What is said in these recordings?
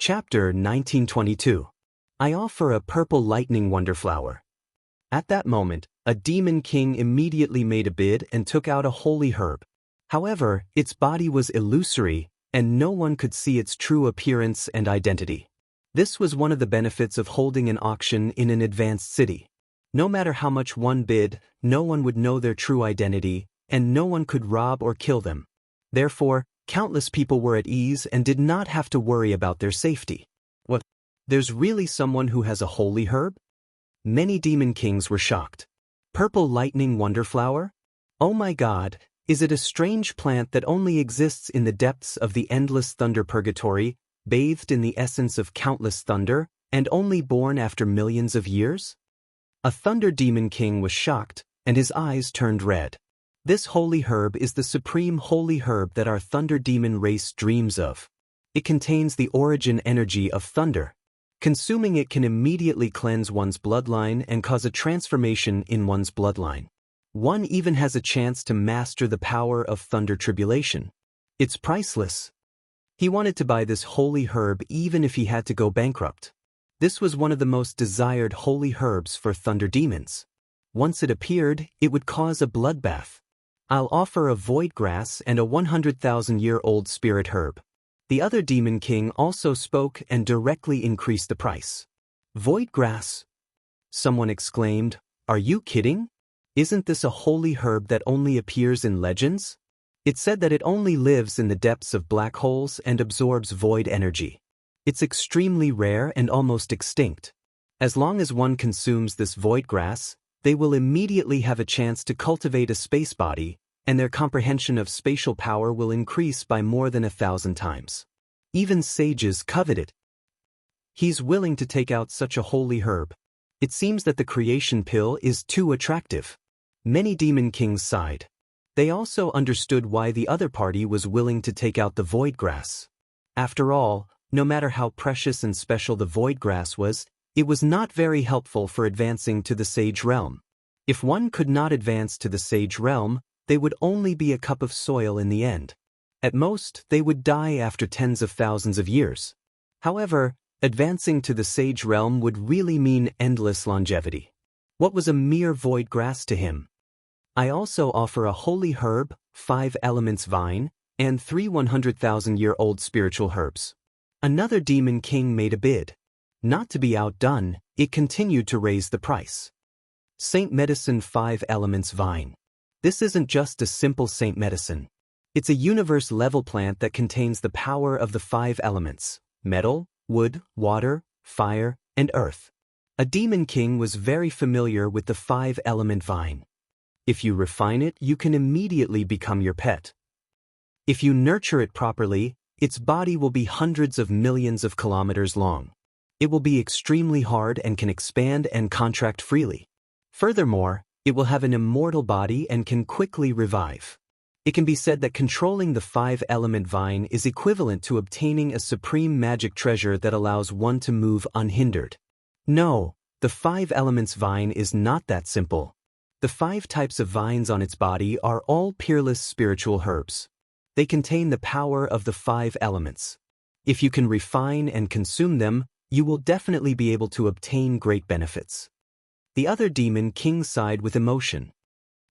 Chapter 1922. I offer a purple lightning wonderflower. At that moment, a demon king immediately made a bid and took out a holy herb. However, its body was illusory, and no one could see its true appearance and identity. This was one of the benefits of holding an auction in an advanced city. No matter how much one bid, no one would know their true identity, and no one could rob or kill them. Therefore, countless people were at ease and did not have to worry about their safety. What? There's really someone who has a holy herb? Many demon kings were shocked. Purple lightning wonderflower? Oh my God, is it a strange plant that only exists in the depths of the endless thunder purgatory, bathed in the essence of countless thunder, and only born after millions of years? A thunder demon king was shocked, and his eyes turned red. This holy herb is the supreme holy herb that our thunder demon race dreams of. It contains the origin energy of thunder. Consuming it can immediately cleanse one's bloodline and cause a transformation in one's bloodline. One even has a chance to master the power of thunder tribulation. It's priceless. He wanted to buy this holy herb even if he had to go bankrupt. This was one of the most desired holy herbs for thunder demons. Once it appeared, it would cause a bloodbath. I'll offer a void grass and a 100,000-year-old spirit herb. The other demon king also spoke and directly increased the price. Void grass? Someone exclaimed, "Are you kidding? Isn't this a holy herb that only appears in legends? It said that it only lives in the depths of black holes and absorbs void energy. It's extremely rare and almost extinct. As long as one consumes this void grass, they will immediately have a chance to cultivate a space body, and their comprehension of spatial power will increase by more than 1,000 times. Even sages covet it." He's willing to take out such a holy herb. It seems that the creation pill is too attractive. Many demon kings sighed. They also understood why the other party was willing to take out the void grass. After all, no matter how precious and special the void grass was, it was not very helpful for advancing to the sage realm. If one could not advance to the sage realm, they would only be a cup of soil in the end. At most, they would die after tens of thousands of years. However, advancing to the sage realm would really mean endless longevity. What was a mere void grass to him? I also offer a holy herb, 5 elements vine, and 3 100,000-year-old spiritual herbs. Another demon king made a bid. Not to be outdone, it continued to raise the price. Saint Medicine 5 elements vine. This isn't just a simple saint medicine. It's a universe-level plant that contains the power of the 5 elements: metal, wood, water, fire, and earth. A demon king was very familiar with the 5-element vine. If you refine it, you can immediately become your pet. If you nurture it properly, its body will be hundreds of millions of kilometers long. It will be extremely hard and can expand and contract freely. Furthermore, it will have an immortal body and can quickly revive. It can be said that controlling the 5-element vine is equivalent to obtaining a supreme magic treasure that allows one to move unhindered. No, the 5 elements vine is not that simple. The 5 types of vines on its body are all peerless spiritual herbs. They contain the power of the 5 elements. If you can refine and consume them, you will definitely be able to obtain great benefits. The other demon king sighed with emotion.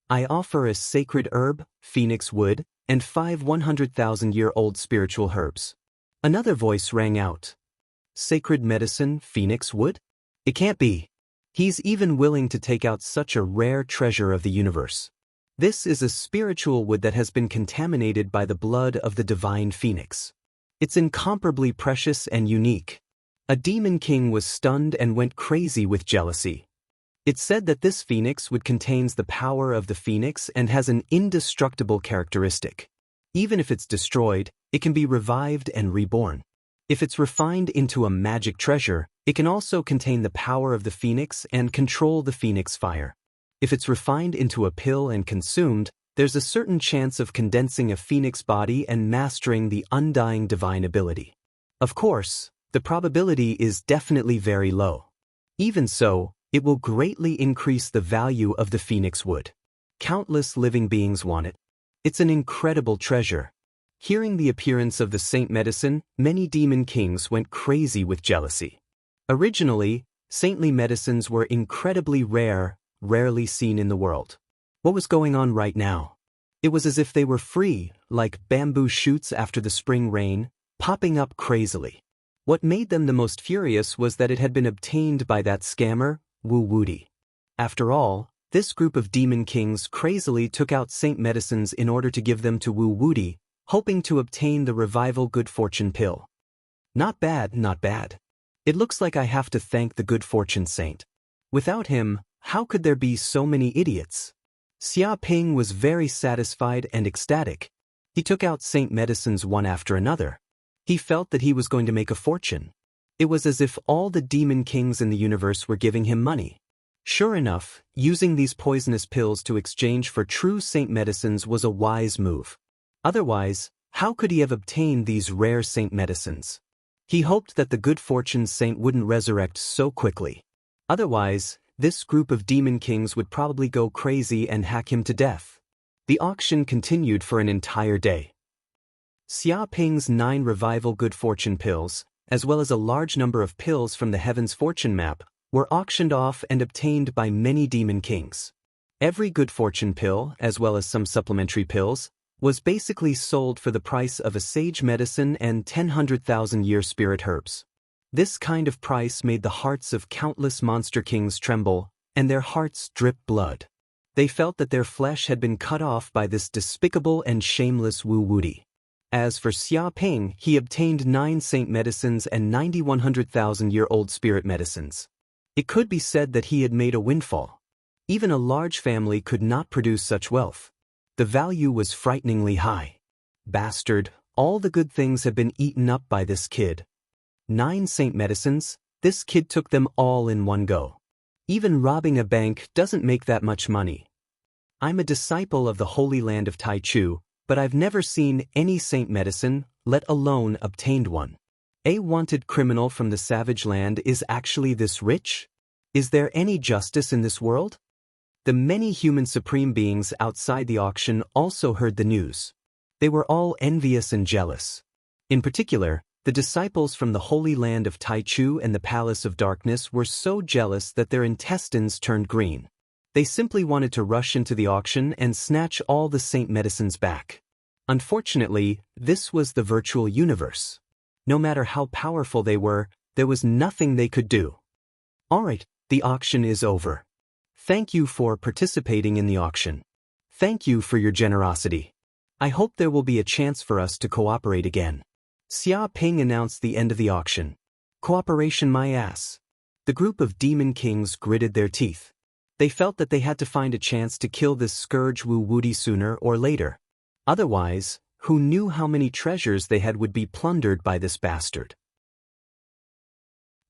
I offer a sacred herb, phoenix wood, and 5 100,000-year-old spiritual herbs. Another voice rang out. Sacred medicine, phoenix wood? It can't be. He's even willing to take out such a rare treasure of the universe. This is a spiritual wood that has been contaminated by the blood of the divine phoenix. It's incomparably precious and unique. A demon king was stunned and went crazy with jealousy. It said that this phoenix wood contains the power of the phoenix and has an indestructible characteristic. Even if it's destroyed, it can be revived and reborn. If it's refined into a magic treasure, it can also contain the power of the phoenix and control the phoenix fire. If it's refined into a pill and consumed, there's a certain chance of condensing a phoenix body and mastering the undying divine ability. Of course, the probability is definitely very low. Even so, it will greatly increase the value of the phoenix wood. Countless living beings want it. It's an incredible treasure. Hearing the appearance of the Saint medicine, many demon kings went crazy with jealousy. Originally, saintly medicines were incredibly rare, rarely seen in the world. What was going on right now? It was as if they were free, like bamboo shoots after the spring rain, popping up crazily. What made them the most furious was that it had been obtained by that scammer, Wu Wudi. After all, this group of demon kings crazily took out saint medicines in order to give them to Wu Wudi, hoping to obtain the revival good fortune pill. Not bad, not bad. It looks like I have to thank the good fortune saint. Without him, how could there be so many idiots? Xia Ping was very satisfied and ecstatic. He took out saint medicines one after another. He felt that he was going to make a fortune. It was as if all the demon kings in the universe were giving him money. Sure enough, using these poisonous pills to exchange for true saint medicines was a wise move. Otherwise, how could he have obtained these rare saint medicines? He hoped that the good fortune saint wouldn't resurrect so quickly. Otherwise, this group of demon kings would probably go crazy and hack him to death. The auction continued for an entire day. Xia Ping's 9 revival good fortune pills, as well as a large number of pills from the Heaven's Fortune map, were auctioned off and obtained by many demon kings. Every good fortune pill, as well as some supplementary pills, was basically sold for the price of a sage medicine and 10,000-year spirit herbs. This kind of price made the hearts of countless monster kings tremble, and their hearts drip blood. They felt that their flesh had been cut off by this despicable and shameless Wu Wudi. As for Xia Ping, he obtained 9 saint medicines and 90 100,000-year-old spirit medicines. It could be said that he had made a windfall. Even a large family could not produce such wealth. The value was frighteningly high. Bastard, all the good things have been eaten up by this kid. 9 saint medicines, this kid took them all in one go. Even robbing a bank doesn't make that much money. I'm a disciple of the Holy Land of Taichu, but I've never seen any saint medicine, let alone obtained one. A wanted criminal from the savage land is actually this rich? Is there any justice in this world? The many human supreme beings outside the auction also heard the news. They were all envious and jealous. In particular, the disciples from the Holy Land of Taichu and the Palace of Darkness were so jealous that their intestines turned green. They simply wanted to rush into the auction and snatch all the saint medicines back. Unfortunately, this was the virtual universe. No matter how powerful they were, there was nothing they could do. Alright, the auction is over. Thank you for participating in the auction. Thank you for your generosity. I hope there will be a chance for us to cooperate again. Xia Ping announced the end of the auction. Cooperation my ass. The group of demon kings gritted their teeth. They felt that they had to find a chance to kill this scourge Wu Wudi sooner or later. Otherwise, who knew how many treasures they had would be plundered by this bastard.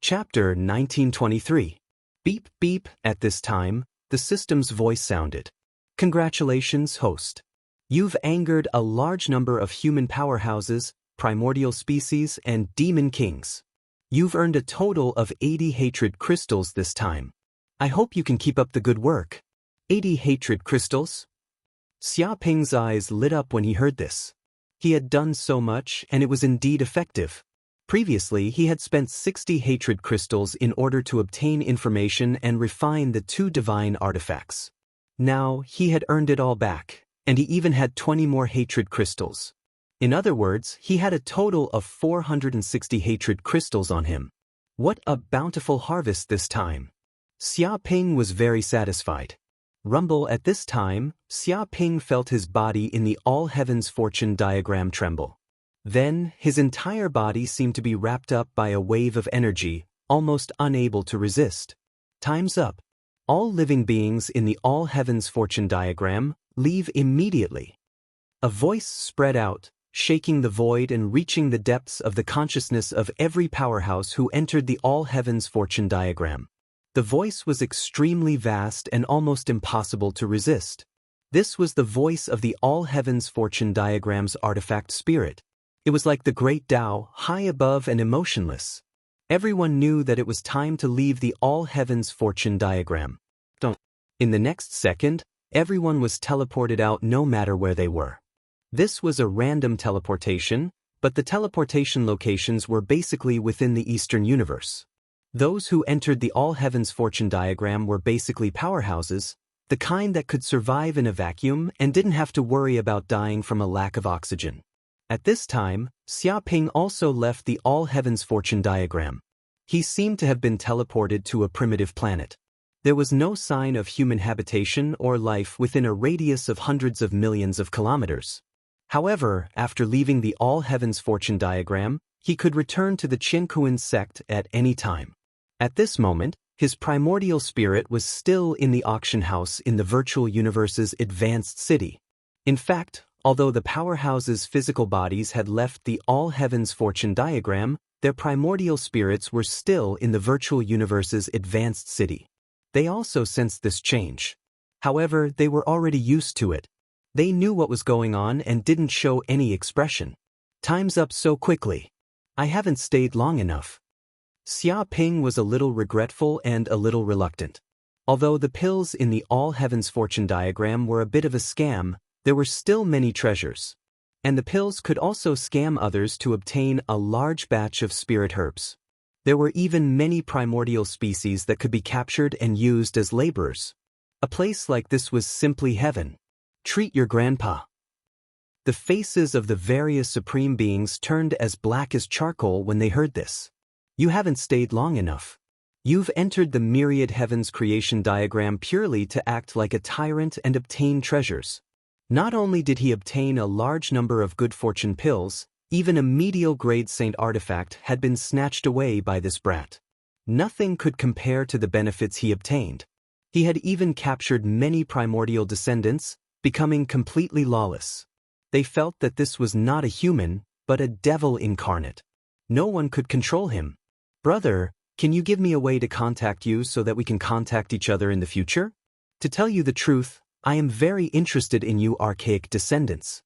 Chapter 1923. Beep beep. At this time, the system's voice sounded. Congratulations, host. You've angered a large number of human powerhouses, primordial species, and demon kings. You've earned a total of 80 hatred crystals this time. I hope you can keep up the good work. 80 hatred crystals? Xia Ping's eyes lit up when he heard this. He had done so much, and it was indeed effective. Previously, he had spent 60 hatred crystals in order to obtain information and refine the 2 divine artifacts. Now, he had earned it all back, and he even had 20 more hatred crystals. In other words, he had a total of 460 hatred crystals on him. What a bountiful harvest this time. Xia Ping was very satisfied. Rumble. At this time, Xia Ping felt his body in the all heavens fortune diagram tremble. Then, his entire body seemed to be wrapped up by a wave of energy, almost unable to resist. Time's up. All living beings in the all heavens fortune diagram, leave immediately. A voice spread out, shaking the void and reaching the depths of the consciousness of every powerhouse who entered the all heavens fortune diagram. The voice was extremely vast and almost impossible to resist. This was the voice of the all heavens fortune diagram's artifact spirit. It was like the great Tao, high above and emotionless. Everyone knew that it was time to leave the all heavens fortune diagram. In the next second, everyone was teleported out no matter where they were. This was a random teleportation, but the teleportation locations were basically within the Eastern universe. Those who entered the All Heavens fortune diagram were basically powerhouses, the kind that could survive in a vacuum and didn't have to worry about dying from a lack of oxygen. At this time, Xiaoping also left the All Heavens fortune diagram. He seemed to have been teleported to a primitive planet. There was no sign of human habitation or life within a radius of hundreds of millions of kilometers. However, after leaving the All Heavens fortune diagram, he could return to the Qiankuan sect at any time. At this moment, his primordial spirit was still in the auction house in the virtual universe's advanced city. In fact, although the powerhouse's physical bodies had left the All Heavens fortune diagram, their primordial spirits were still in the virtual universe's advanced city. They also sensed this change. However, they were already used to it. They knew what was going on and didn't show any expression. Time's up so quickly. I haven't stayed long enough. Xiaoping was a little regretful and a little reluctant. Although the pills in the All Heavens fortune diagram were a bit of a scam, there were still many treasures. And the pills could also scam others to obtain a large batch of spirit herbs. There were even many primordial species that could be captured and used as laborers. A place like this was simply heaven. Treat your grandpa. The faces of the various supreme beings turned as black as charcoal when they heard this. You haven't stayed long enough. You've entered the myriad heavens creation diagram purely to act like a tyrant and obtain treasures. Not only did he obtain a large number of good fortune pills, even a medial-grade saint artifact had been snatched away by this brat. Nothing could compare to the benefits he obtained. He had even captured many primordial descendants, becoming completely lawless. They felt that this was not a human, but a devil incarnate. No one could control him. Brother, can you give me a way to contact you so that we can contact each other in the future? To tell you the truth, I am very interested in you archaic descendants.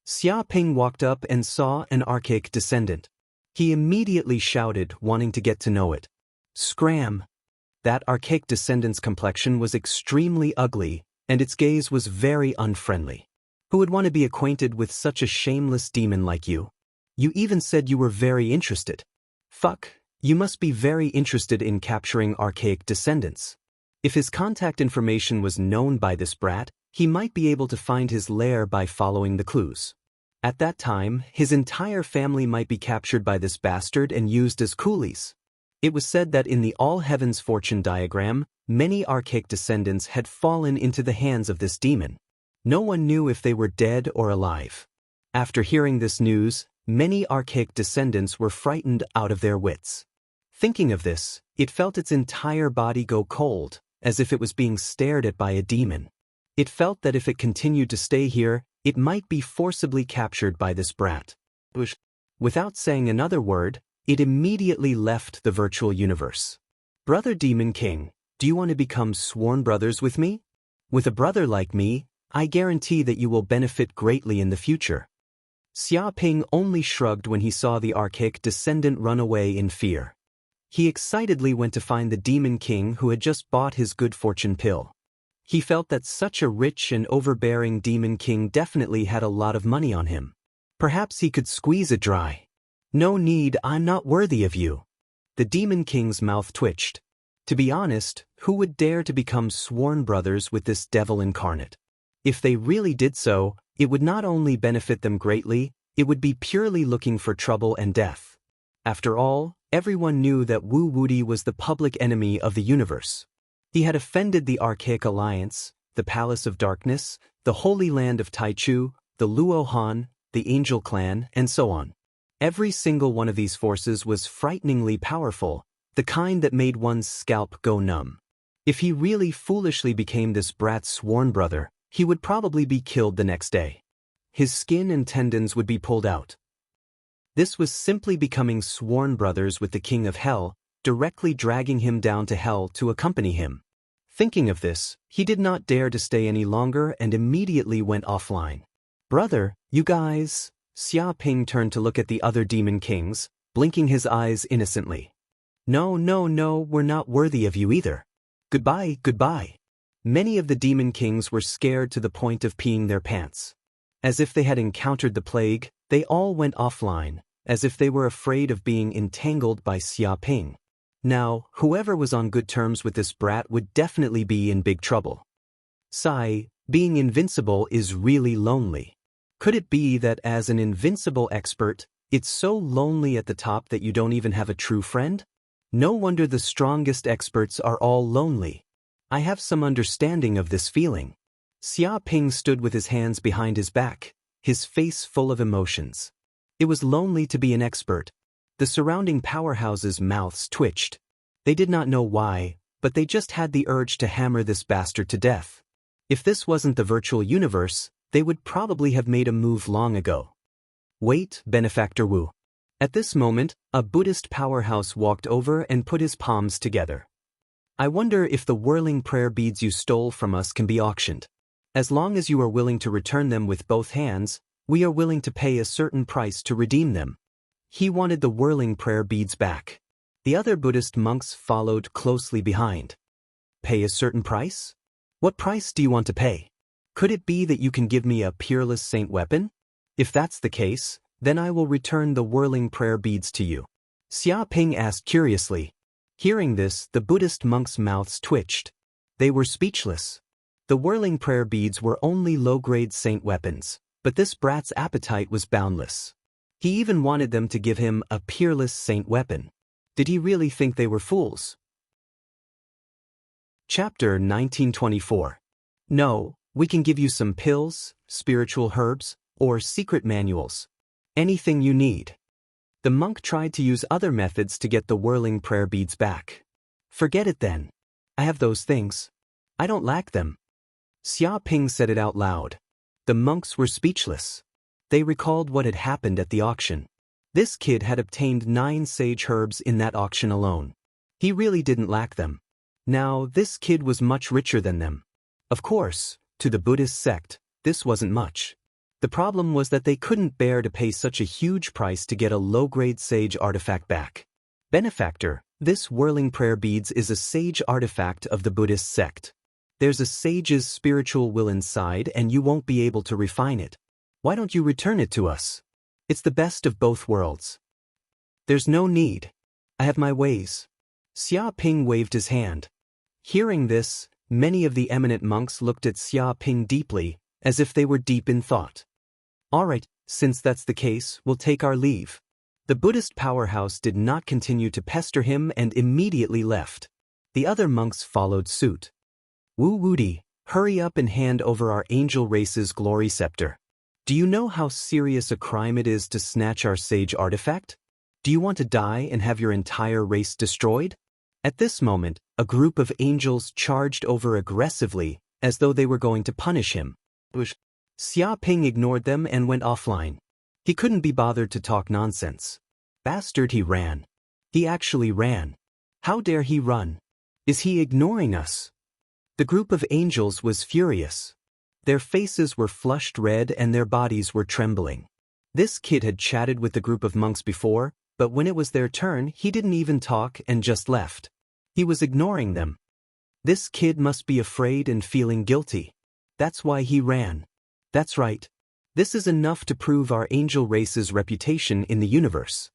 Xiaoping walked up and saw an archaic descendant. He immediately shouted, wanting to get to know it. Scram! That archaic descendant's complexion was extremely ugly, and its gaze was very unfriendly. Who would want to be acquainted with such a shameless demon like you? You even said you were very interested. Fuck, you must be very interested in capturing archaic descendants. If his contact information was known by this brat, he might be able to find his lair by following the clues. At that time, his entire family might be captured by this bastard and used as coolies. It was said that in the All Heavens fortune diagram, many archaic descendants had fallen into the hands of this demon. No one knew if they were dead or alive. After hearing this news, many archaic descendants were frightened out of their wits. Thinking of this, it felt its entire body go cold, as if it was being stared at by a demon. It felt that if it continued to stay here, it might be forcibly captured by this brat. Without saying another word, it immediately left the virtual universe. Brother Demon King, do you want to become sworn brothers with me? With a brother like me, I guarantee that you will benefit greatly in the future. Xiaoping only shrugged when he saw the archaic descendant run away in fear. He excitedly went to find the Demon King who had just bought his good fortune pill. He felt that such a rich and overbearing Demon King definitely had a lot of money on him. Perhaps he could squeeze it dry. No need, I'm not worthy of you. The Demon King's mouth twitched. To be honest, who would dare to become sworn brothers with this devil incarnate? If they really did so, it would not only benefit them greatly, it would be purely looking for trouble and death. After all, everyone knew that Wu Wudi was the public enemy of the universe. He had offended the Archaic Alliance, the Palace of Darkness, the Holy Land of Taichu, the Luo Han, the Angel Clan, and so on. Every single one of these forces was frighteningly powerful, the kind that made one's scalp go numb. If he really foolishly became this brat's sworn brother, he would probably be killed the next day. His skin and tendons would be pulled out. This was simply becoming sworn brothers with the King of Hell, directly dragging him down to hell to accompany him. Thinking of this, he did not dare to stay any longer and immediately went offline. Brother, you guys... Xiaoping turned to look at the other demon kings, blinking his eyes innocently. No, we're not worthy of you either. Goodbye. Many of the demon kings were scared to the point of peeing their pants. As if they had encountered the plague, they all went offline, as if they were afraid of being entangled by Xia Ping. Now, whoever was on good terms with this brat would definitely be in big trouble. Sigh, being invincible is really lonely. Could it be that as an invincible expert, it's so lonely at the top that you don't even have a true friend? No wonder the strongest experts are all lonely. I have some understanding of this feeling. Xia Ping stood with his hands behind his back, his face full of emotions. It was lonely to be an expert. The surrounding powerhouses' mouths twitched. They did not know why, but they just had the urge to hammer this bastard to death. If this wasn't the virtual universe, they would probably have made a move long ago. Wait, Benefactor Wu. At this moment, a Buddhist powerhouse walked over and put his palms together. I wonder if the whirling prayer beads you stole from us can be auctioned. As long as you are willing to return them with both hands, we are willing to pay a certain price to redeem them. He wanted the whirling prayer beads back. The other Buddhist monks followed closely behind. Pay a certain price? What price do you want to pay? Could it be that you can give me a peerless saint weapon? If that's the case, then I will return the whirling prayer beads to you. Xia Ping asked curiously. Hearing this, the Buddhist monks' mouths twitched. They were speechless. The whirling prayer beads were only low-grade saint weapons, but this brat's appetite was boundless. He even wanted them to give him a peerless saint weapon. Did he really think they were fools? Chapter 1924. No, we can give you some pills, spiritual herbs, or secret manuals. Anything you need. The monk tried to use other methods to get the whirling prayer beads back. Forget it then. I have those things. I don't lack them. Xia Ping said it out loud. The monks were speechless. They recalled what had happened at the auction. This kid had obtained 9 sage herbs in that auction alone. He really didn't lack them. Now, this kid was much richer than them. Of course, to the Buddhist sect, this wasn't much. The problem was that they couldn't bear to pay such a huge price to get a low-grade sage artifact back. Benefactor, this whirling prayer beads is a sage artifact of the Buddhist sect. There's a sage's spiritual will inside and you won't be able to refine it. Why don't you return it to us? It's the best of both worlds. There's no need. I have my ways. Xia Ping waved his hand. Hearing this, many of the eminent monks looked at Xia Ping deeply, as if they were deep in thought. All right, since that's the case, we'll take our leave. The Buddhist powerhouse did not continue to pester him and immediately left. The other monks followed suit. Wu Wudi, hurry up and hand over our angel race's glory scepter. Do you know how serious a crime it is to snatch our sage artifact? Do you want to die and have your entire race destroyed? At this moment, a group of angels charged over aggressively, as though they were going to punish him. Xia Ping ignored them and went offline. He couldn't be bothered to talk nonsense. Bastard, he ran. He actually ran. How dare he run? Is he ignoring us? The group of angels was furious. Their faces were flushed red and their bodies were trembling. This kid had chatted with the group of monks before, but when it was their turn, he didn't even talk and just left. He was ignoring them. This kid must be afraid and feeling guilty. That's why he ran. That's right. This is enough to prove our angel race's reputation in the universe.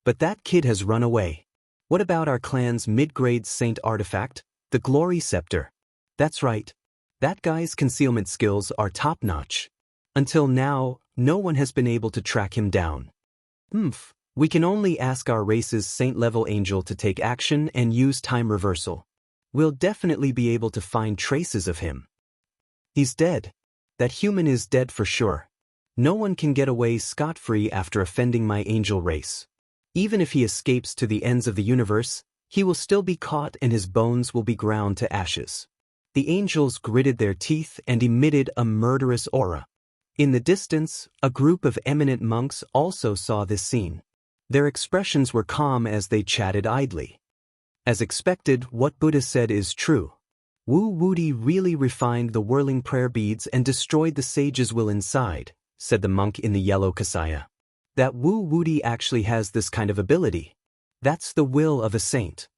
But that kid has run away. What about our clan's mid-grade saint artifact, the glory scepter? That's right. That guy's concealment skills are top-notch. Until now, no one has been able to track him down. We can only ask our race's saint-level angel to take action and use time reversal. We'll definitely be able to find traces of him. He's dead. That human is dead for sure. No one can get away scot-free after offending my angel race. Even if he escapes to the ends of the universe, he will still be caught and his bones will be ground to ashes. The angels gritted their teeth and emitted a murderous aura. In the distance, a group of eminent monks also saw this scene. Their expressions were calm as they chatted idly. As expected, what Buddha said is true. Wu Wudi really refined the whirling prayer beads and destroyed the sage's will inside, said the monk in the yellow kasaya. That Wu Wudi actually has this kind of ability. That's the will of a saint.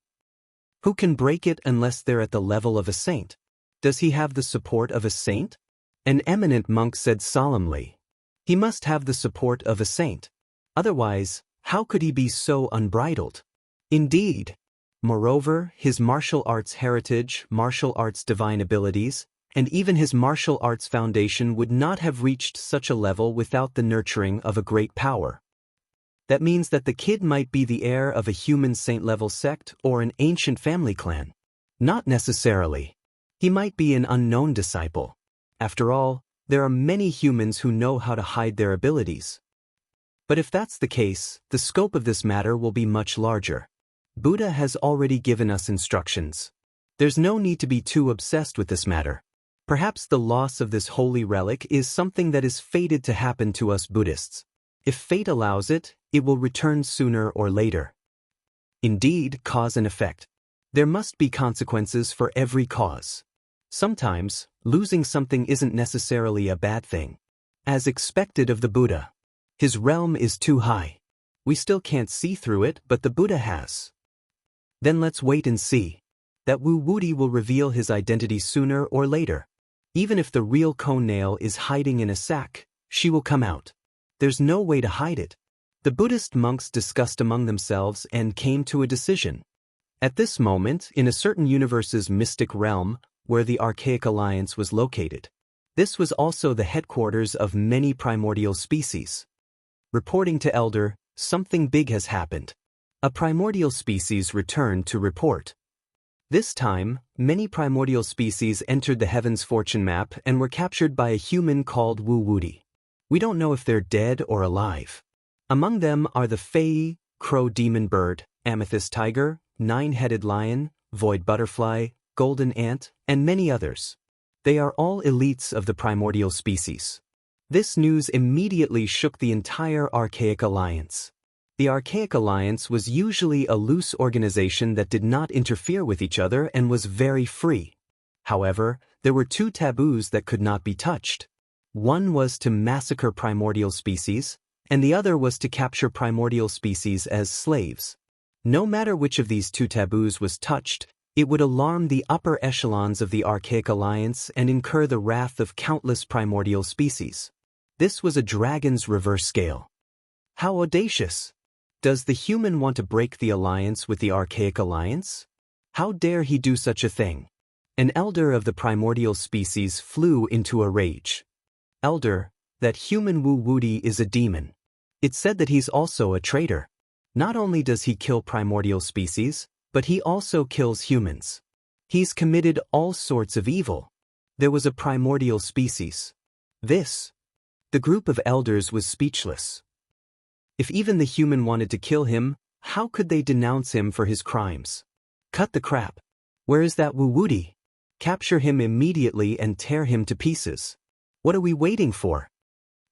Who can break it unless they're at the level of a saint? Does he have the support of a saint? An eminent monk said solemnly. He must have the support of a saint. Otherwise, how could he be so unbridled? Indeed. Moreover, his martial arts heritage, martial arts divine abilities, and even his martial arts foundation would not have reached such a level without the nurturing of a great power. That means that the kid might be the heir of a human saint-level sect or an ancient family clan. Not necessarily. He might be an unknown disciple. After all, there are many humans who know how to hide their abilities. But if that's the case, the scope of this matter will be much larger. Buddha has already given us instructions. There's no need to be too obsessed with this matter. Perhaps the loss of this holy relic is something that is fated to happen to us Buddhists. If fate allows it, it will return sooner or later. Indeed, cause and effect. There must be consequences for every cause. Sometimes, losing something isn't necessarily a bad thing. As expected of the Buddha. His realm is too high. We still can't see through it, but the Buddha has. Then let's wait and see. That Wu Wuti will reveal his identity sooner or later. Even if the real cone nail is hiding in a sack, she will come out. There's no way to hide it. The Buddhist monks discussed among themselves and came to a decision. At this moment, in a certain universe's mystic realm, where the Archaic Alliance was located. This was also the headquarters of many primordial species. Reporting to Elder, something big has happened. A primordial species returned to report. This time, many primordial species entered the Heaven's Fortune map and were captured by a human called Wu Wuti. We don't know if they're dead or alive. Among them are the Fei, Crow Demon Bird, Amethyst Tiger, Nine-Headed Lion, Void Butterfly, Golden Ant, and many others. They are all elites of the primordial species. This news immediately shook the entire Archaic Alliance. The Archaic Alliance was usually a loose organization that did not interfere with each other and was very free. However, there were two taboos that could not be touched. One was to massacre primordial species, and the other was to capture primordial species as slaves. No matter which of these two taboos was touched, it would alarm the upper echelons of the Archaic Alliance and incur the wrath of countless primordial species. This was a dragon's reverse scale. How audacious! Does the human want to break the alliance with the Archaic Alliance? How dare he do such a thing? An elder of the primordial species flew into a rage. Elder, that human Wu Wuti is a demon. It's said that he's also a traitor. Not only does he kill primordial species, but he also kills humans. He's committed all sorts of evil. There was a primordial species. The group of elders was speechless. If even the human wanted to kill him, how could they denounce him for his crimes? Cut the crap. Where is that Wu Wuti? Capture him immediately and tear him to pieces. What are we waiting for?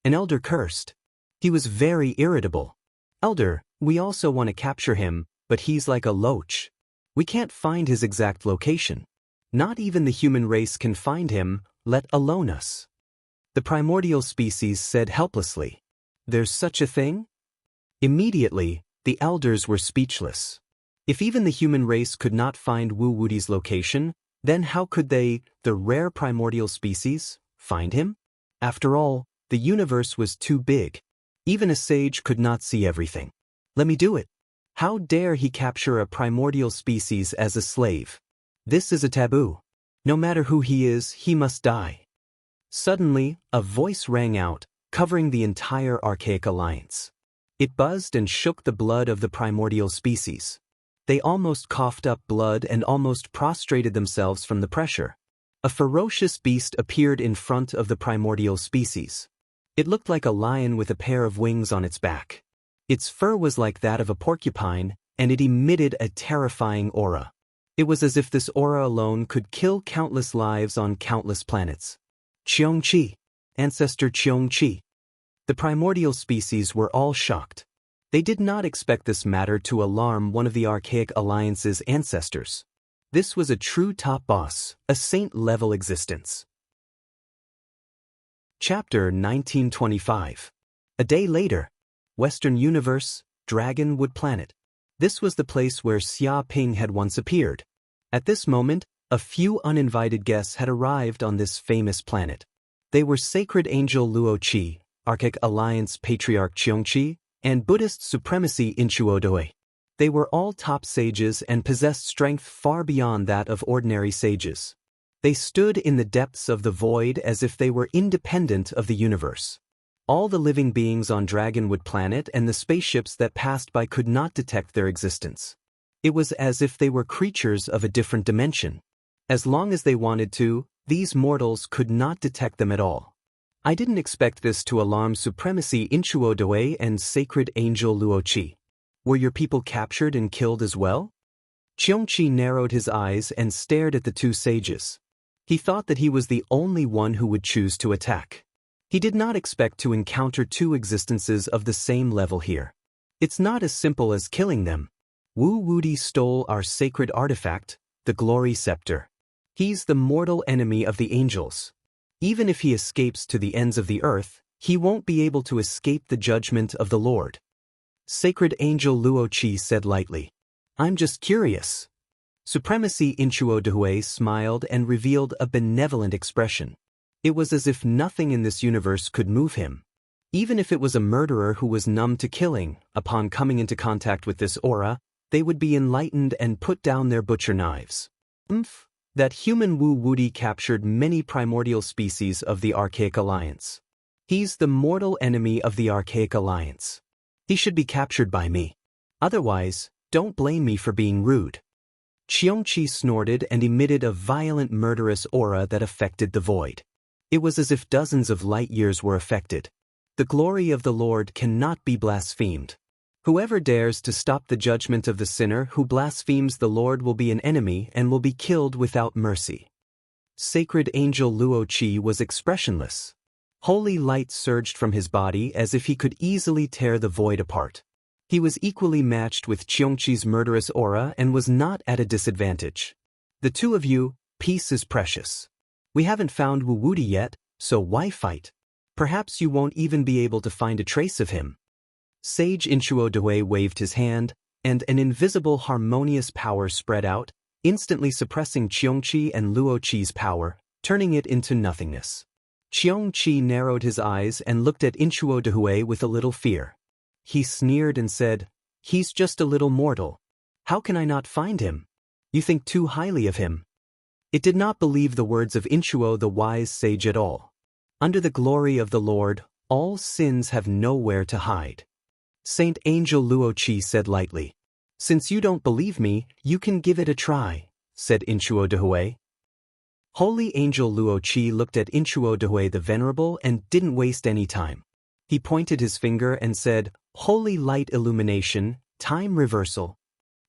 An elder cursed. He was very irritable. Elder, we also want to capture him, but he's like a loach. We can't find his exact location. Not even the human race can find him, let alone us. The primordial species said helplessly. There's such a thing? Immediately, the elders were speechless. If even the human race could not find Wu Wuti's location, then how could they, the rare primordial species, find him? After all, the universe was too big. Even a sage could not see everything. Let me do it. How dare he capture a primordial species as a slave? This is a taboo. No matter who he is, he must die. Suddenly, a voice rang out, covering the entire Archaic Alliance. It buzzed and shook the blood of the primordial species. They almost coughed up blood and almost prostrated themselves from the pressure. A ferocious beast appeared in front of the primordial species. It looked like a lion with a pair of wings on its back. Its fur was like that of a porcupine, and it emitted a terrifying aura. It was as if this aura alone could kill countless lives on countless planets. Cheong-chi, Ancestor Cheong-chi. The primordial species were all shocked. They did not expect this matter to alarm one of the Archaic Alliance's ancestors. This was a true top boss, a saint-level existence. Chapter 1925. A day later. Western Universe, Dragonwood Planet. This was the place where Xia Ping had once appeared. At this moment, a few uninvited guests had arrived on this famous planet. They were Sacred Angel Luo Qi, Archaic Alliance Patriarch Cheongqi, and Buddhist Supremacy Inchuo Doi. They were all top sages and possessed strength far beyond that of ordinary sages. They stood in the depths of the void as if they were independent of the universe. All the living beings on Dragonwood Planet and the spaceships that passed by could not detect their existence. It was as if they were creatures of a different dimension. As long as they wanted to, these mortals could not detect them at all. I didn't expect this to alarm Supremacy Inchuo Doi and Sacred Angel Luo Qi. Were your people captured and killed as well? Cheongqi narrowed his eyes and stared at the two sages. He thought that he was the only one who would choose to attack. He did not expect to encounter two existences of the same level here. It's not as simple as killing them. Wu Wudi stole our sacred artifact, the Glory Scepter. He's the mortal enemy of the angels. Even if he escapes to the ends of the earth, he won't be able to escape the judgment of the Lord. Sacred Angel Luo Qi said lightly. I'm just curious. Supremacy Inchuo Doi smiled and revealed a benevolent expression. It was as if nothing in this universe could move him. Even if it was a murderer who was numb to killing, upon coming into contact with this aura, they would be enlightened and put down their butcher knives. That human Wu Wudi captured many primordial species of the Archaic Alliance. He's the mortal enemy of the Archaic Alliance. He should be captured by me. Otherwise, don't blame me for being rude. Cheongqi snorted and emitted a violent murderous aura that affected the void. It was as if dozens of light years were affected. The glory of the Lord cannot be blasphemed. Whoever dares to stop the judgment of the sinner who blasphemes the Lord will be an enemy and will be killed without mercy. Sacred Angel Luo Qi was expressionless. Holy light surged from his body as if he could easily tear the void apart. He was equally matched with Cheongqi's murderous aura and was not at a disadvantage. The two of you, peace is precious. We haven't found Wu Wudi yet, so why fight? Perhaps you won't even be able to find a trace of him. Sage Inchuo Doi waved his hand, and an invisible harmonious power spread out, instantly suppressing Cheongqi and Luo Qi's power, turning it into nothingness. Cheongqi narrowed his eyes and looked at Inchuo Doi with a little fear. He sneered and said, "He's just a little mortal. How can I not find him? You think too highly of him." It did not believe the words of Inchuo the wise sage at all. Under the glory of the Lord, all sins have nowhere to hide. Saint Angel Luo Qi said lightly. Since you don't believe me, you can give it a try, said Inchuo Doi. Holy Angel Luo Qi looked at Inchuo Doi the Venerable and didn't waste any time. He pointed his finger and said, Holy light illumination, time reversal.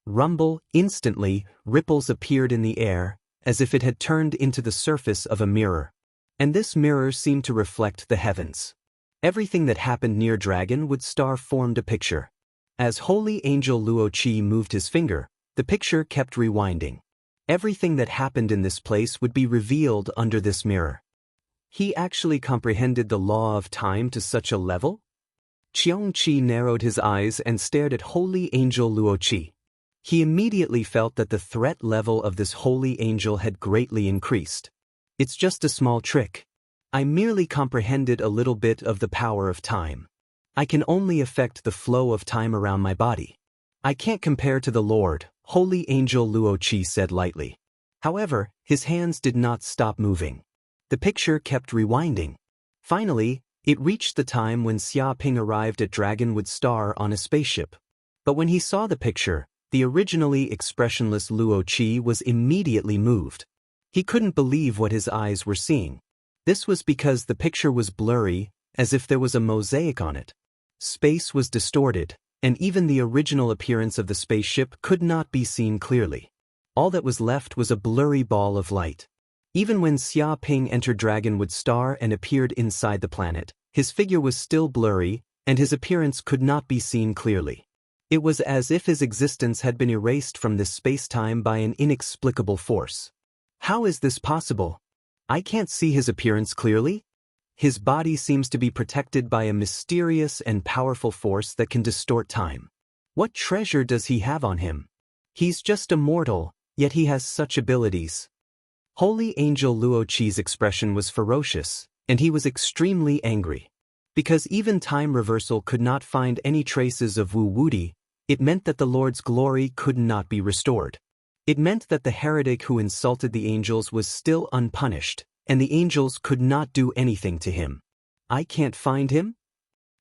Rumble, instantly, ripples appeared in the air, as if it had turned into the surface of a mirror. And this mirror seemed to reflect the heavens. Everything that happened near Dragonwood Star formed a picture. As Holy Angel Luo Qi moved his finger, the picture kept rewinding. Everything that happened in this place would be revealed under this mirror. He actually comprehended the law of time to such a level? Cheongqi narrowed his eyes and stared at Holy Angel Luo Qi. He immediately felt that the threat level of this holy angel had greatly increased. It's just a small trick. I merely comprehended a little bit of the power of time. I can only affect the flow of time around my body. I can't compare to the Lord, Holy Angel Luo Qi said lightly. However, his hands did not stop moving. The picture kept rewinding. Finally, it reached the time when Xia Ping arrived at Dragonwood Star on a spaceship. But when he saw the picture, the originally expressionless Luo Qi was immediately moved. He couldn't believe what his eyes were seeing. This was because the picture was blurry, as if there was a mosaic on it. Space was distorted, and even the original appearance of the spaceship could not be seen clearly. All that was left was a blurry ball of light. Even when Xia Ping entered Dragonwood Star and appeared inside the planet, his figure was still blurry, and his appearance could not be seen clearly. It was as if his existence had been erased from this space-time by an inexplicable force. How is this possible? I can't see his appearance clearly? His body seems to be protected by a mysterious and powerful force that can distort time. What treasure does he have on him? He's just a mortal, yet he has such abilities. Holy Angel Luo Qi's expression was ferocious, and he was extremely angry. Because even time reversal could not find any traces of Wu Wudi, it meant that the Lord's glory could not be restored. It meant that the heretic who insulted the angels was still unpunished, and the angels could not do anything to him. I can't find him?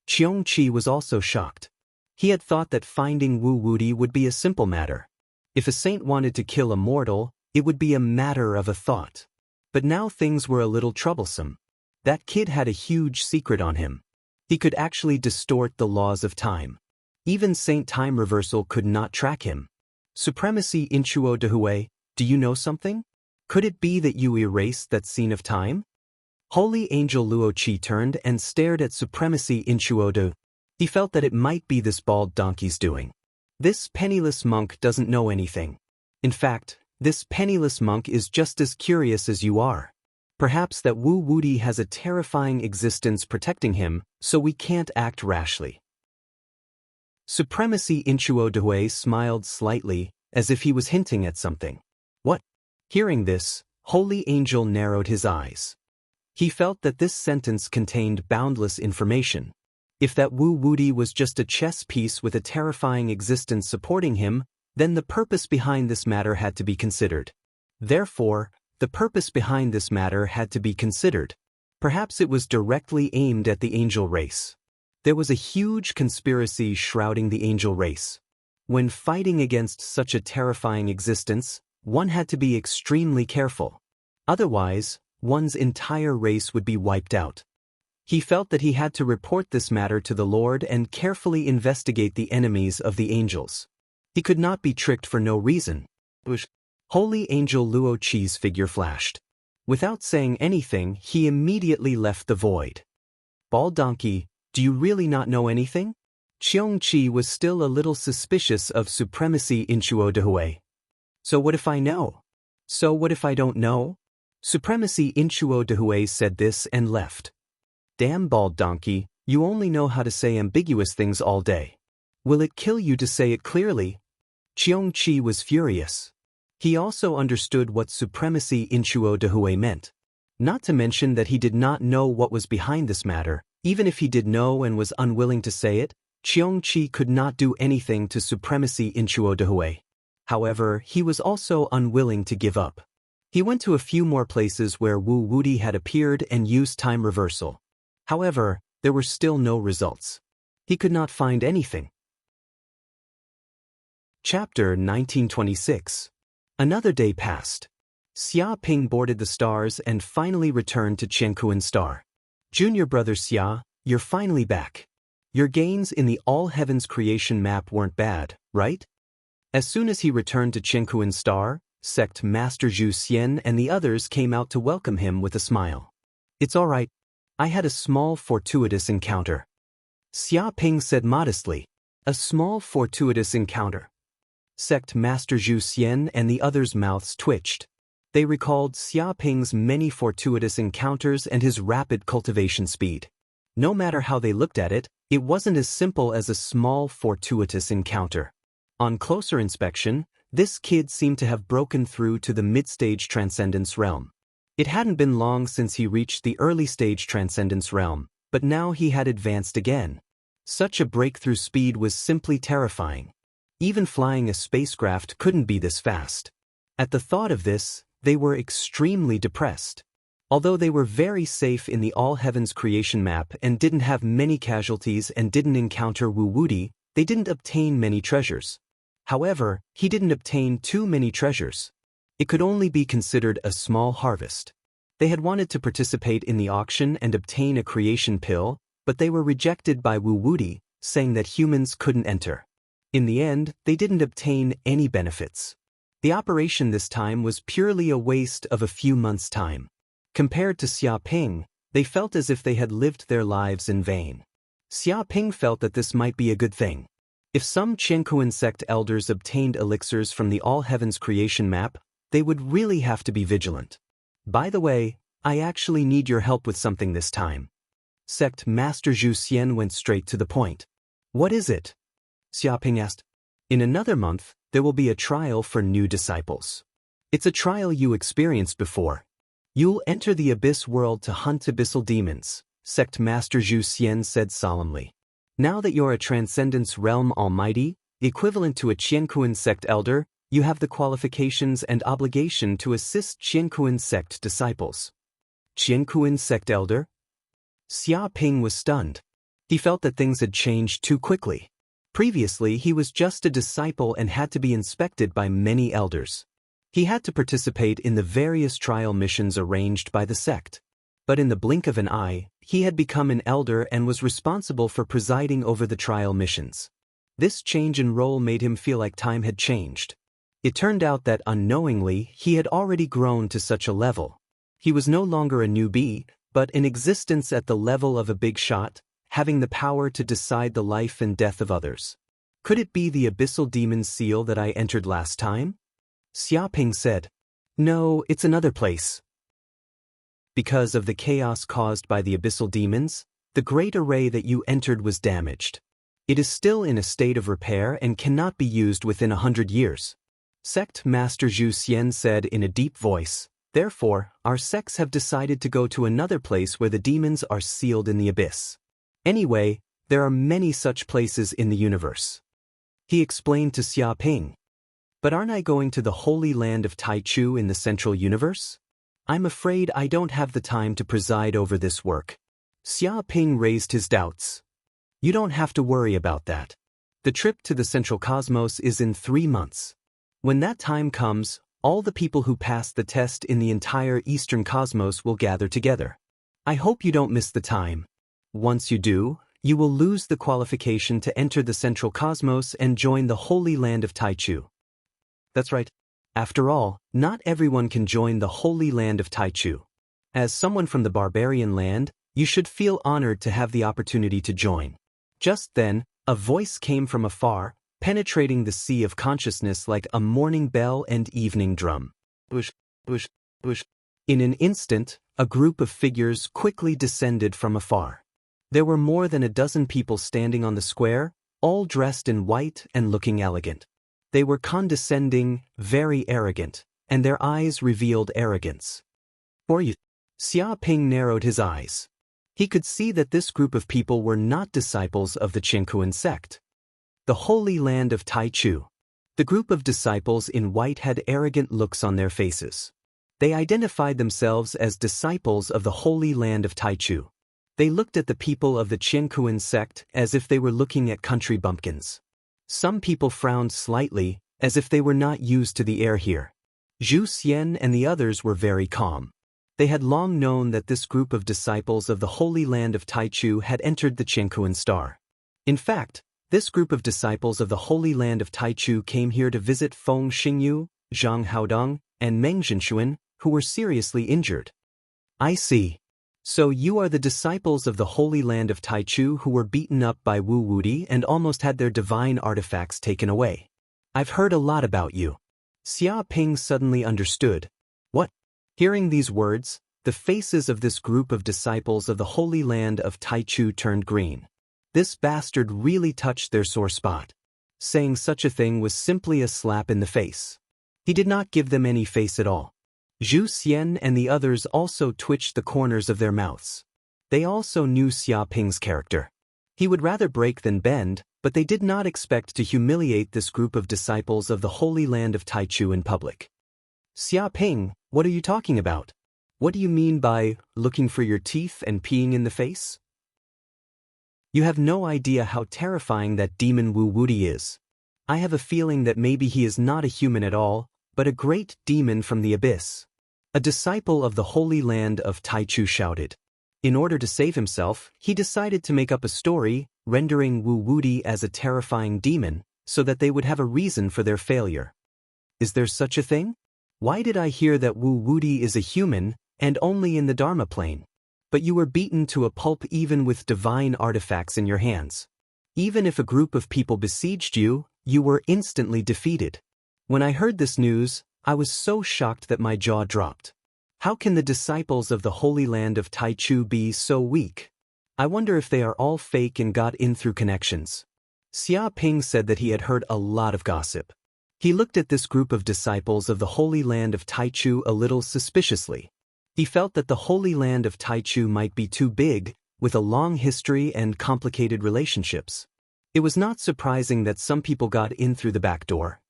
Qiongqi was also shocked. He had thought that finding Wu Wudi would be a simple matter. If a saint wanted to kill a mortal, it would be a matter of a thought. But now things were a little troublesome. That kid had a huge secret on him. He could actually distort the laws of time. Even Saint Time Reversal could not track him. Supremacy Inchuo Dehui, do you know something? Could it be that you erased that scene of time? Holy Angel Luo Qi turned and stared at Supremacy Inchuo De. He felt that it might be this bald donkey's doing. This penniless monk doesn't know anything. In fact, this penniless monk is just as curious as you are. Perhaps that Wu Wudi has a terrifying existence protecting him, so we can't act rashly. Supremacy Inchuo Dehui smiled slightly, as if he was hinting at something. What? Hearing this, Holy Angel narrowed his eyes. He felt that this sentence contained boundless information. If that Wu Wudi was just a chess piece with a terrifying existence supporting him, then the purpose behind this matter had to be considered. Therefore, the purpose behind this matter had to be considered. Perhaps it was directly aimed at the angel race. There was a huge conspiracy shrouding the angel race. When fighting against such a terrifying existence, one had to be extremely careful. Otherwise, one's entire race would be wiped out. He felt that he had to report this matter to the Lord and carefully investigate the enemies of the angels. He could not be tricked for no reason. Holy Angel Luo Qi's figure flashed. Without saying anything, he immediately left the void. Bald donkey, do you really not know anything? Qiongqi was still a little suspicious of Supremacy Inchuo Dehui. So what if I know? So what if I don't know? Supremacy Inchuo Dehui said this and left. Damn bald donkey, you only know how to say ambiguous things all day. Will it kill you to say it clearly? Qiongqi was furious. He also understood what Supremacy Inchuo Dehui meant. Not to mention that he did not know what was behind this matter. Even if he did know and was unwilling to say it, Qiongqi could not do anything to Supremacy Inchuo Dehui. However, he was also unwilling to give up. He went to a few more places where Wu Wudi had appeared and used time reversal. However, there were still no results. He could not find anything. Chapter 1926. Another day passed. Xia Ping boarded the stars and finally returned to Qiankuan Star. Junior brother Xia, you're finally back. Your gains in the All Heavens creation map weren't bad, right? As soon as he returned to Qiankuan Star, Sect Master Zhu Xian and the others came out to welcome him with a smile. It's all right. I had a small fortuitous encounter. Xia Ping said modestly. A small fortuitous encounter. Sect Master Zhu Xian and the others' mouths twitched. They recalled Xia Ping's many fortuitous encounters and his rapid cultivation speed. No matter how they looked at it, it wasn't as simple as a small fortuitous encounter. On closer inspection, this kid seemed to have broken through to the mid-stage transcendence realm. It hadn't been long since he reached the early-stage transcendence realm, but now he had advanced again. Such a breakthrough speed was simply terrifying. Even flying a spacecraft couldn't be this fast. At the thought of this, they were extremely depressed. Although they were very safe in the All Heavens creation map and didn't have many casualties and didn't encounter Wu Wudi, they didn't obtain many treasures. However, he didn't obtain too many treasures. It could only be considered a small harvest. They had wanted to participate in the auction and obtain a creation pill, but they were rejected by Wu Wudi, saying that humans couldn't enter. In the end, they didn't obtain any benefits. The operation this time was purely a waste of a few months' time. Compared to Xia Ping, they felt as if they had lived their lives in vain. Xia Ping felt that this might be a good thing. If some Qiankuan sect elders obtained elixirs from the All Heavens creation map, they would really have to be vigilant. By the way, I actually need your help with something this time. Sect Master Zhu Xian went straight to the point. What is it? Xia Ping asked. In another month, there will be a trial for new disciples. It's a trial you experienced before. You'll enter the abyss world to hunt abyssal demons, Sect Master Zhu Xian said solemnly. Now that you're a Transcendence Realm Almighty, equivalent to a Qiankuan sect elder, you have the qualifications and obligation to assist Qiankuan sect disciples. Qiankuan sect elder? Xia Ping was stunned. He felt that things had changed too quickly. Previously, he was just a disciple and had to be inspected by many elders. He had to participate in the various trial missions arranged by the sect. But in the blink of an eye, he had become an elder and was responsible for presiding over the trial missions. This change in role made him feel like time had changed. It turned out that unknowingly, he had already grown to such a level. He was no longer a newbie, but in existence at the level of a big shot, having the power to decide the life and death of others. Could it be the abyssal demon's seal that I entered last time? Xia Ping said. No, it's another place. Because of the chaos caused by the abyssal demons, the great array that you entered was damaged. It is still in a state of repair and cannot be used within 100 years. Sect Master Zhu Xian said in a deep voice. Therefore, our sects have decided to go to another place where the demons are sealed in the abyss. Anyway, there are many such places in the universe. He explained to Xia Ping. But aren't I going to the holy land of Taichu in the central universe? I'm afraid I don't have the time to preside over this work. Xia Ping raised his doubts. You don't have to worry about that. The trip to the central cosmos is in 3 months. When that time comes, all the people who pass the test in the entire eastern cosmos will gather together. I hope you don't miss the time. Once you do, you will lose the qualification to enter the central cosmos and join the holy land of Taichu. That's right. After all, not everyone can join the holy land of Taichu. As someone from the barbarian land, you should feel honored to have the opportunity to join. Just then, a voice came from afar, penetrating the sea of consciousness like a morning bell and evening drum. Bush, bush, bush. In an instant, a group of figures quickly descended from afar. There were more than a dozen people standing on the square, all dressed in white and looking elegant. They were condescending, very arrogant, and their eyes revealed arrogance. For you, Xia Ping narrowed his eyes. He could see that this group of people were not disciples of the Qiankuan sect. The holy land of Taichu. The group of disciples in white had arrogant looks on their faces. They identified themselves as disciples of the holy land of Taichu. They looked at the people of the Qiankuan sect as if they were looking at country bumpkins. Some people frowned slightly, as if they were not used to the air here. Zhu Xian and the others were very calm. They had long known that this group of disciples of the holy land of Taichu had entered the Qiankuan star. In fact, this group of disciples of the holy land of Taichu came here to visit Feng Xingyu, Zhang Haodong, and Meng Zhenxuan, who were seriously injured. I see. So you are the disciples of the holy land of Taichu who were beaten up by Wu Wudi and almost had their divine artifacts taken away. I've heard a lot about you. Xia Ping suddenly understood. What? Hearing these words, the faces of this group of disciples of the holy land of Taichu turned green. This bastard really touched their sore spot. Saying such a thing was simply a slap in the face. He did not give them any face at all. Zhu Xian and the others also twitched the corners of their mouths. They also knew Xia Ping's character. He would rather break than bend, but they did not expect to humiliate this group of disciples of the holy land of Taichu in public. Xia Ping, what are you talking about? What do you mean by looking for your teeth and peeing in the face? You have no idea how terrifying that demon Wu Wudi is. I have a feeling that maybe he is not a human at all, but a great demon from the abyss. A disciple of the holy land of Taichu shouted. In order to save himself, he decided to make up a story, rendering Wu Wudi as a terrifying demon, so that they would have a reason for their failure. Is there such a thing? Why did I hear that Wu Wudi is a human, and only in the Dharma plane? But you were beaten to a pulp even with divine artifacts in your hands. Even if a group of people besieged you, you were instantly defeated. When I heard this news, I was so shocked that my jaw dropped. How can the disciples of the holy land of Taichu be so weak? I wonder if they are all fake and got in through connections. Xia Ping said that he had heard a lot of gossip. He looked at this group of disciples of the holy land of Taichu a little suspiciously. He felt that the Holy Land of Taichu might be too big, with a long history and complicated relationships. It was not surprising that some people got in through the back door.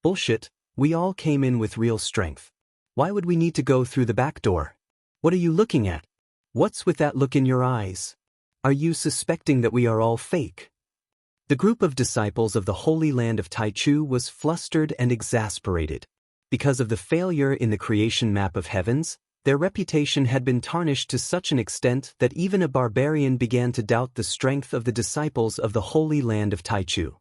Bullshit, we all came in with real strength. Why would we need to go through the back door? What are you looking at? What's with that look in your eyes? Are you suspecting that we are all fake? The group of disciples of the Holy Land of Taichu was flustered and exasperated. Because of the failure in the creation map of heavens, their reputation had been tarnished to such an extent that even a barbarian began to doubt the strength of the disciples of the Holy Land of Taichu.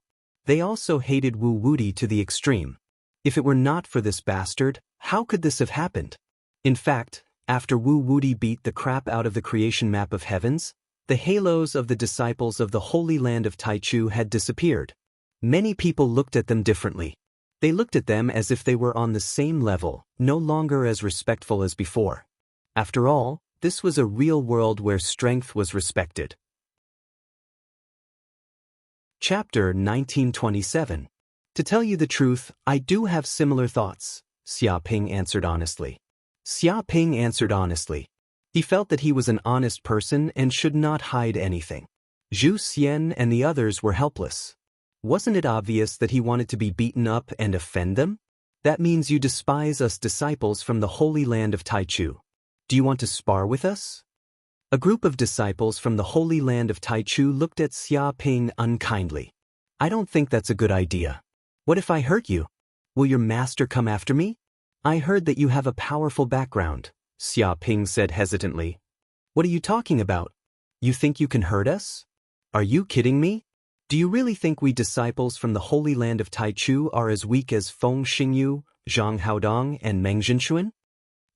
They also hated Wu Wudi to the extreme. If it were not for this bastard, how could this have happened? In fact, after Wu Wudi beat the crap out of the creation map of heavens, the halos of the disciples of the Holy Land of Taichu had disappeared. Many people looked at them differently. They looked at them as if they were on the same level, no longer as respectful as before. After all, this was a real world where strength was respected. Chapter 1927. To tell you the truth, I do have similar thoughts, Xia Ping answered honestly. Xia Ping answered honestly. He felt that he was an honest person and should not hide anything. Zhu Xian and the others were helpless. Wasn't it obvious that he wanted to be beaten up and offend them? That means you despise us disciples from the Holy Land of Taichu. Do you want to spar with us? A group of disciples from the Holy Land of Taichu looked at Xia Ping unkindly. I don't think that's a good idea. What if I hurt you? Will your master come after me? I heard that you have a powerful background, Xia Ping said hesitantly. What are you talking about? You think you can hurt us? Are you kidding me? Do you really think we disciples from the Holy Land of Taichu are as weak as Feng Xingyu, Zhang Haodong, and Meng Zhenxuan?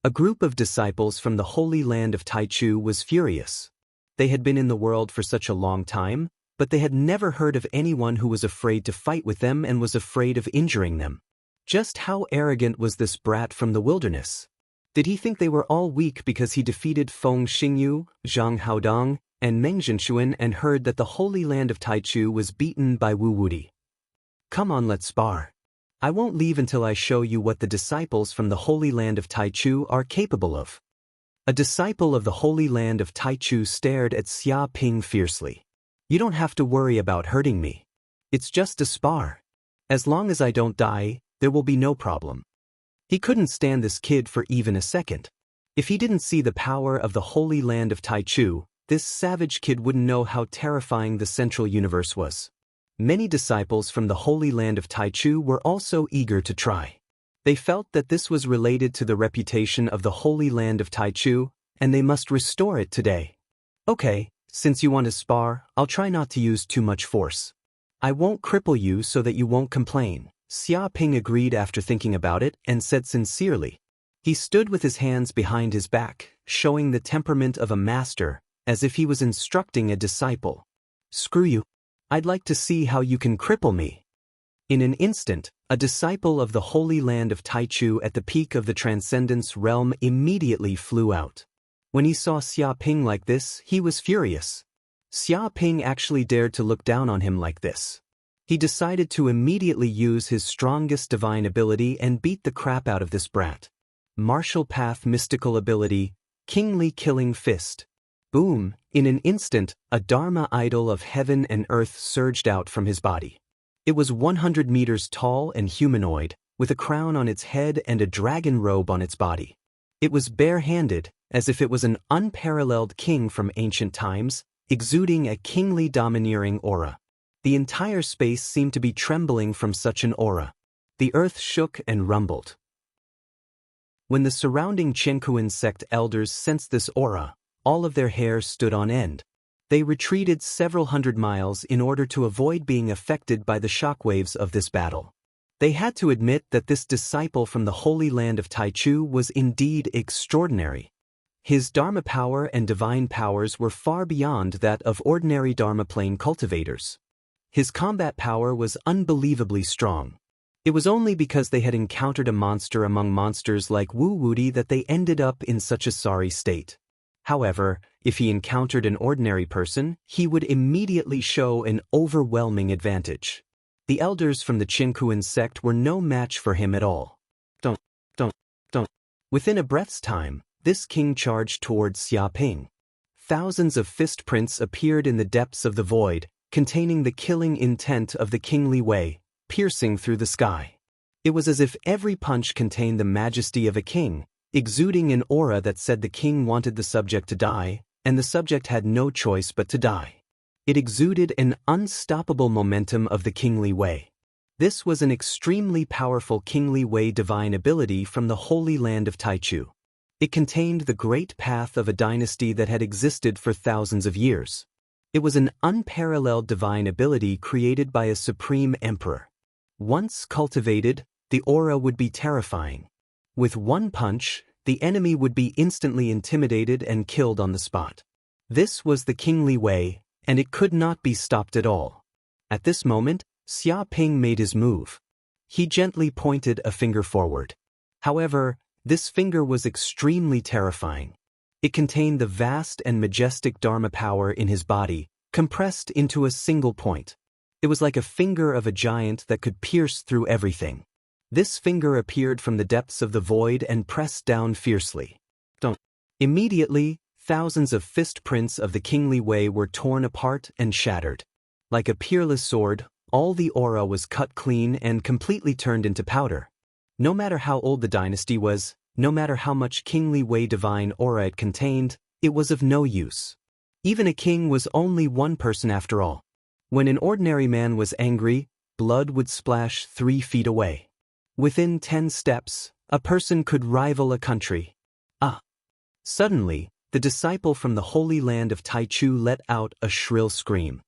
A group of disciples from the Holy Land of Taichu was furious. They had been in the world for such a long time, but they had never heard of anyone who was afraid to fight with them and was afraid of injuring them. Just how arrogant was this brat from the wilderness? Did he think they were all weak because he defeated Feng Xingyu, Zhang Haodong, and Meng Zhenxuan and heard that the Holy Land of Taichu was beaten by Wu Wudi? Come on, let's spar. I won't leave until I show you what the disciples from the Holy Land of Taichu are capable of. A disciple of the Holy Land of Taichu stared at Xia Ping fiercely. You don't have to worry about hurting me. It's just a spar. As long as I don't die, there will be no problem. He couldn't stand this kid for even a second. If he didn't see the power of the Holy Land of Taichu, this savage kid wouldn't know how terrifying the central universe was. Many disciples from the Holy Land of Taichu were also eager to try. They felt that this was related to the reputation of the Holy Land of Taichu, and they must restore it today. Okay, since you want to spar, I'll try not to use too much force. I won't cripple you so that you won't complain. Xia Ping agreed after thinking about it and said sincerely. He stood with his hands behind his back, showing the temperament of a master, as if he was instructing a disciple. Screw you. I'd like to see how you can cripple me. In an instant, a disciple of the Holy Land of Taichu at the peak of the Transcendence realm immediately flew out. When he saw Xia Ping like this, he was furious. Xia Ping actually dared to look down on him like this. He decided to immediately use his strongest divine ability and beat the crap out of this brat. Martial Path Mystical Ability, Kingly Killing Fist. Boom! In an instant, a Dharma idol of heaven and earth surged out from his body. It was 100 meters tall and humanoid, with a crown on its head and a dragon robe on its body. It was bare-handed, as if it was an unparalleled king from ancient times, exuding a kingly domineering aura. The entire space seemed to be trembling from such an aura. The earth shook and rumbled. When the surrounding Chenkuan sect elders sensed this aura, all of their hair stood on end. They retreated several hundred miles in order to avoid being affected by the shockwaves of this battle. They had to admit that this disciple from the Holy Land of Taichu was indeed extraordinary. His Dharma power and divine powers were far beyond that of ordinary Dharma plane cultivators. His combat power was unbelievably strong. It was only because they had encountered a monster among monsters like Wu Wudi that they ended up in such a sorry state. However, if he encountered an ordinary person, he would immediately show an overwhelming advantage. The elders from the Chenkuan sect were no match for him at all. Don't. Within a breath's time, this king charged towards Xiaoping. Thousands of fist prints appeared in the depths of the void, containing the killing intent of the kingly way, piercing through the sky. It was as if every punch contained the majesty of a king, exuding an aura that said the king wanted the subject to die, and the subject had no choice but to die. It exuded an unstoppable momentum of the kingly way. This was an extremely powerful kingly way divine ability from the Holy Land of Taichu. It contained the great path of a dynasty that had existed for thousands of years. It was an unparalleled divine ability created by a supreme emperor. Once cultivated, the aura would be terrifying. With one punch, the enemy would be instantly intimidated and killed on the spot. This was the kingly way, and it could not be stopped at all. At this moment, Xiaoping made his move. He gently pointed a finger forward. However, this finger was extremely terrifying. It contained the vast and majestic Dharma power in his body, compressed into a single point. It was like a finger of a giant that could pierce through everything. This finger appeared from the depths of the void and pressed down fiercely. Immediately, thousands of fist prints of the kingly way were torn apart and shattered. Like a peerless sword, all the aura was cut clean and completely turned into powder. No matter how old the dynasty was, no matter how much kingly way divine aura it contained, it was of no use. Even a king was only one person after all. When an ordinary man was angry, blood would splash 3 feet away. Within 10 steps, a person could rival a country. Suddenly, the disciple from the Holy Land of Taichu let out a shrill scream.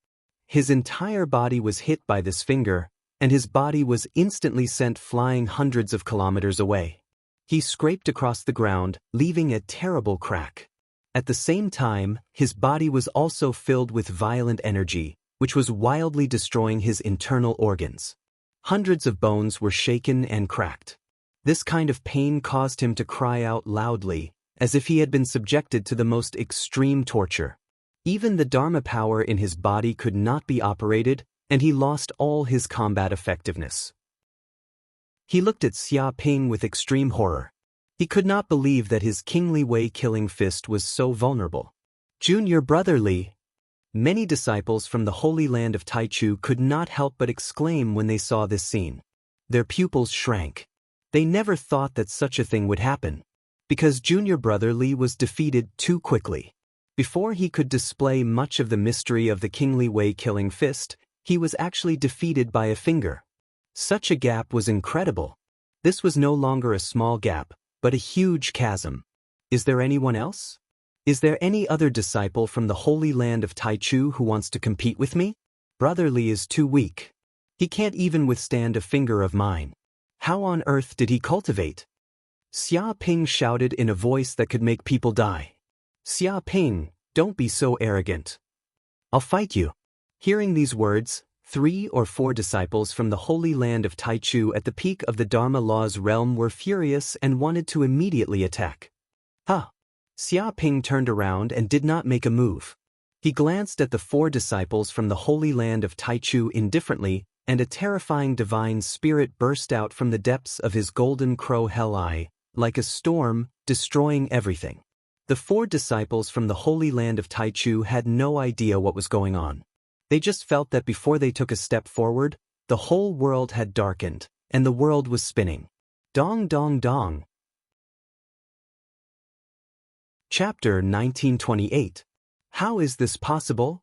His entire body was hit by this finger, and his body was instantly sent flying hundreds of kilometers away. He scraped across the ground, leaving a terrible crack. At the same time, his body was also filled with violent energy, which was wildly destroying his internal organs. Hundreds of bones were shaken and cracked. This kind of pain caused him to cry out loudly, as if he had been subjected to the most extreme torture. Even the Dharma power in his body could not be operated, and he lost all his combat effectiveness. He looked at Xiaoping with extreme horror. He could not believe that his kingly way killing fist was so vulnerable. Junior brother Li. Many disciples from the Holy Land of Taichu could not help but exclaim when they saw this scene. Their pupils shrank. They never thought that such a thing would happen, because junior brother Li was defeated too quickly. Before he could display much of the mystery of the kingly way killing fist, he was actually defeated by a finger. Such a gap was incredible. This was no longer a small gap, but a huge chasm. Is there anyone else? Is there any other disciple from the Holy Land of Taichu who wants to compete with me? Brother Li is too weak. He can't even withstand a finger of mine. How on earth did he cultivate? Xiaoping shouted in a voice that could make people die. Xiaoping, don't be so arrogant. I'll fight you. Hearing these words, 3 or 4 disciples from the Holy Land of Taichu at the peak of the Dharma law's realm were furious and wanted to immediately attack. Xiaoping turned around and did not make a move. He glanced at the 4 disciples from the Holy Land of Taichu indifferently, and a terrifying divine spirit burst out from the depths of his golden crow hell eye, like a storm, destroying everything. The 4 disciples from the Holy Land of Taichu had no idea what was going on. They just felt that before they took a step forward, the whole world had darkened, and the world was spinning. Dong dong dong. Chapter 1928. How is this possible?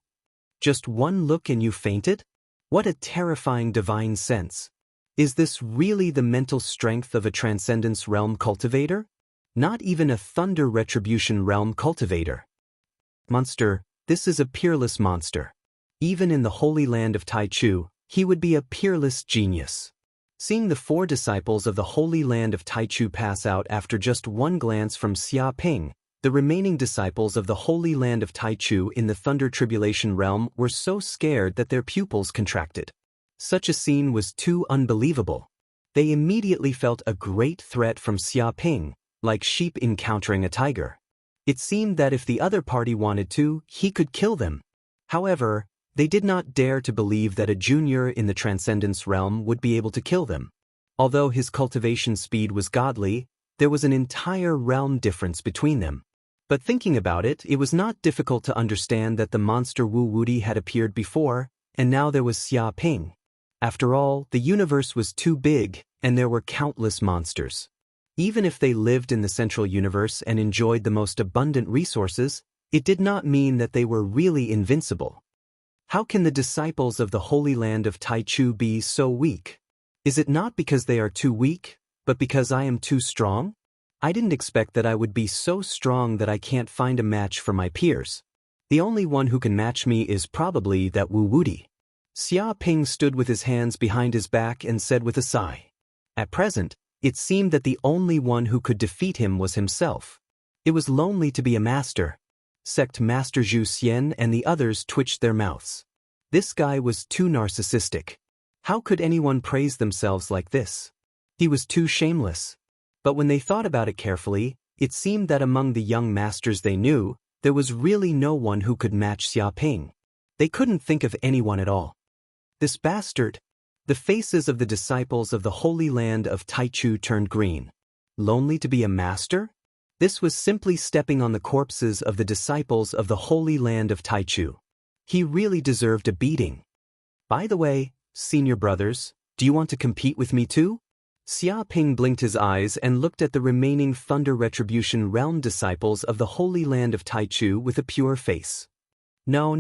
Just one look and you fainted? What a terrifying divine sense. Is this really the mental strength of a transcendence realm cultivator? Not even a thunder retribution realm cultivator. Monster, this is a peerless monster. Even in the Holy Land of Taichu, he would be a peerless genius. Seeing the 4 disciples of the Holy Land of Taichu pass out after just one glance from Xiaoping, the remaining disciples of the Holy Land of Taichu in the Thunder Tribulation realm were so scared that their pupils contracted. Such a scene was too unbelievable. They immediately felt a great threat from Xiaoping, like sheep encountering a tiger. It seemed that if the other party wanted to, he could kill them. However, they did not dare to believe that a junior in the Transcendence realm would be able to kill them. Although his cultivation speed was godly, There was an entire realm difference between them. But thinking about it, it was not difficult to understand that the monster Wu Wuti had appeared before, and now there was Xia Ping. After all, the universe was too big, and there were countless monsters. Even if they lived in the central universe and enjoyed the most abundant resources, it did not mean that they were really invincible. How can the disciples of the Holy Land of Taichu be so weak? Is it not because they are too weak, but because I am too strong? I didn't expect that I would be so strong that I can't find a match for my peers. The only one who can match me is probably that Wu Wuti. Xia Ping stood with his hands behind his back and said with a sigh. At present, it seemed that the only one who could defeat him was himself. It was lonely to be a master. Sect Master Zhu Xian and the others twitched their mouths. This guy was too narcissistic. How could anyone praise themselves like this? He was too shameless. But when they thought about it carefully, it seemed that among the young masters they knew, there was really no one who could match Xia Ping. They couldn't think of anyone at all. This bastard! The faces of the disciples of the Holy Land of Taichu turned green. Lonely to be a master? This was simply stepping on the corpses of the disciples of the Holy Land of Taichu. He really deserved a beating. By the way, senior brothers, do you want to compete with me too? Xia Ping blinked his eyes and looked at the remaining Thunder Retribution Realm disciples of the Holy Land of Taichu with a pure face. No,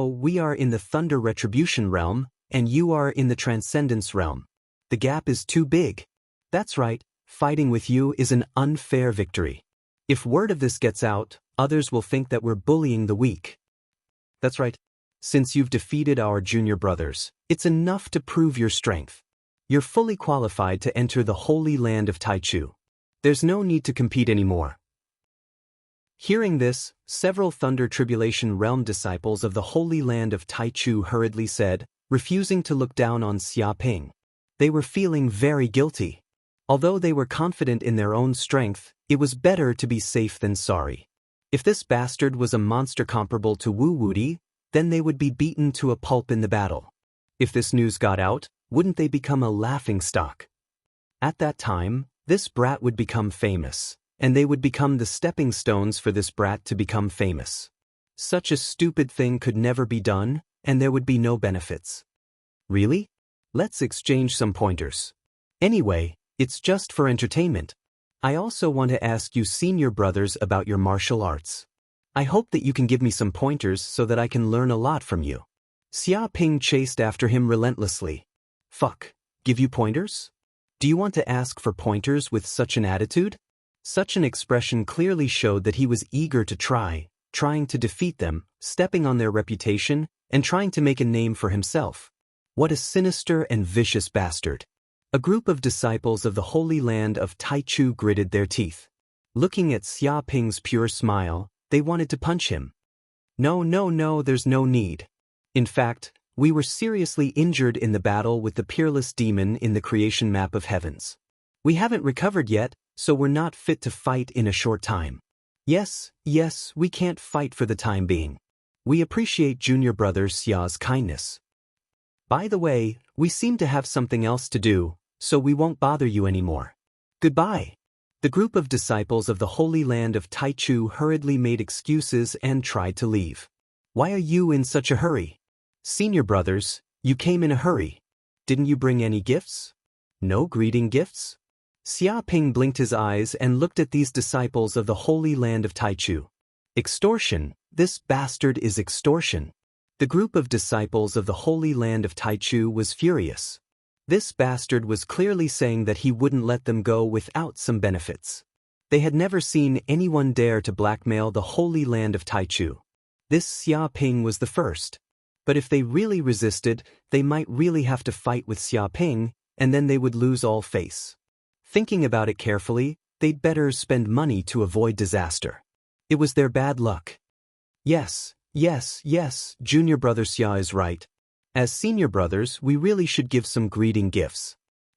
we are in the Thunder Retribution Realm, and you are in the Transcendence Realm. The gap is too big. That's right, fighting with you is an unfair victory. If word of this gets out, others will think that we're bullying the weak. That's right. Since you've defeated our junior brothers, it's enough to prove your strength. You're fully qualified to enter the Holy Land of Taichu. There's no need to compete anymore. Hearing this, several Thunder Tribulation Realm disciples of the Holy Land of Taichu hurriedly said, refusing to look down on Xia Ping. They were feeling very guilty. Although they were confident in their own strength, it was better to be safe than sorry. If this bastard was a monster comparable to Wu Wuti, then they would be beaten to a pulp in the battle. If this news got out, wouldn't they become a laughingstock? At that time, this brat would become famous, and they would become the stepping stones for this brat to become famous. Such a stupid thing could never be done, and there would be no benefits. Really? Let's exchange some pointers. Anyway, it's just for entertainment. I also want to ask you senior brothers about your martial arts. I hope that you can give me some pointers so that I can learn a lot from you. Xia Ping chased after him relentlessly. Fuck, give you pointers? Do you want to ask for pointers with such an attitude? Such an expression clearly showed that he was eager to trying to defeat them, stepping on their reputation, and trying to make a name for himself. What a sinister and vicious bastard. A group of disciples of the Holy Land of Taichu gritted their teeth. Looking at Xia Ping's pure smile, they wanted to punch him. No, there's no need. In fact, we were seriously injured in the battle with the peerless demon in the creation map of heavens. We haven't recovered yet, so we're not fit to fight in a short time. Yes, we can't fight for the time being. We appreciate junior brother Xia's kindness. By the way, we seem to have something else to do, so we won't bother you anymore. Goodbye. The group of disciples of the Holy Land of Taichu hurriedly made excuses and tried to leave. Why are you in such a hurry? Senior brothers, you came in a hurry. Didn't you bring any gifts? No greeting gifts? Xia Ping blinked his eyes and looked at these disciples of the Holy Land of Taichu. Extortion, this bastard is extortion. The group of disciples of the Holy Land of Taichu was furious. This bastard was clearly saying that he wouldn't let them go without some benefits. They had never seen anyone dare to blackmail the Holy Land of Taichu. This Xia Ping was the first. But if they really resisted, they might really have to fight with Xia Ping, and then they would lose all face. Thinking about it carefully, they'd better spend money to avoid disaster. It was their bad luck. Yes, junior brother Xia is right. As senior brothers, we really should give some greeting gifts.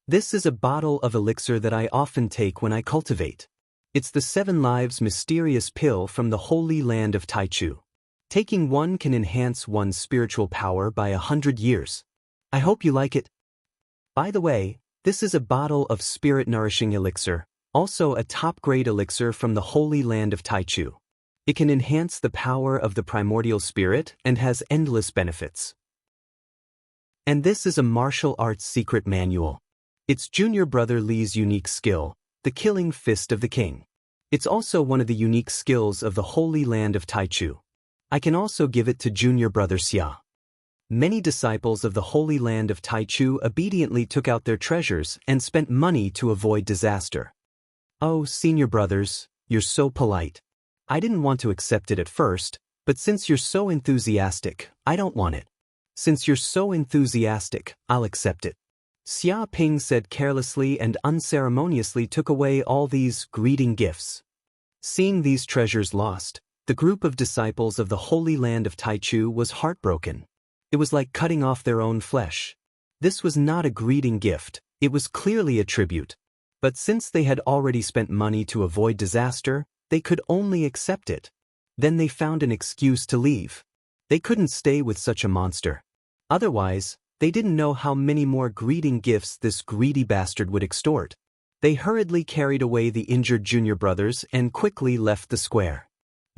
This is a bottle of elixir that I often take when I cultivate. It's the 7 Lives mysterious pill from the Holy Land of Taichu. Taking one can enhance one's spiritual power by 100 years. I hope you like it. By the way, this is a bottle of spirit-nourishing elixir, Also a top-grade elixir from the Holy Land of Taichu. It can enhance the power of the primordial spirit and has endless benefits. And this is a martial arts secret manual. It's junior brother Li's unique skill, the killing fist of the king. It's also one of the unique skills of the Holy Land of Taichu. I can also give it to junior brother Xia. Many disciples of the Holy Land of Taichu obediently took out their treasures and spent money to avoid disaster. Oh, senior brothers, you're so polite. I didn't want to accept it at first, but since you're so enthusiastic, I don't want it. Since you're so enthusiastic, I'll accept it. Xia Ping said carelessly and unceremoniously took away all these greeting gifts. Seeing these treasures lost, the group of disciples of the Holy Land of Taichu was heartbroken. It was like cutting off their own flesh. This was not a greeting gift, it was clearly a tribute. But since they had already spent money to avoid disaster, they could only accept it. Then they found an excuse to leave. They couldn't stay with such a monster. Otherwise, they didn't know how many more greeting gifts this greedy bastard would extort. They hurriedly carried away the injured junior brothers and quickly left the square.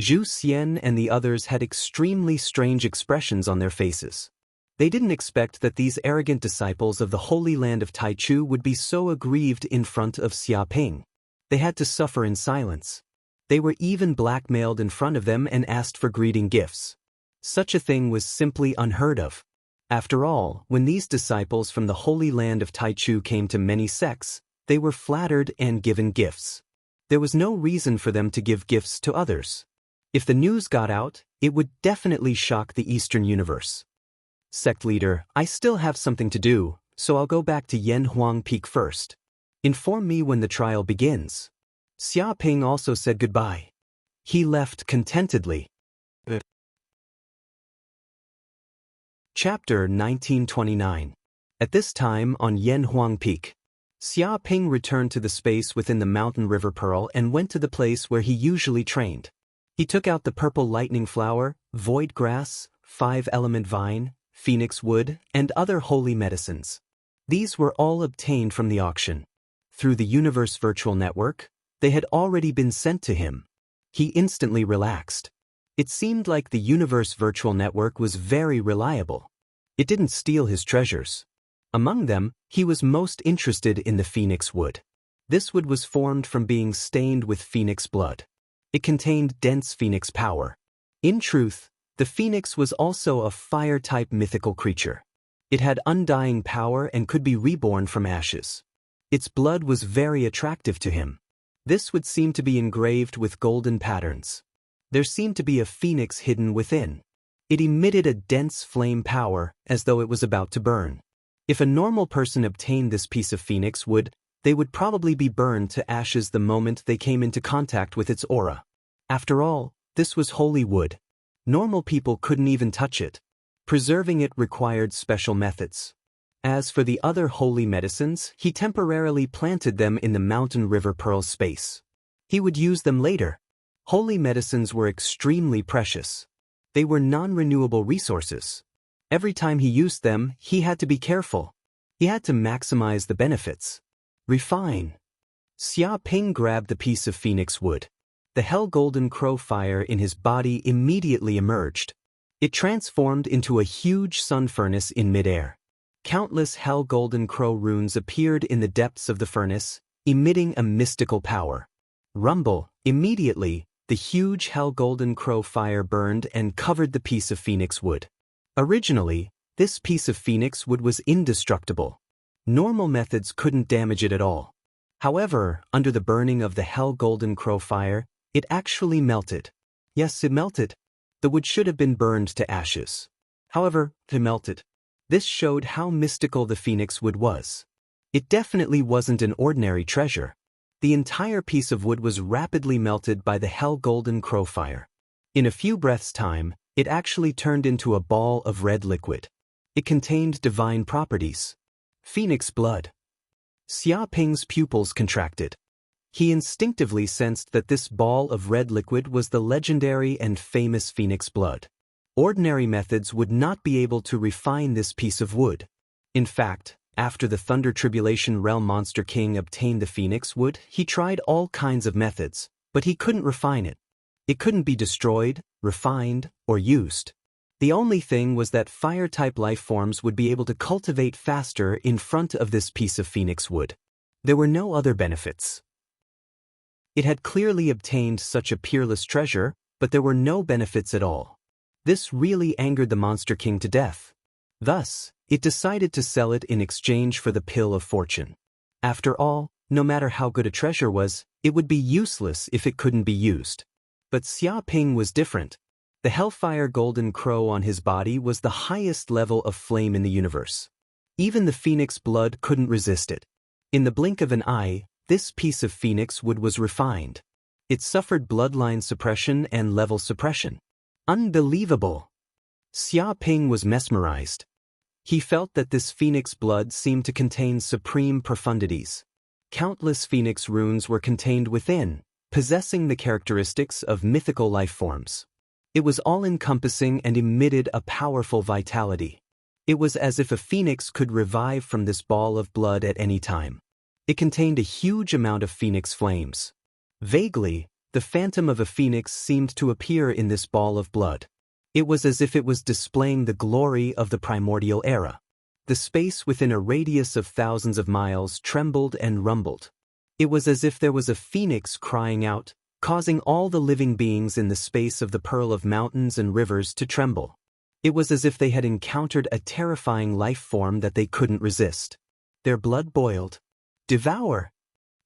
Zhu Xian and the others had extremely strange expressions on their faces. They didn't expect that these arrogant disciples of the Holy Land of Taichu would be so aggrieved in front of Xia Ping. They had to suffer in silence. They were even blackmailed in front of them and asked for greeting gifts. Such a thing was simply unheard of. After all, when these disciples from the Holy Land of Taichu came to many sects, they were flattered and given gifts. There was no reason for them to give gifts to others. If the news got out, it would definitely shock the Eastern universe. Sect leader, I still have something to do, so I'll go back to Yanhuang Peak first. Inform me when the trial begins. Xia Ping also said goodbye. He left contentedly. Chapter 1929. At this time on Yanhuang Peak, Xia Ping returned to the space within the mountain river Pearl and went to the place where he usually trained. He took out the purple lightning flower, void grass, 5-element vine, phoenix wood, and other holy medicines. These were all obtained from the auction. Through the Universe Virtual Network, they had already been sent to him. He instantly relaxed. It seemed like the Universe Virtual Network was very reliable. It didn't steal his treasures. Among them, he was most interested in the phoenix wood. This wood was formed from being stained with phoenix blood. It contained dense phoenix power. In truth, the phoenix was also a fire-type mythical creature. It had undying power and could be reborn from ashes. Its blood was very attractive to him. This would seem to be engraved with golden patterns. There seemed to be a phoenix hidden within. It emitted a dense flame power as though it was about to burn. If a normal person obtained this piece of phoenix wood, they would probably be burned to ashes the moment they came into contact with its aura. After all, this was holy wood. Normal people couldn't even touch it. Preserving it required special methods. As for the other holy medicines, he temporarily planted them in the mountain river Pearl space. He would use them later. Holy medicines were extremely precious. They were non-renewable resources. Every time he used them, he had to be careful. He had to maximize the benefits. Refine. Xia Ping grabbed the piece of phoenix wood. The hell golden crow fire in his body immediately emerged. It transformed into a huge sun furnace in midair. Countless hell golden crow runes appeared in the depths of the furnace, emitting a mystical power. Rumble, immediately, the huge hell golden crow fire burned and covered the piece of phoenix wood. Originally, this piece of phoenix wood was indestructible. Normal methods couldn't damage it at all. However, under the burning of the hell golden crow fire, it actually melted. Yes, it melted. The wood should have been burned to ashes. However, it melted. This showed how mystical the phoenix wood was. It definitely wasn't an ordinary treasure. The entire piece of wood was rapidly melted by the hell golden crow fire. In a few breaths' time, it actually turned into a ball of red liquid. It contained divine properties. Phoenix blood. Xia Ping's pupils contracted. He instinctively sensed that this ball of red liquid was the legendary and famous phoenix blood. Ordinary methods would not be able to refine this piece of wood. In fact, After the Thunder Tribulation Realm Monster King obtained the Phoenix Wood, he tried all kinds of methods, but he couldn't refine it. It couldn't be destroyed, refined, or used. The only thing was that fire-type life forms would be able to cultivate faster in front of this piece of Phoenix Wood. There were no other benefits. It had clearly obtained such a peerless treasure, but there were no benefits at all. This really angered the Monster King to death. Thus, it decided to sell it in exchange for the Pill of Fortune. After all, no matter how good a treasure was, it would be useless if it couldn't be used. But Xia Ping was different. The Hellfire Golden Crow on his body was the highest level of flame in the universe. Even the Phoenix blood couldn't resist it. In the blink of an eye, this piece of Phoenix Wood was refined. It suffered bloodline suppression and level suppression. Unbelievable! Xia Ping was mesmerized. He felt that this Phoenix blood seemed to contain supreme profundities. Countless Phoenix runes were contained within, possessing the characteristics of mythical life forms. It was all-encompassing and emitted a powerful vitality. It was as if a phoenix could revive from this ball of blood at any time. It contained a huge amount of phoenix flames. Vaguely, the phantom of a phoenix seemed to appear in this ball of blood. It was as if it was displaying the glory of the primordial era. The space within a radius of thousands of miles trembled and rumbled. It was as if there was a phoenix crying out, causing all the living beings in the space of the Pearl of Mountains and Rivers to tremble. It was as if they had encountered a terrifying life form that they couldn't resist. Their blood boiled. Devour!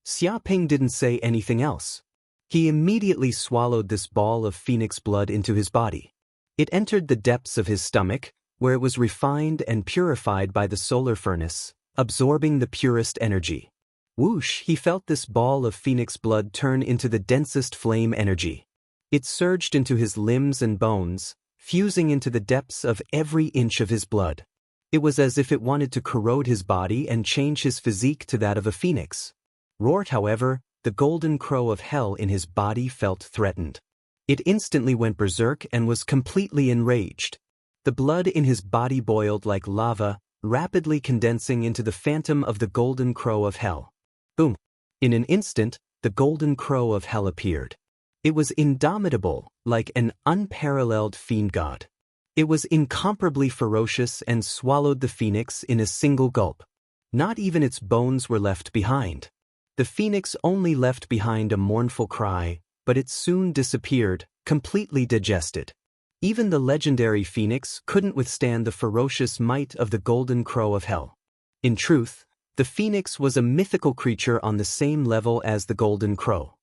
Xia Ping didn't say anything else. He immediately swallowed this ball of phoenix blood into his body. It entered the depths of his stomach, where it was refined and purified by the solar furnace, absorbing the purest energy. Whoosh! He felt this ball of phoenix blood turn into the densest flame energy. It surged into his limbs and bones, fusing into the depths of every inch of his blood. It was as if it wanted to corrode his body and change his physique to that of a phoenix. Roared, however, the golden crow of hell in his body felt threatened. It instantly went berserk and was completely enraged. The blood in his body boiled like lava, rapidly condensing into the phantom of the golden crow of hell. Boom! In an instant, the golden crow of hell appeared. It was indomitable, like an unparalleled fiend god. It was incomparably ferocious and swallowed the phoenix in a single gulp. Not even its bones were left behind. The phoenix only left behind a mournful cry, but it soon disappeared, completely digested. Even the legendary phoenix couldn't withstand the ferocious might of the golden crow of hell. In truth, the phoenix was a mythical creature on the same level as the golden crow.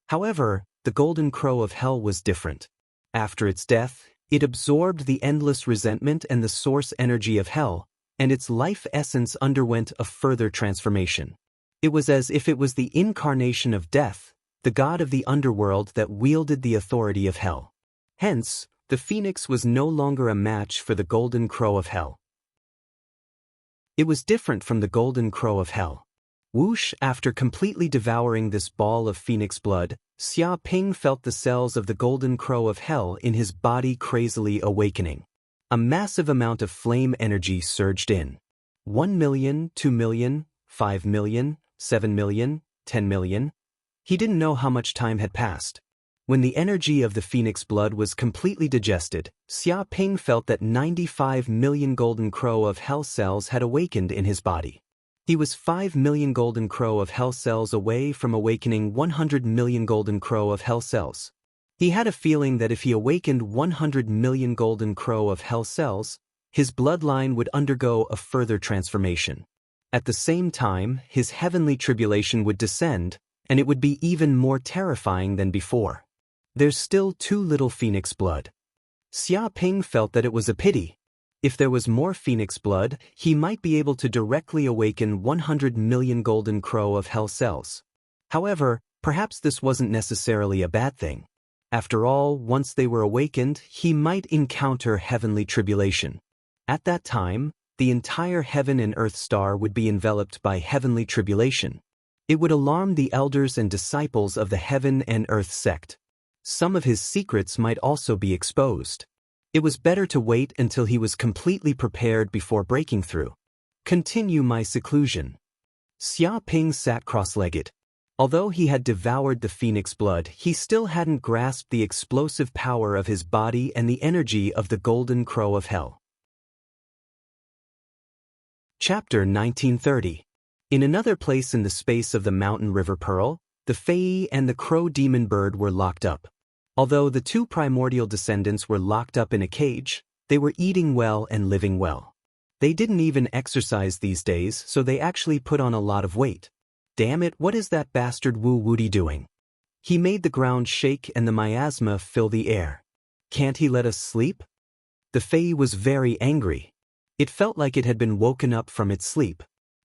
However, the golden crow of hell was different. After its death, it absorbed the endless resentment and the source energy of hell, and its life essence underwent a further transformation. It was as if it was the incarnation of death, the god of the underworld that wielded the authority of hell. Hence, the phoenix was no longer a match for the golden crow of hell. It was different from the golden crow of hell. Whoosh! After completely devouring this ball of phoenix blood, Xia Ping felt the cells of the golden crow of hell in his body crazily awakening. A massive amount of flame energy surged in. 1 million, 2 million, 5 million, 7 million, 10 million. He didn't know how much time had passed. When the energy of the phoenix blood was completely digested, Xia Ping felt that 95 million golden crow of hell cells had awakened in his body. He was 5 million golden crow of hell cells away from awakening 100 million golden crow of hell cells. He had a feeling that if he awakened 100 million golden crow of hell cells, his bloodline would undergo a further transformation. At the same time, his heavenly tribulation would descend, and it would be even more terrifying than before. There's still too little phoenix blood. Xia Ping felt that it was a pity. If there was more phoenix blood, he might be able to directly awaken 100 million golden crow of hell cells. However, perhaps this wasn't necessarily a bad thing. After all, once they were awakened, he might encounter heavenly tribulation. At that time, the entire heaven and earth star would be enveloped by heavenly tribulation. It would alarm the elders and disciples of the heaven and earth sect. Some of his secrets might also be exposed. It was better to wait until he was completely prepared before breaking through. Continue my seclusion. Xia Ping sat cross-legged. Although he had devoured the phoenix blood, he still hadn't grasped the explosive power of his body and the energy of the golden crow of hell. Chapter 1930. In another place in the space of the mountain river Pearl, the Fae and the crow demon bird were locked up. Although the two primordial descendants were locked up in a cage, they were eating well and living well. They didn't even exercise these days, so they actually put on a lot of weight. Damn it, what is that bastard Wu Woody doing? He made the ground shake and the miasma fill the air. Can't he let us sleep? The Fae was very angry. It felt like it had been woken up from its sleep,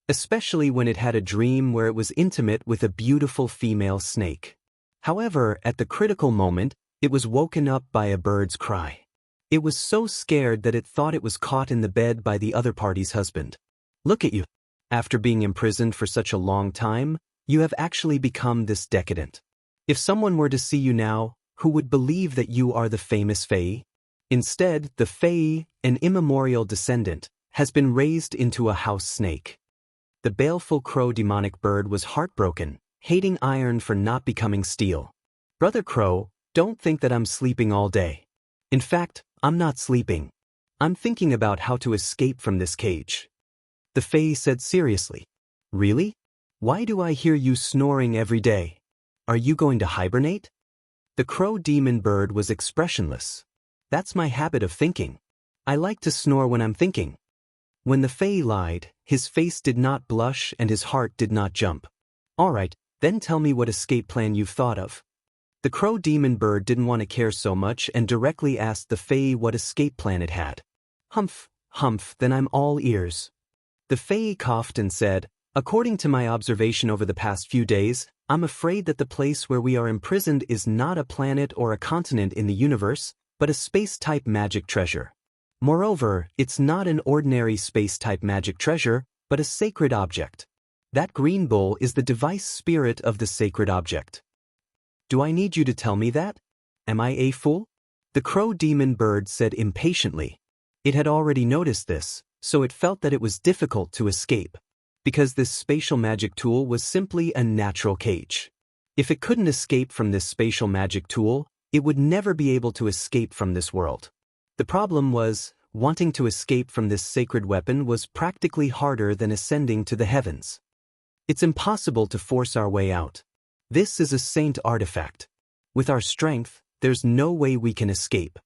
especially when it had a dream where it was intimate with a beautiful female snake. However, at the critical moment, it was woken up by a bird's cry. It was so scared that it thought it was caught in the bed by the other party's husband. Look at you. After being imprisoned for such a long time, you have actually become this decadent. If someone were to see you now, who would believe that you are the famous Fae? Instead, the Fae, an immemorial descendant, has been raised into a house snake. The baleful crow demonic bird was heartbroken, hating iron for not becoming steel. Brother Crow, don't think that I'm sleeping all day. In fact, I'm not sleeping. I'm thinking about how to escape from this cage. The Fae said seriously. Really? Why do I hear you snoring every day? Are you going to hibernate? The crow demon bird was expressionless. That's my habit of thinking. I like to snore when I'm thinking. When the Fae lied, his face did not blush and his heart did not jump. All right, then tell me what escape plan you've thought of. The crow demon bird didn't want to care so much and directly asked the Fae what escape plan it had. Humph, then I'm all ears. The Fae coughed and said, according to my observation over the past few days, I'm afraid that the place where we are imprisoned is not a planet or a continent in the universe, but a space-type magic treasure. Moreover, it's not an ordinary space-type magic treasure, but a sacred object. That green bull is the device spirit of the sacred object. Do I need you to tell me that? Am I a fool? The crow demon bird said impatiently. It had already noticed this, so it felt that it was difficult to escape, because this spatial magic tool was simply a natural cage. If it couldn't escape from this spatial magic tool, it would never be able to escape from this world. The problem was, wanting to escape from this sacred weapon was practically harder than ascending to the heavens. It's impossible to force our way out. This is a saint artifact. With our strength, there's no way we can escape.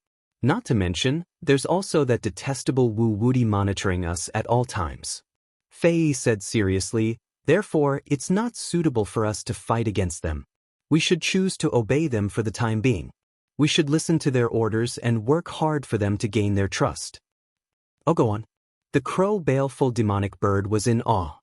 Not to mention, there's also that detestable Wu Woody monitoring us at all times. Faye said seriously, therefore it's not suitable for us to fight against them. We should choose to obey them for the time being. We should listen to their orders and work hard for them to gain their trust. Oh, go on. The crow baleful demonic bird was in awe.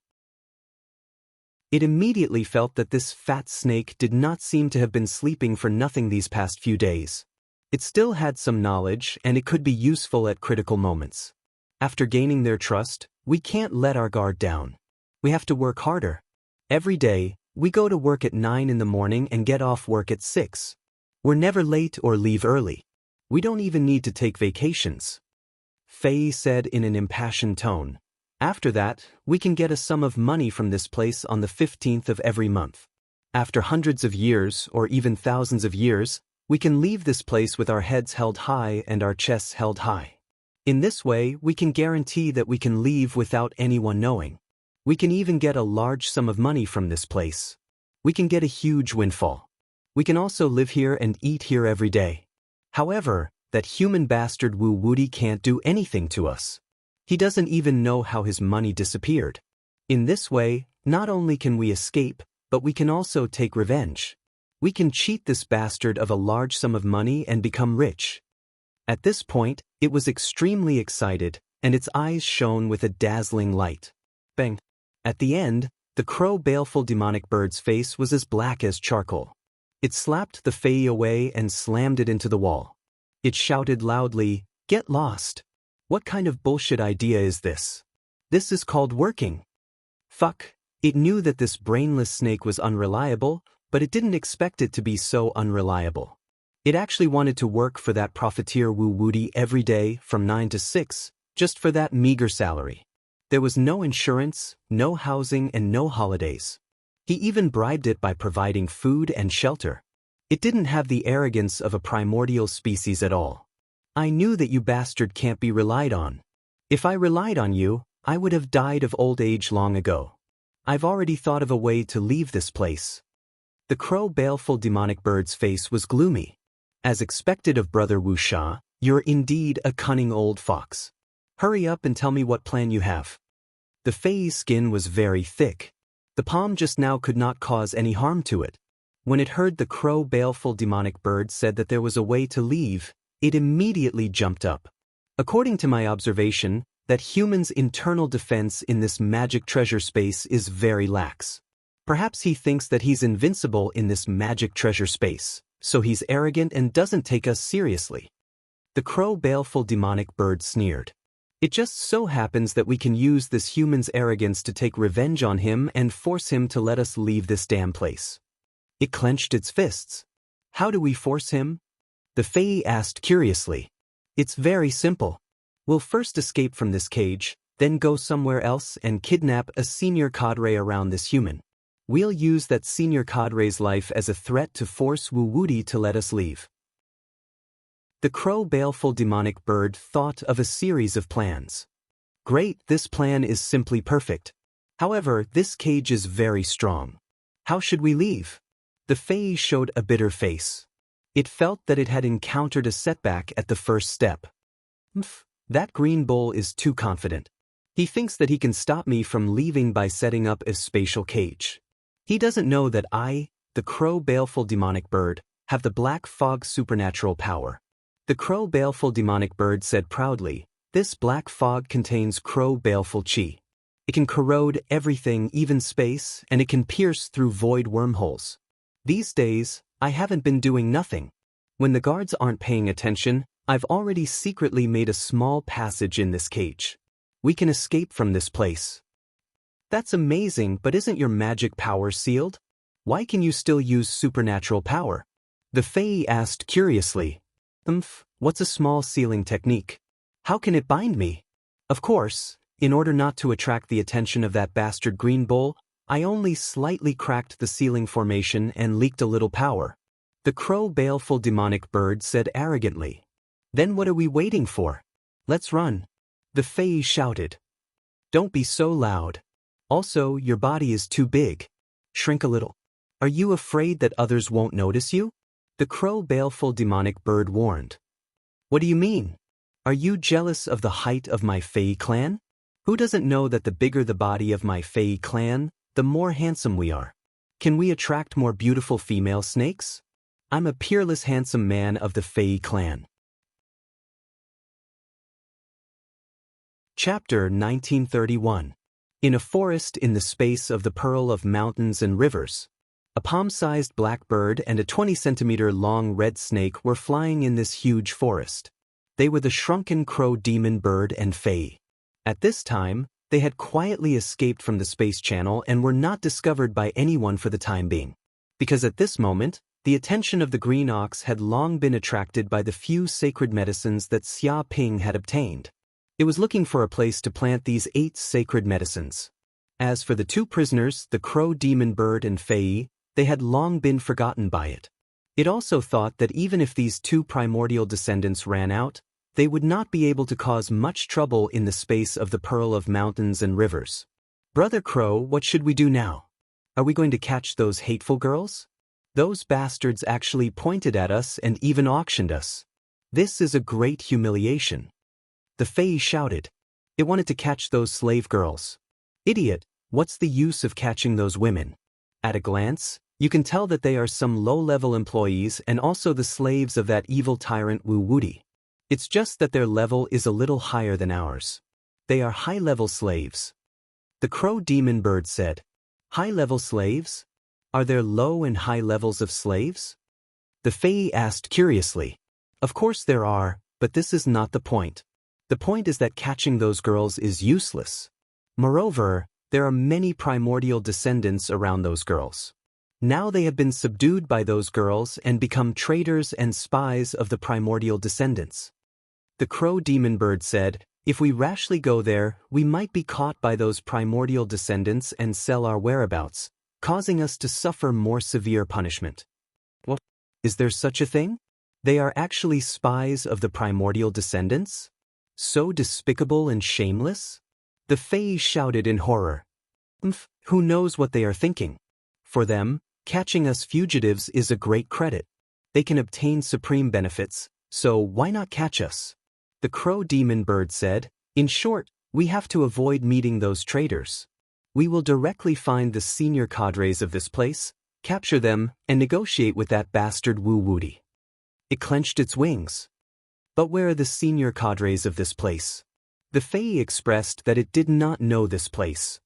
It immediately felt that this fat snake did not seem to have been sleeping for nothing these past few days. It still had some knowledge and it could be useful at critical moments. After gaining their trust, we can't let our guard down. We have to work harder. Every day, we go to work at 9 in the morning and get off work at 6. We're never late or leave early. We don't even need to take vacations. Faye said in an impassioned tone. After that, we can get a sum of money from this place on the 15th of every month. After hundreds of years, or even thousands of years, we can leave this place with our heads held high and our chests held high. In this way, we can guarantee that we can leave without anyone knowing. We can even get a large sum of money from this place. We can get a huge windfall. We can also live here and eat here every day. However, that human bastard Wu Woody can't do anything to us. He doesn't even know how his money disappeared. In this way, not only can we escape, but we can also take revenge. We can cheat this bastard of a large sum of money and become rich. At this point, it was extremely excited, and its eyes shone with a dazzling light. Bang! At the end, the crow baleful demonic bird's face was as black as charcoal. It slapped the Fae away and slammed it into the wall. It shouted loudly, "Get lost! What kind of bullshit idea is this? This is called working." Fuck, it knew that this brainless snake was unreliable, but it didn't expect it to be so unreliable. It actually wanted to work for that profiteer Wu Woody every day from 9 to 6, just for that meager salary. There was no insurance, no housing, and no holidays. He even bribed it by providing food and shelter. It didn't have the arrogance of a primordial species at all. I knew that you bastard can't be relied on. If I relied on you, I would have died of old age long ago. I've already thought of a way to leave this place. The crow baleful demonic bird's face was gloomy. As expected of Brother Wuxia, you're indeed a cunning old fox. Hurry up and tell me what plan you have. The Fei's skin was very thick. The palm just now could not cause any harm to it. When it heard the crow baleful demonic bird said that there was a way to leave, it immediately jumped up. According to my observation, that humans' internal defense in this magic treasure space is very lax. Perhaps he thinks that he's invincible in this magic treasure space, so he's arrogant and doesn't take us seriously. The crow baleful demonic bird sneered. It just so happens that we can use this human's arrogance to take revenge on him and force him to let us leave this damn place. It clenched its fists. How do we force him? The Fei asked curiously. It's very simple. We'll first escape from this cage, then go somewhere else and kidnap a senior cadre around this human. We'll use that senior cadre's life as a threat to force Wu Wuti to let us leave. The crow baleful demonic bird thought of a series of plans. Great, this plan is simply perfect. However, this cage is very strong. How should we leave? The Fei showed a bitter face. It felt that it had encountered a setback at the first step. That green bull is too confident. He thinks that he can stop me from leaving by setting up a spatial cage. He doesn't know that I, the crow baleful demonic bird, have the black fog supernatural power. The crow baleful demonic bird said proudly, this black fog contains crow baleful chi. It can corrode everything, even space, and it can pierce through void wormholes. These days, I haven't been doing nothing. When the guards aren't paying attention, I've already secretly made a small passage in this cage. We can escape from this place. That's amazing, but isn't your magic power sealed? Why can you still use supernatural power? The Fei asked curiously. What's a small sealing technique? How can it bind me? Of course, in order not to attract the attention of that bastard green bull, I only slightly cracked the sealing formation and leaked a little power. The crow baleful demonic bird said arrogantly. Then what are we waiting for? Let's run. The Fei shouted. Don't be so loud. Also, your body is too big. Shrink a little. Are you afraid that others won't notice you? The crow baleful demonic bird warned. What do you mean? Are you jealous of the height of my Fei clan? Who doesn't know that the bigger the body of my Fei clan, the more handsome we are? Can we attract more beautiful female snakes? I'm a peerless handsome man of the Fei clan. Chapter 1931. In a forest in the space of the Pearl of Mountains and Rivers, a palm-sized black bird and a 20-centimeter-long red snake were flying in this huge forest. They were the shrunken crow demon bird and Fei. At this time, they had quietly escaped from the space channel and were not discovered by anyone for the time being. Because at this moment, the attention of the green ox had long been attracted by the few sacred medicines that Xia Ping had obtained. It was looking for a place to plant these 8 sacred medicines. As for the 2 prisoners, the crow demon bird and Fei, they had long been forgotten by it. It also thought that even if these 2 primordial descendants ran out, they would not be able to cause much trouble in the space of the Pearl of Mountains and Rivers. Brother Crow, what should we do now? Are we going to catch those hateful girls? Those bastards actually pointed at us and even auctioned us. This is a great humiliation. The Fei shouted. It wanted to catch those slave girls. Idiot, what's the use of catching those women? At a glance, you can tell that they are some low-level employees and also the slaves of that evil tyrant Wu Wuti. It's just that their level is a little higher than ours. They are high-level slaves. The crow demon bird said. High-level slaves? Are there low and high levels of slaves? The Fei asked curiously. Of course there are, but this is not the point. The point is that catching those girls is useless. Moreover, there are many primordial descendants around those girls. Now they have been subdued by those girls and become traitors and spies of the primordial descendants. The crow demon bird said, If we rashly go there, we might be caught by those primordial descendants and sell our whereabouts, causing us to suffer more severe punishment. What? Is there such a thing? They are actually spies of the primordial descendants? So despicable and shameless? The Fae shouted in horror. Who knows what they are thinking? For them, catching us fugitives is a great credit. They can obtain supreme benefits, so why not catch us? The crow demon bird said, in short, we have to avoid meeting those traitors. We will directly find the senior cadres of this place, capture them, and negotiate with that bastard Wu Woody. It clenched its wings. But where are the senior cadres of this place? The Fae expressed that it did not know this place.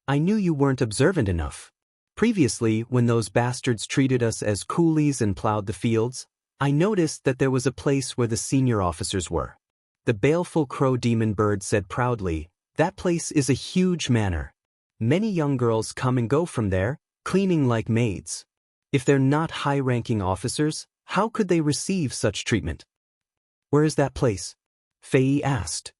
I knew you weren't observant enough. Previously, when those bastards treated us as coolies and plowed the fields, I noticed that there was a place where the senior officers were. The baleful crow demon bird said proudly, that place is a huge manor. Many young girls come and go from there, cleaning like maids. If they're not high-ranking officers, how could they receive such treatment? Where is that place? Faye asked.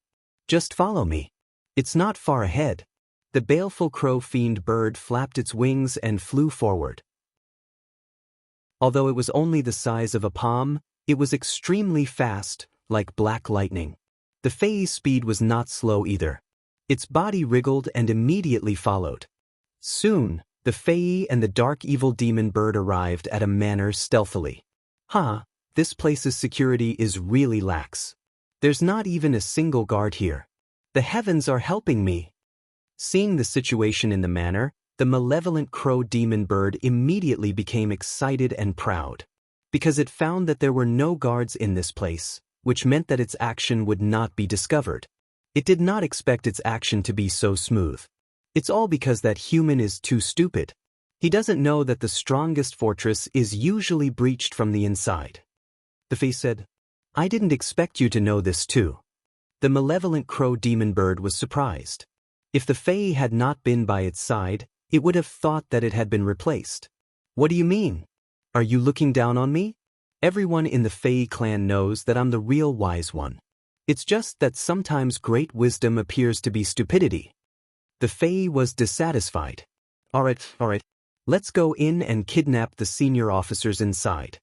Just follow me. It's not far ahead. The baleful crow fiend bird flapped its wings and flew forward. Although it was only the size of a palm, it was extremely fast, like black lightning. The Fae's speed was not slow either. Its body wriggled and immediately followed. Soon, the Fae and the dark evil demon bird arrived at a manor stealthily. This place's security is really lax. There's not even a single guard here. The heavens are helping me. Seeing the situation in the manor, the malevolent crow demon bird immediately became excited and proud. Because it found that there were no guards in this place, which meant that its action would not be discovered. It did not expect its action to be so smooth. It's all because that human is too stupid. He doesn't know that the strongest fortress is usually breached from the inside. The Fae said, I didn't expect you to know this too. The malevolent crow demon bird was surprised. If the Fae had not been by its side, it would have thought that it had been replaced. What do you mean? Are you looking down on me? Everyone in the Fae clan knows that I'm the real wise one. It's just that sometimes great wisdom appears to be stupidity. The Fae was dissatisfied. Alright, let's go in and kidnap the senior officers inside.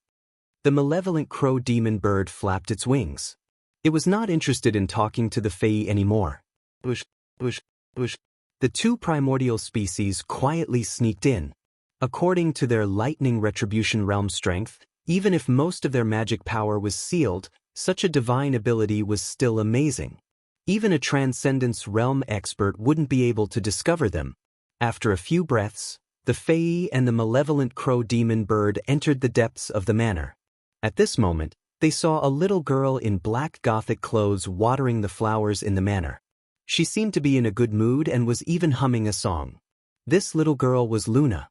The malevolent crow demon bird flapped its wings. It was not interested in talking to the Fae anymore. The two primordial species quietly sneaked in. According to their lightning retribution realm strength, even if most of their magic power was sealed, such a divine ability was still amazing. Even a transcendence realm expert wouldn't be able to discover them. After a few breaths, the Fae and the malevolent crow demon bird entered the depths of the manor. At this moment, they saw a little girl in black gothic clothes watering the flowers in the manor. She seemed to be in a good mood and was even humming a song. This little girl was Luna.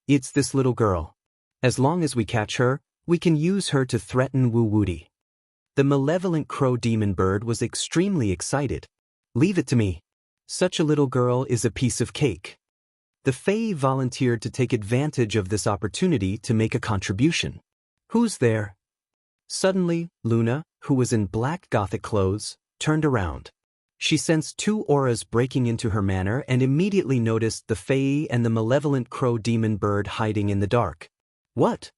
It's this little girl. As long as we catch her, we can use her to threaten Wu Woody. The malevolent crow demon bird was extremely excited. Leave it to me. Such a little girl is a piece of cake. The Fae volunteered to take advantage of this opportunity to make a contribution. Who's there? Suddenly, Luna, who was in black gothic clothes, turned around. She sensed two auras breaking into her manor and immediately noticed the Fae and the malevolent crow demon bird hiding in the dark. What?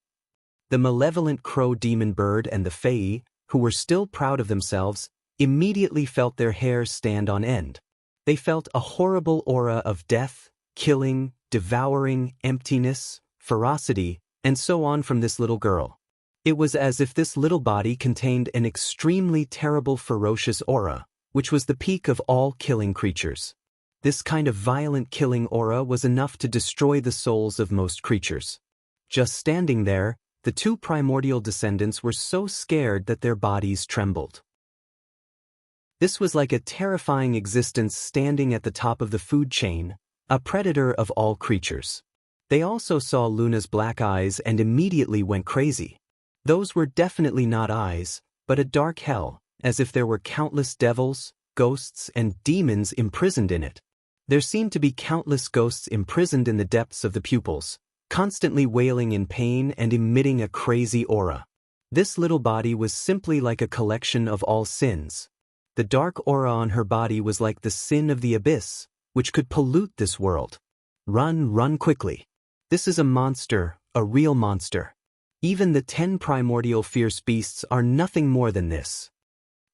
The malevolent crow demon bird and the Fae, who were still proud of themselves, immediately felt their hair stand on end. They felt a horrible aura of death, killing, devouring, emptiness, ferocity, and so on from this little girl. It was as if this little body contained an extremely terrible ferocious aura, which was the peak of all killing creatures. This kind of violent killing aura was enough to destroy the souls of most creatures. Just standing there, the two primordial descendants were so scared that their bodies trembled. This was like a terrifying existence standing at the top of the food chain, a predator of all creatures. They also saw Luna's black eyes and immediately went crazy. Those were definitely not eyes, but a dark hell, as if there were countless devils, ghosts, and demons imprisoned in it. There seemed to be countless ghosts imprisoned in the depths of the pupils, constantly wailing in pain and emitting a crazy aura. This little body was simply like a collection of all sins. The dark aura on her body was like the sin of the abyss, which could pollute this world. Run, run quickly. This is a monster, a real monster. Even the 10 primordial fierce beasts are nothing more than this.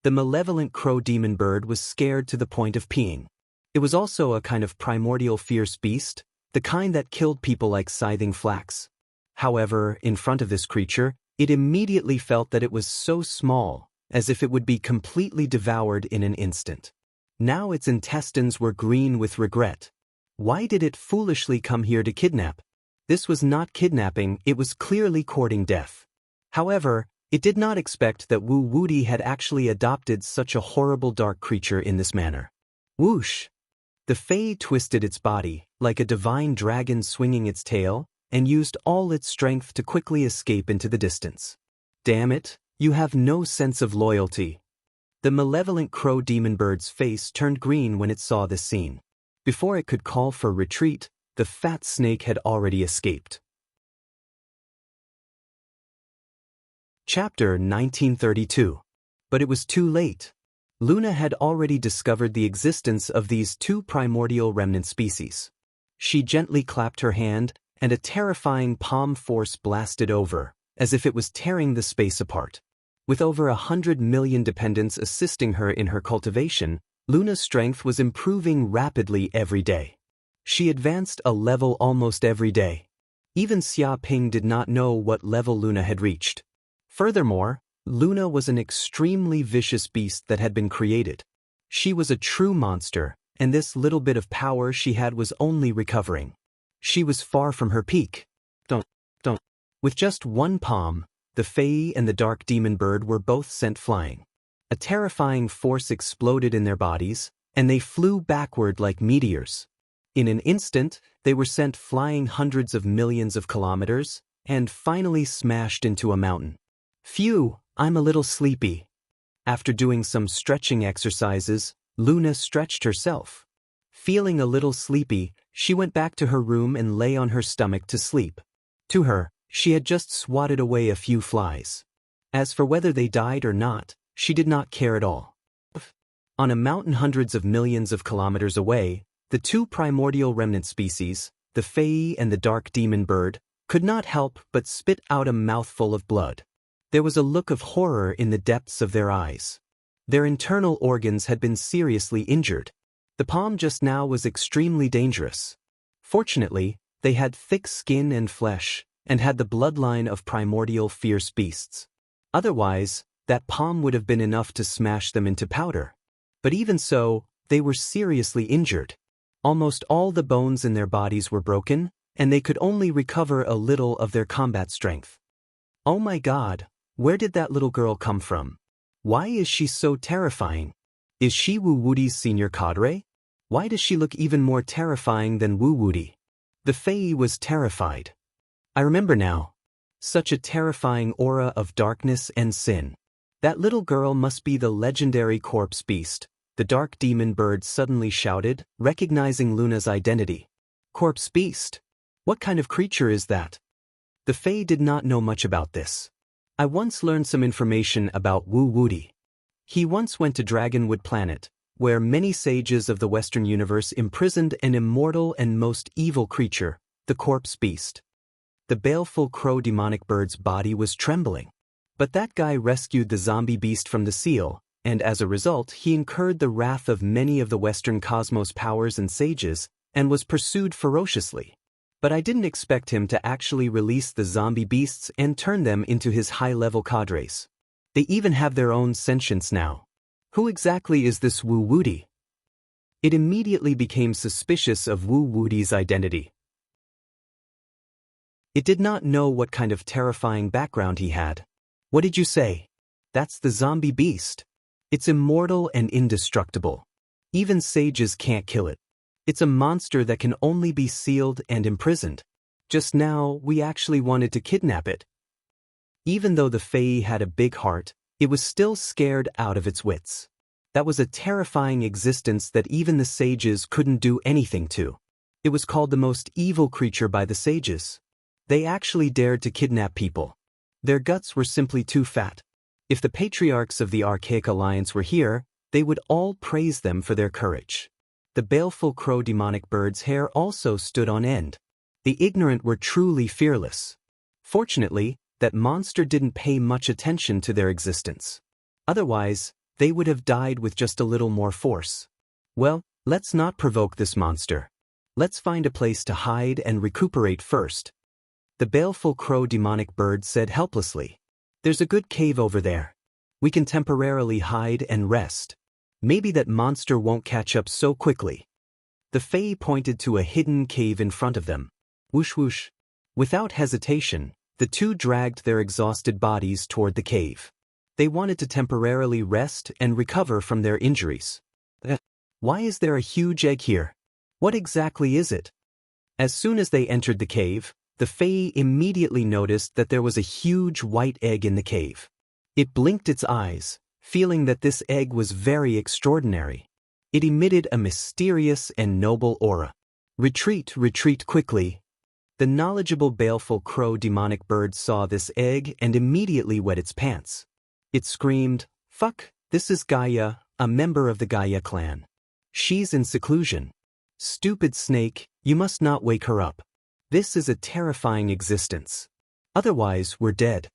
The malevolent crow demon bird was scared to the point of peeing. It was also a kind of primordial fierce beast, the kind that killed people like scything flax. However, in front of this creature, it immediately felt that it was so small, as if it would be completely devoured in an instant. Now its intestines were green with regret. Why did it foolishly come here to kidnap? This was not kidnapping, it was clearly courting death. However, it did not expect that Wu Wuti had actually adopted such a horrible dark creature in this manner. Whoosh! The Fae twisted its body, like a divine dragon swinging its tail, and used all its strength to quickly escape into the distance. Damn it, you have no sense of loyalty. The malevolent crow demon bird's face turned green when it saw this scene. Before it could call for retreat, the fat snake had already escaped. Chapter 1932. But it was too late. Luna had already discovered the existence of these 2 primordial remnant species. She gently clapped her hand, and a terrifying palm force blasted over, as if it was tearing the space apart. With over 100 million dependents assisting her in her cultivation, Luna's strength was improving rapidly every day. She advanced a level almost every day. Even Xia Ping did not know what level Luna had reached. Furthermore, Luna was an extremely vicious beast that had been created. She was a true monster, and this little bit of power she had was only recovering. She was far from her peak. Don't. With just one palm, the Fae and the dark demon bird were both sent flying. A terrifying force exploded in their bodies, and they flew backward like meteors. In an instant, they were sent flying hundreds of millions of kilometers, and finally smashed into a mountain. Phew, I'm a little sleepy. After doing some stretching exercises, Luna stretched herself. Feeling a little sleepy, she went back to her room and lay on her stomach to sleep. To her, she had just swatted away a few flies. As for whether they died or not, she did not care at all. On a mountain hundreds of millions of kilometers away, the 2 primordial remnant species, the Fae and the dark demon bird, could not help but spit out a mouthful of blood. There was a look of horror in the depths of their eyes. Their internal organs had been seriously injured. The palm just now was extremely dangerous. Fortunately, they had thick skin and flesh, and had the bloodline of primordial fierce beasts. Otherwise, that palm would have been enough to smash them into powder. But even so, they were seriously injured. Almost all the bones in their bodies were broken, and they could only recover a little of their combat strength. Oh my God, where did that little girl come from? Why is she so terrifying? Is she Wu Wuti's senior cadre? Why does she look even more terrifying than Wu Wuti? The Fae was terrified. I remember now. Such a terrifying aura of darkness and sin. That little girl must be the legendary corpse beast, the dark demon bird suddenly shouted, recognizing Luna's identity. Corpse beast? What kind of creature is that? The Fae did not know much about this. I once learned some information about Wu Wuti. He once went to Dragonwood Planet, where many sages of the Western universe imprisoned an immortal and most evil creature, the corpse beast. The baleful crow demonic bird's body was trembling. But that guy rescued the zombie beast from the seal, and as a result he incurred the wrath of many of the Western cosmos powers and sages, and was pursued ferociously. But I didn't expect him to actually release the zombie beasts and turn them into his high-level cadres. They even have their own sentience now. Who exactly is this Wu Wuti? It immediately became suspicious of Wu Wuti's identity. It did not know what kind of terrifying background he had. What did you say? That's the zombie beast. It's immortal and indestructible. Even sages can't kill it. It's a monster that can only be sealed and imprisoned. Just now, we actually wanted to kidnap it. Even though the Fae had a big heart, it was still scared out of its wits. That was a terrifying existence that even the sages couldn't do anything to. It was called the most evil creature by the sages. They actually dared to kidnap people. Their guts were simply too fat. If the patriarchs of the Archaic Alliance were here, They would all praise them for their courage. The baleful crow demonic bird's hair also stood on end. The ignorant were truly fearless. Fortunately, that monster didn't pay much attention to their existence. Otherwise, they would have died with just a little more force. Well, let's not provoke this monster. Let's find a place to hide and recuperate first. The baleful crow demonic bird said helplessly. There's a good cave over there. We can temporarily hide and rest. Maybe that monster won't catch up so quickly. The Fae pointed to a hidden cave in front of them. Whoosh whoosh. Without hesitation, the two dragged their exhausted bodies toward the cave. They wanted to temporarily rest and recover from their injuries. Why is there a huge egg here? What exactly is it? As soon as they entered the cave, the Fae immediately noticed that there was a huge white egg in the cave. It blinked its eyes, feeling that this egg was very extraordinary. It emitted a mysterious and noble aura. Retreat, retreat quickly. The knowledgeable baleful crow demonic bird saw this egg and immediately wet its pants. It screamed, "Fuck, this is Gaia, a member of the Gaia clan. She's in seclusion. Stupid snake, you must not wake her up. This is a terrifying existence. Otherwise, we're dead."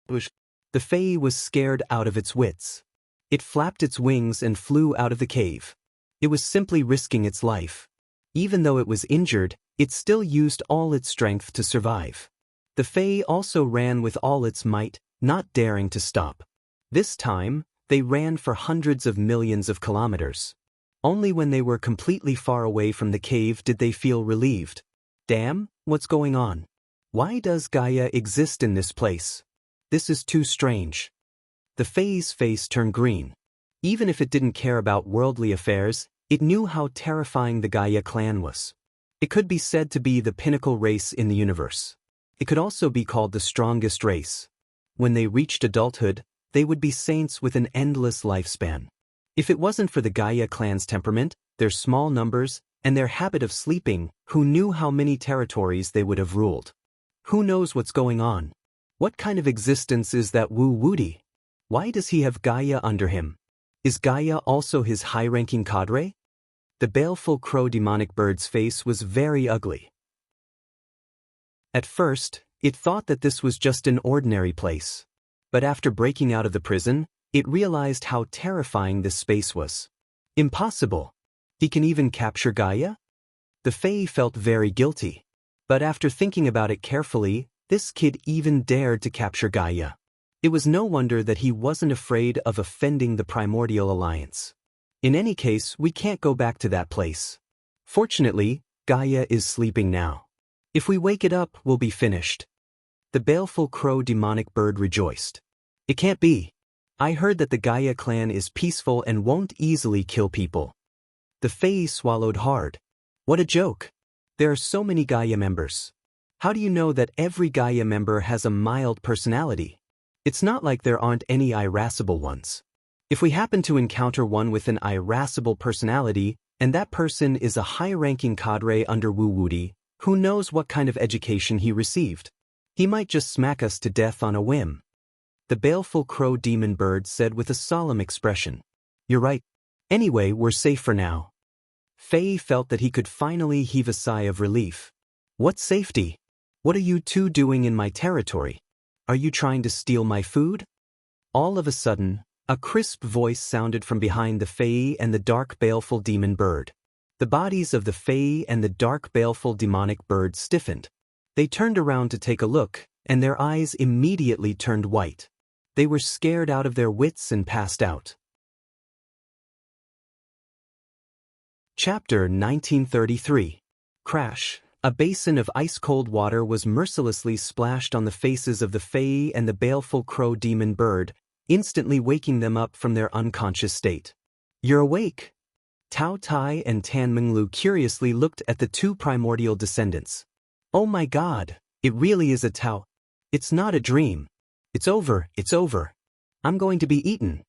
The Fae was scared out of its wits. It flapped its wings and flew out of the cave. It was simply risking its life. Even though it was injured, it still used all its strength to survive. The Fae also ran with all its might, not daring to stop. This time, they ran for hundreds of millions of kilometers. Only when they were completely far away from the cave did they feel relieved. Damn, what's going on? Why does Gaia exist in this place? This is too strange. The Fae's face turned green. Even if it didn't care about worldly affairs, it knew how terrifying the Gaia clan was. It could be said to be the pinnacle race in the universe. It could also be called the strongest race. When they reached adulthood, they would be saints with an endless lifespan. If it wasn't for the Gaia clan's temperament, their small numbers, and their habit of sleeping, who knew how many territories they would have ruled? Who knows what's going on? What kind of existence is that Wu Woody? Why does he have Gaia under him? Is Gaia also his high-ranking cadre? The baleful crow demonic bird's face was very ugly. At first, it thought that this was just an ordinary place. But after breaking out of the prison, it realized how terrifying this space was. Impossible. He can even capture Gaia? The Fae felt very guilty. But after thinking about it carefully, this kid even dared to capture Gaia. It was no wonder that he wasn't afraid of offending the Primordial Alliance. In any case, we can't go back to that place. Fortunately, Gaia is sleeping now. If we wake it up, we'll be finished. The baleful crow demonic bird rejoiced. It can't be. I heard that the Gaia clan is peaceful and won't easily kill people. The Fae swallowed hard. What a joke. There are so many Gaia members. How do you know that every Gaia member has a mild personality? It's not like there aren't any irascible ones. If we happen to encounter one with an irascible personality, and that person is a high-ranking cadre under Wu Woody, who knows what kind of education he received? He might just smack us to death on a whim. The baleful crow demon bird said with a solemn expression. You're right. Anyway, we're safe for now. Faye felt that he could finally heave a sigh of relief. What safety? What are you two doing in my territory? Are you trying to steal my food? All of a sudden, a crisp voice sounded from behind the Fae and the dark baleful demon bird. The bodies of the Fae and the dark baleful demonic bird stiffened. They turned around to take a look, and their eyes immediately turned white. They were scared out of their wits and passed out. Chapter 1933. Crash. A basin of ice-cold water was mercilessly splashed on the faces of the Fae and the baleful crow demon bird, instantly waking them up from their unconscious state. You're awake. Tao Tai and Tan Minglu curiously looked at the two primordial descendants. Oh my god, it really is a Tao. It's not a dream. It's over, it's over. I'm going to be eaten.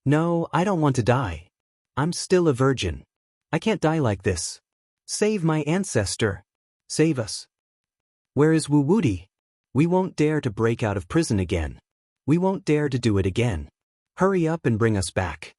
No, I don't want to die. I'm still a virgin. I can't die like this. Save my ancestor. Save us. Where is Wu Woody? We won't dare to break out of prison again. We won't dare to do it again. Hurry up and bring us back.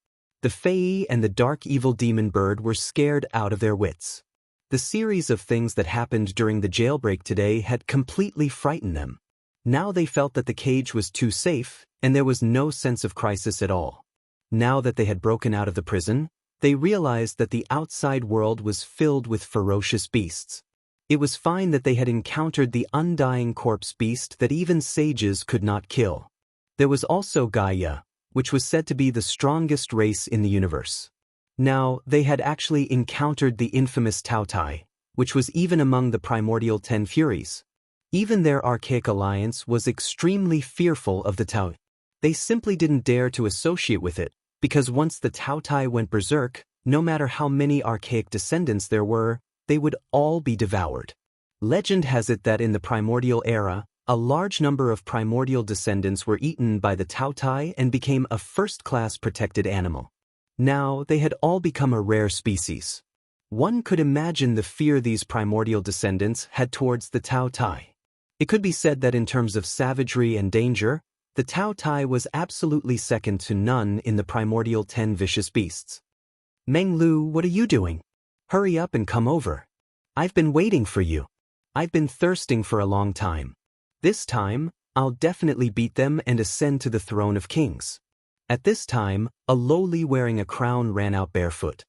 The Fae and the dark evil demon bird were scared out of their wits. The series of things that happened during the jailbreak today had completely frightened them. Now they felt that the cage was too safe, and there was no sense of crisis at all. Now that they had broken out of the prison, they realized that the outside world was filled with ferocious beasts. It was fine that they had encountered the undying corpse beast that even sages could not kill. There was also Gaia, which was said to be the strongest race in the universe. Now, they had actually encountered the infamous Taotai, which was even among the primordial 10 Furies. Even their archaic alliance was extremely fearful of the Tao. They simply didn't dare to associate with it, because once the Taotai went berserk, no matter how many archaic descendants there were, they would all be devoured. Legend has it that in the primordial era, a large number of primordial descendants were eaten by the Taotai and became a first-class protected animal. Now, they had all become a rare species. One could imagine the fear these primordial descendants had towards the Taotai. It could be said that in terms of savagery and danger, the Taotai was absolutely second to none in the primordial 10 vicious beasts. Menglu, what are you doing? Hurry up and come over. I've been waiting for you. I've been thirsting for a long time. This time, I'll definitely beat them and ascend to the throne of kings. At this time, a lowly wearing a crown ran out barefoot.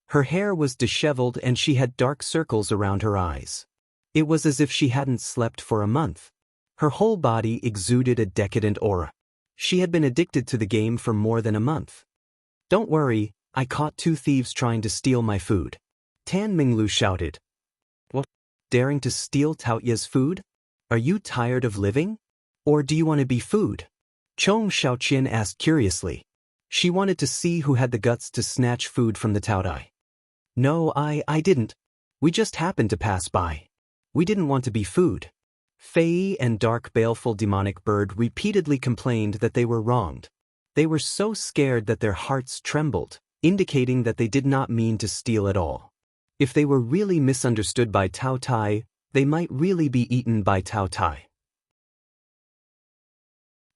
Her hair was disheveled and she had dark circles around her eyes. It was as if she hadn't slept for a month. Her whole body exuded a decadent aura. She had been addicted to the game for more than a month. Don't worry, I caught 2 thieves trying to steal my food. Tan Minglu shouted. What? Daring to steal Taoya's food? Are you tired of living? Or do you want to be food? Chong Xiaoqian asked curiously. She wanted to see who had the guts to snatch food from the Taotai. No, I didn't. We just happened to pass by. We didn't want to be food. Fae and dark baleful demonic bird repeatedly complained that they were wronged. They were so scared that their hearts trembled, indicating that they did not mean to steal at all. If they were really misunderstood by Taotai, they might really be eaten by Taotai.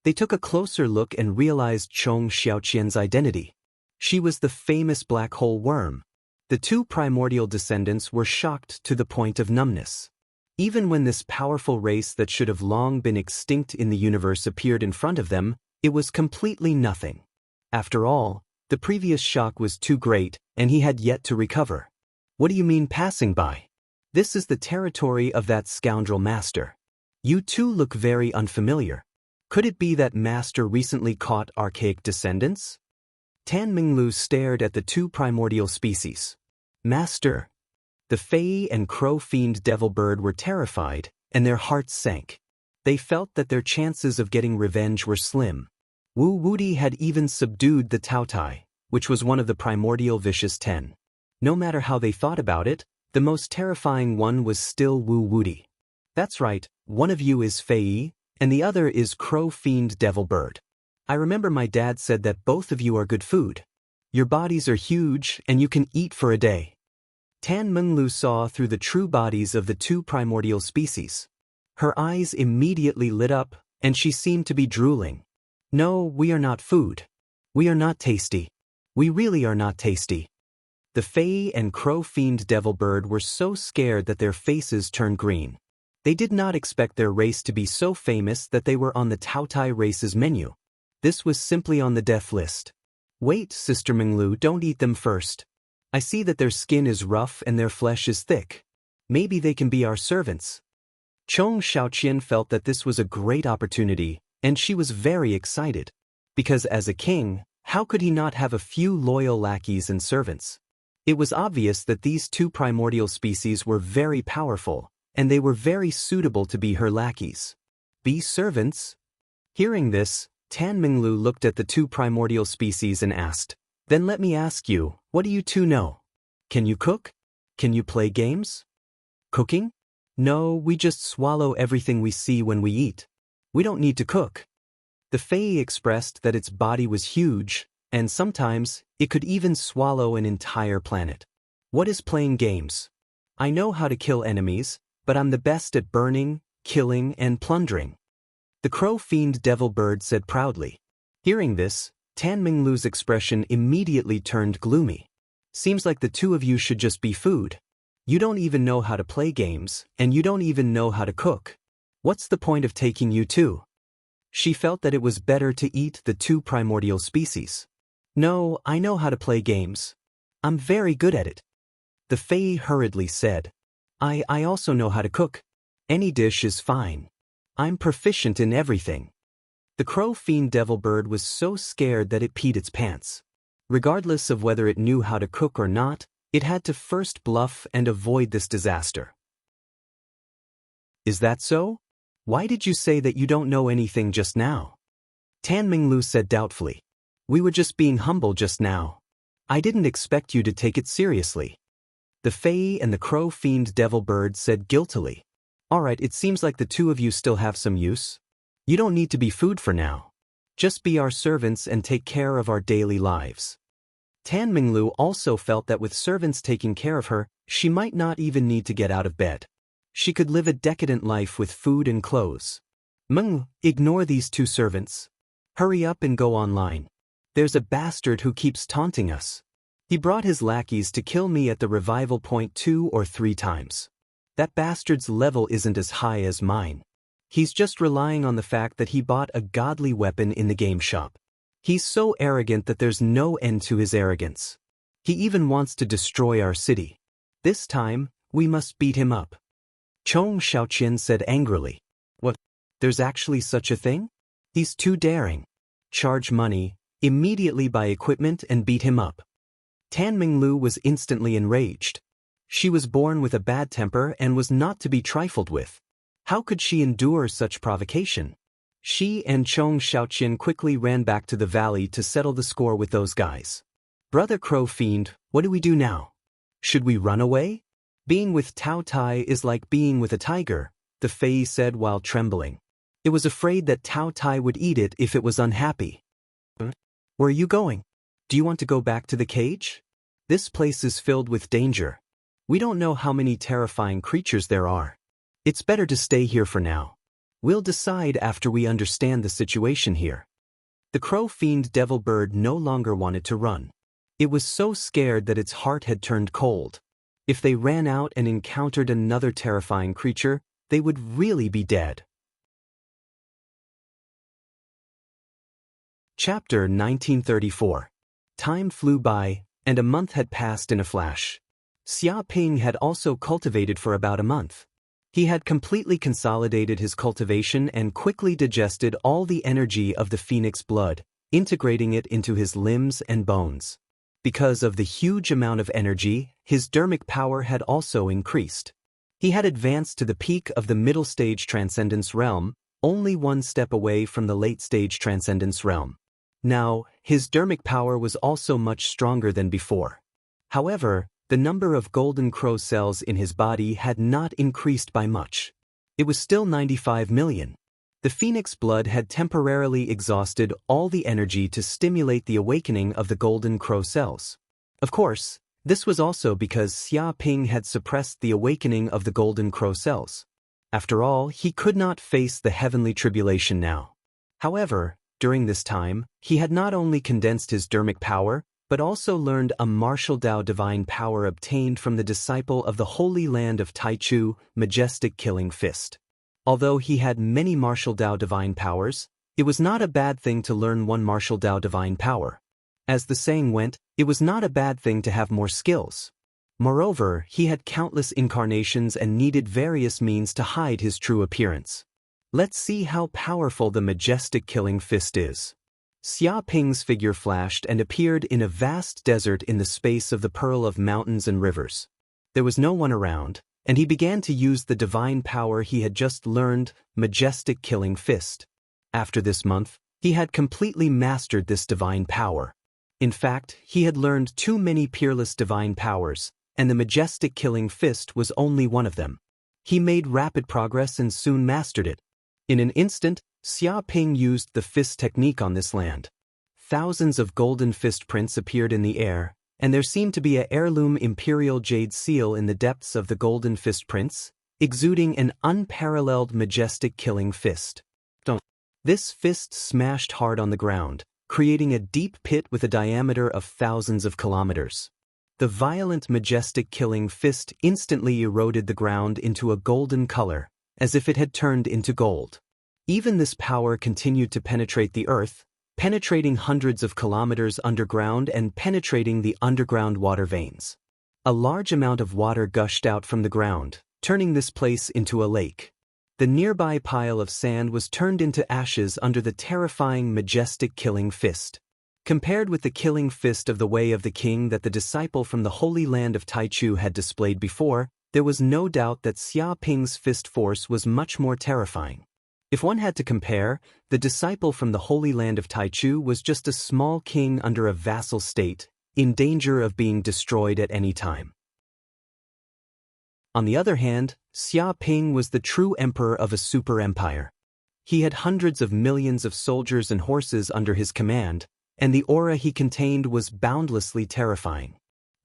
They took a closer look and realized Chong Xiaoqian's identity. She was the famous black hole worm. The 2 primordial descendants were shocked to the point of numbness. Even when this powerful race that should have long been extinct in the universe appeared in front of them, it was completely nothing. After all, the previous shock was too great, and he had yet to recover. What do you mean passing by? This is the territory of that scoundrel master. You two look very unfamiliar. Could it be that master recently caught archaic descendants? Tan Minglu stared at the 2 primordial species. Master. The Fae and Crow Fiend Devil Bird were terrified, and their hearts sank. They felt that their chances of getting revenge were slim. Wu Wudi had even subdued the Taotai, which was one of the primordial vicious 10. No matter how they thought about it, the most terrifying one was still Wu Wudi. That's right, one of you is Fae, and the other is Crow Fiend Devil Bird. I remember my dad said that both of you are good food. Your bodies are huge, and you can eat for a day. Tan Menglu saw through the true bodies of the 2 primordial species. Her eyes immediately lit up, and she seemed to be drooling. No, we are not food. We are not tasty. We really are not tasty. The Fae and Crow Fiend Devil Bird were so scared that their faces turned green. They did not expect their race to be so famous that they were on the Taotai race's menu. This was simply on the death list. Wait, Sister Minglu, don't eat them first. I see that their skin is rough and their flesh is thick. Maybe they can be our servants. Chong Xiaoqian felt that this was a great opportunity, and she was very excited. Because as a king, how could he not have a few loyal lackeys and servants? It was obvious that these 2 primordial species were very powerful, and they were very suitable to be her lackeys. Be servants? Hearing this, Tan Minglu looked at the 2 primordial species and asked, Then let me ask you, what do you 2 know? Can you cook? Can you play games? Cooking? No, we just swallow everything we see when we eat. We don't need to cook. The Fae expressed that its body was huge, and sometimes it could even swallow an entire planet. What is playing games? I know how to kill enemies, but I'm the best at burning, killing, and plundering. The Crow Fiend Devil Bird said proudly. Hearing this, Tan Minglu's expression immediately turned gloomy. Seems like the two of you should just be food. You don't even know how to play games, and you don't even know how to cook. What's the point of taking you two? She felt that it was better to eat the two primordial species. No, I know how to play games. I'm very good at it. The Fae hurriedly said. I also know how to cook. Any dish is fine. I'm proficient in everything. The crow fiend devil bird was so scared that it peed its pants. Regardless of whether it knew how to cook or not, it had to first bluff and avoid this disaster. Is that so? Why did you say that you don't know anything just now? Tan Minglu said doubtfully. We were just being humble just now. I didn't expect you to take it seriously. The Fae and the crow fiend devil bird said guiltily. Alright, it seems like the two of you still have some use. You don't need to be food for now. Just be our servants and take care of our daily lives. Tan Minglu also felt that with servants taking care of her, she might not even need to get out of bed. She could live a decadent life with food and clothes. Ignore these two servants. Hurry up and go online. There's a bastard who keeps taunting us. He brought his lackeys to kill me at the revival point 2 or 3 times. That bastard's level isn't as high as mine. He's just relying on the fact that he bought a godly weapon in the game shop. He's so arrogant that there's no end to his arrogance. He even wants to destroy our city. This time, we must beat him up. Chong Xiaoqian said angrily. What? There's actually such a thing? He's too daring. Charge money, immediately buy equipment and beat him up. Tan Minglu was instantly enraged. She was born with a bad temper and was not to be trifled with. How could she endure such provocation? She and Chong Xiaoqian quickly ran back to the valley to settle the score with those guys. Brother Crow Fiend, what do we do now? Should we run away? Being with Tao Tai is like being with a tiger, the Fae said while trembling. It was afraid that Tao Tai would eat it if it was unhappy. Where are you going? Do you want to go back to the cage? This place is filled with danger. We don't know how many terrifying creatures there are. It's better to stay here for now. We'll decide after we understand the situation here. The crow fiend devil bird no longer wanted to run. It was so scared that its heart had turned cold. If they ran out and encountered another terrifying creature, they would really be dead. Chapter 1934. Time flew by, and a month had passed in a flash. Xia Ping had also cultivated for about a month. He had completely consolidated his cultivation and quickly digested all the energy of the phoenix blood, integrating it into his limbs and bones. Because of the huge amount of energy, his dermic power had also increased. He had advanced to the peak of the middle stage transcendence realm, only one step away from the late stage transcendence realm. Now, his dermic power was also much stronger than before. However, the number of golden crow cells in his body had not increased by much. It was still 95 million. The phoenix blood had temporarily exhausted all the energy to stimulate the awakening of the golden crow cells. Of course, this was also because Xia Ping had suppressed the awakening of the golden crow cells. After all, he could not face the heavenly tribulation now. However, during this time, he had not only condensed his dermic power, but also learned a martial Dao divine power obtained from the disciple of the Holy Land of Taichu, Majestic Killing Fist. Although he had many martial Dao divine powers, it was not a bad thing to learn one martial Dao divine power. As the saying went, it was not a bad thing to have more skills. Moreover, he had countless incarnations and needed various means to hide his true appearance. Let's see how powerful the Majestic Killing Fist is. Xia Ping's figure flashed and appeared in a vast desert in the space of the Pearl of Mountains and Rivers. There was no one around, and he began to use the divine power he had just learned, Majestic Killing Fist. After this month, he had completely mastered this divine power. In fact, he had learned too many peerless divine powers, and the Majestic Killing Fist was only one of them. He made rapid progress and soon mastered it. In an instant, Xia Ping used the fist technique on this land. Thousands of golden fist prints appeared in the air, and there seemed to be an heirloom imperial jade seal in the depths of the golden fist prints, exuding an unparalleled majestic killing fist. This fist smashed hard on the ground, creating a deep pit with a diameter of thousands of kilometers. The violent, majestic killing fist instantly eroded the ground into a golden color, as if it had turned into gold. Even this power continued to penetrate the earth, penetrating hundreds of kilometers underground and penetrating the underground water veins. A large amount of water gushed out from the ground, turning this place into a lake. The nearby pile of sand was turned into ashes under the terrifying, majestic killing fist. Compared with the killing fist of the Way of the King that the disciple from the Holy Land of Taichu had displayed before, there was no doubt that Xia Ping's fist force was much more terrifying. If one had to compare, the disciple from the Holy Land of Taichu was just a small king under a vassal state, in danger of being destroyed at any time. On the other hand, Xia Ping was the true emperor of a super empire. He had hundreds of millions of soldiers and horses under his command, and the aura he contained was boundlessly terrifying.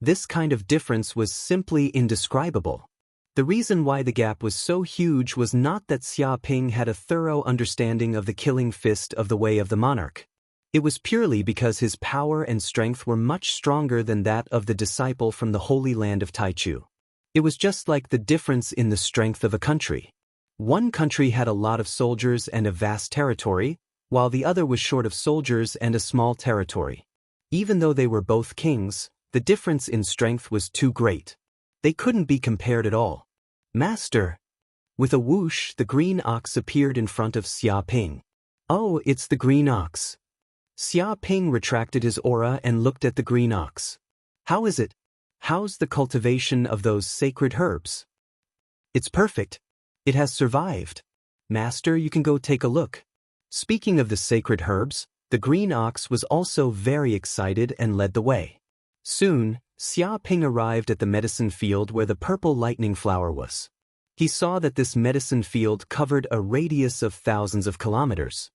This kind of difference was simply indescribable. The reason why the gap was so huge was not that Xia Ping had a thorough understanding of the killing fist of the Way of the Monarch. It was purely because his power and strength were much stronger than that of the disciple from the Holy Land of Taichu. It was just like the difference in the strength of a country. One country had a lot of soldiers and a vast territory, while the other was short of soldiers and a small territory. Even though they were both kings, the difference in strength was too great. They couldn't be compared at all. Master! With a whoosh, the green ox appeared in front of Xia Ping. Oh, it's the green ox. Xia Ping retracted his aura and looked at the green ox. How is it? How's the cultivation of those sacred herbs? It's perfect. It has survived. Master, you can go take a look. Speaking of the sacred herbs, the green ox was also very excited and led the way. Soon, Xia Ping arrived at the medicine field where the purple lightning flower was. He saw that this medicine field covered a radius of thousands of kilometers.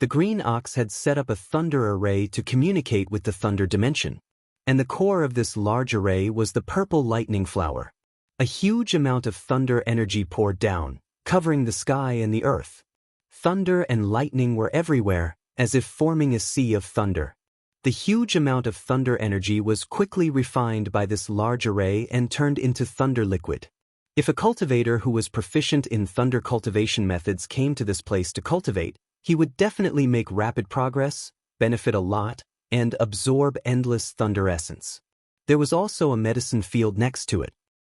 The green ox had set up a thunder array to communicate with the thunder dimension. And the core of this large array was the purple lightning flower. A huge amount of thunder energy poured down, covering the sky and the earth. Thunder and lightning were everywhere, as if forming a sea of thunder. The huge amount of thunder energy was quickly refined by this large array and turned into thunder liquid. If a cultivator who was proficient in thunder cultivation methods came to this place to cultivate, he would definitely make rapid progress, benefit a lot, and absorb endless thunder essence. There was also a medicine field next to it.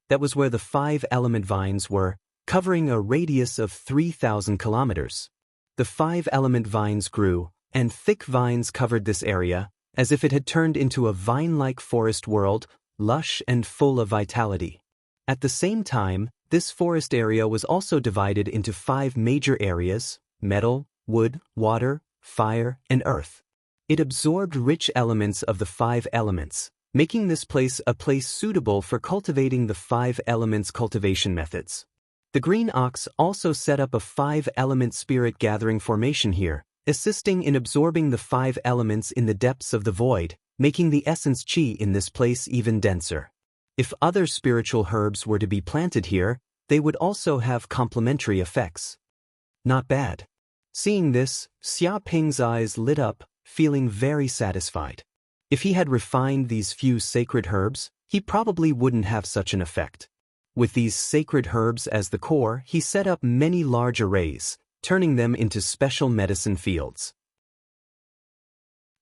That was where the 5 element vines were, covering a radius of 3,000 kilometers. The 5 element vines grew, and thick vines covered this area, as if it had turned into a vine-like forest world, lush and full of vitality. At the same time, this forest area was also divided into 5 major areas: metal, wood, water, fire, and earth. It absorbed rich elements of the 5 elements, making this place a place suitable for cultivating the 5 elements cultivation methods. The green ox also set up a 5-element spirit gathering formation here, assisting in absorbing the 5 elements in the depths of the void, making the essence chi in this place even denser. If other spiritual herbs were to be planted here, they would also have complementary effects. Not bad. Seeing this, Xia Ping's eyes lit up, feeling very satisfied. If he had refined these few sacred herbs, he probably wouldn't have such an effect. With these sacred herbs as the core, he set up many large arrays, turning them into special medicine fields.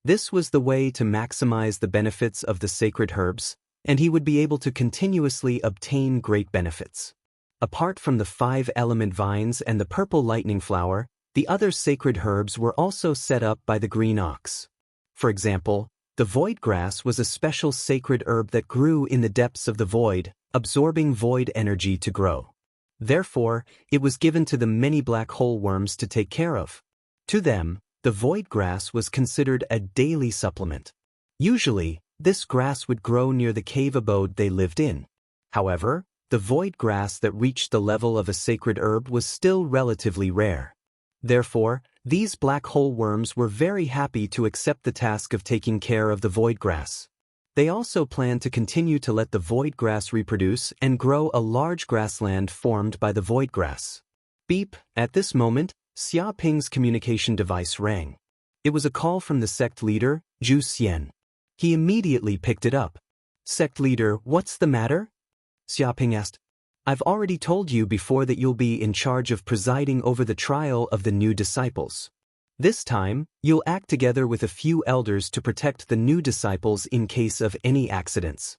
This was the way to maximize the benefits of the sacred herbs, and he would be able to continuously obtain great benefits. Apart from the 5-element vines and the purple lightning flower, the other sacred herbs were also set up by the green ox. For example, the void grass was a special sacred herb that grew in the depths of the void, absorbing void energy to grow. Therefore, it was given to the many black hole worms to take care of. To them, the void grass was considered a daily supplement. Usually, this grass would grow near the cave abode they lived in. However, the void grass that reached the level of a sacred herb was still relatively rare. Therefore, these black hole worms were very happy to accept the task of taking care of the void grass. They also planned to continue to let the void grass reproduce and grow a large grassland formed by the void grass. Beep, at this moment, Xia Ping's communication device rang. It was a call from the sect leader, Zhu Xian. He immediately picked it up. Sect leader, what's the matter? Xiaoping asked. I've already told you before that you'll be in charge of presiding over the trial of the new disciples. This time, you'll act together with a few elders to protect the new disciples in case of any accidents.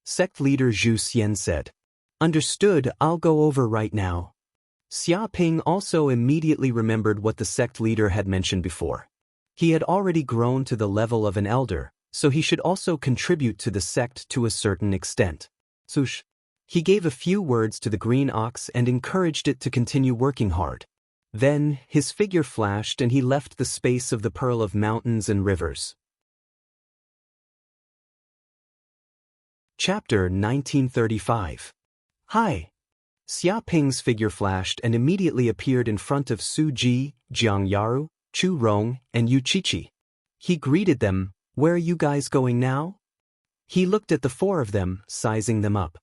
Sect leader Zhu Xian said. Understood, I'll go over right now. Xiaoping also immediately remembered what the sect leader had mentioned before. He had already grown to the level of an elder, so he should also contribute to the sect to a certain extent. Sush. He gave a few words to the green ox and encouraged it to continue working hard. Then, his figure flashed and he left the space of the pearl of mountains and rivers. Chapter 1935. Hi. Xiaoping's figure flashed and immediately appeared in front of Su Ji, Jiang Yaru, Chu Rong, and Yu Qiqi. He greeted them. Where are you guys going now? He looked at the four of them, sizing them up.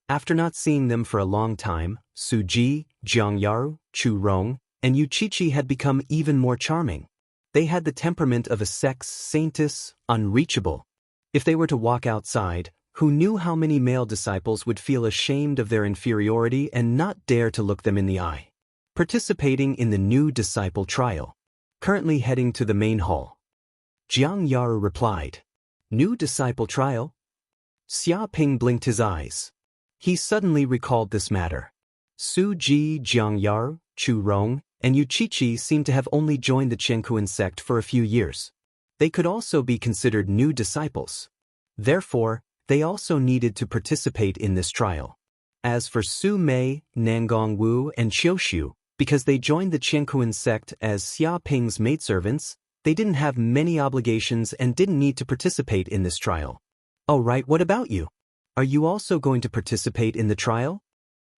After not seeing them for a long time, Su Ji, Jiang Yaru, Chu Rong, and Yu Qiqi had become even more charming. They had the temperament of a sex saintess, unreachable. If they were to walk outside, who knew how many male disciples would feel ashamed of their inferiority and not dare to look them in the eye? Participating in the new disciple trial. Currently heading to the main hall. Jiang Yaru replied. New disciple trial? Xiaoping blinked his eyes. He suddenly recalled this matter. Su Ji, Jiang Yaru, Chu Rong, and Yu Qiqi seemed to have only joined the Qiankuan sect for a few years. They could also be considered new disciples. Therefore, they also needed to participate in this trial. As for Su Mei, Nangong Wu, and Qiushu, because they joined the Qiankuan sect as Xiaoping's maidservants, they didn't have many obligations and didn't need to participate in this trial. Oh right, what about you? Are you also going to participate in the trial?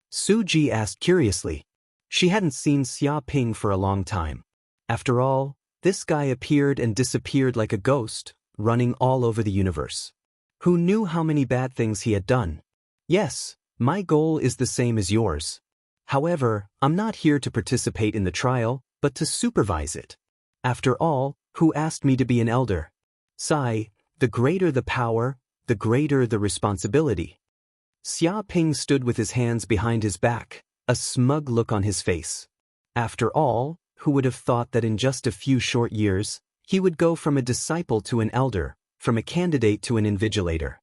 Su Ji asked curiously. She hadn't seen Xiaoping for a long time. After all, this guy appeared and disappeared like a ghost, running all over the universe. Who knew how many bad things he had done? Yes, my goal is the same as yours. However, I'm not here to participate in the trial, but to supervise it. After all, who asked me to be an elder? Sai, the greater the power, the greater the responsibility. Xiaoping stood with his hands behind his back, a smug look on his face. After all, who would have thought that in just a few short years, he would go from a disciple to an elder, from a candidate to an invigilator?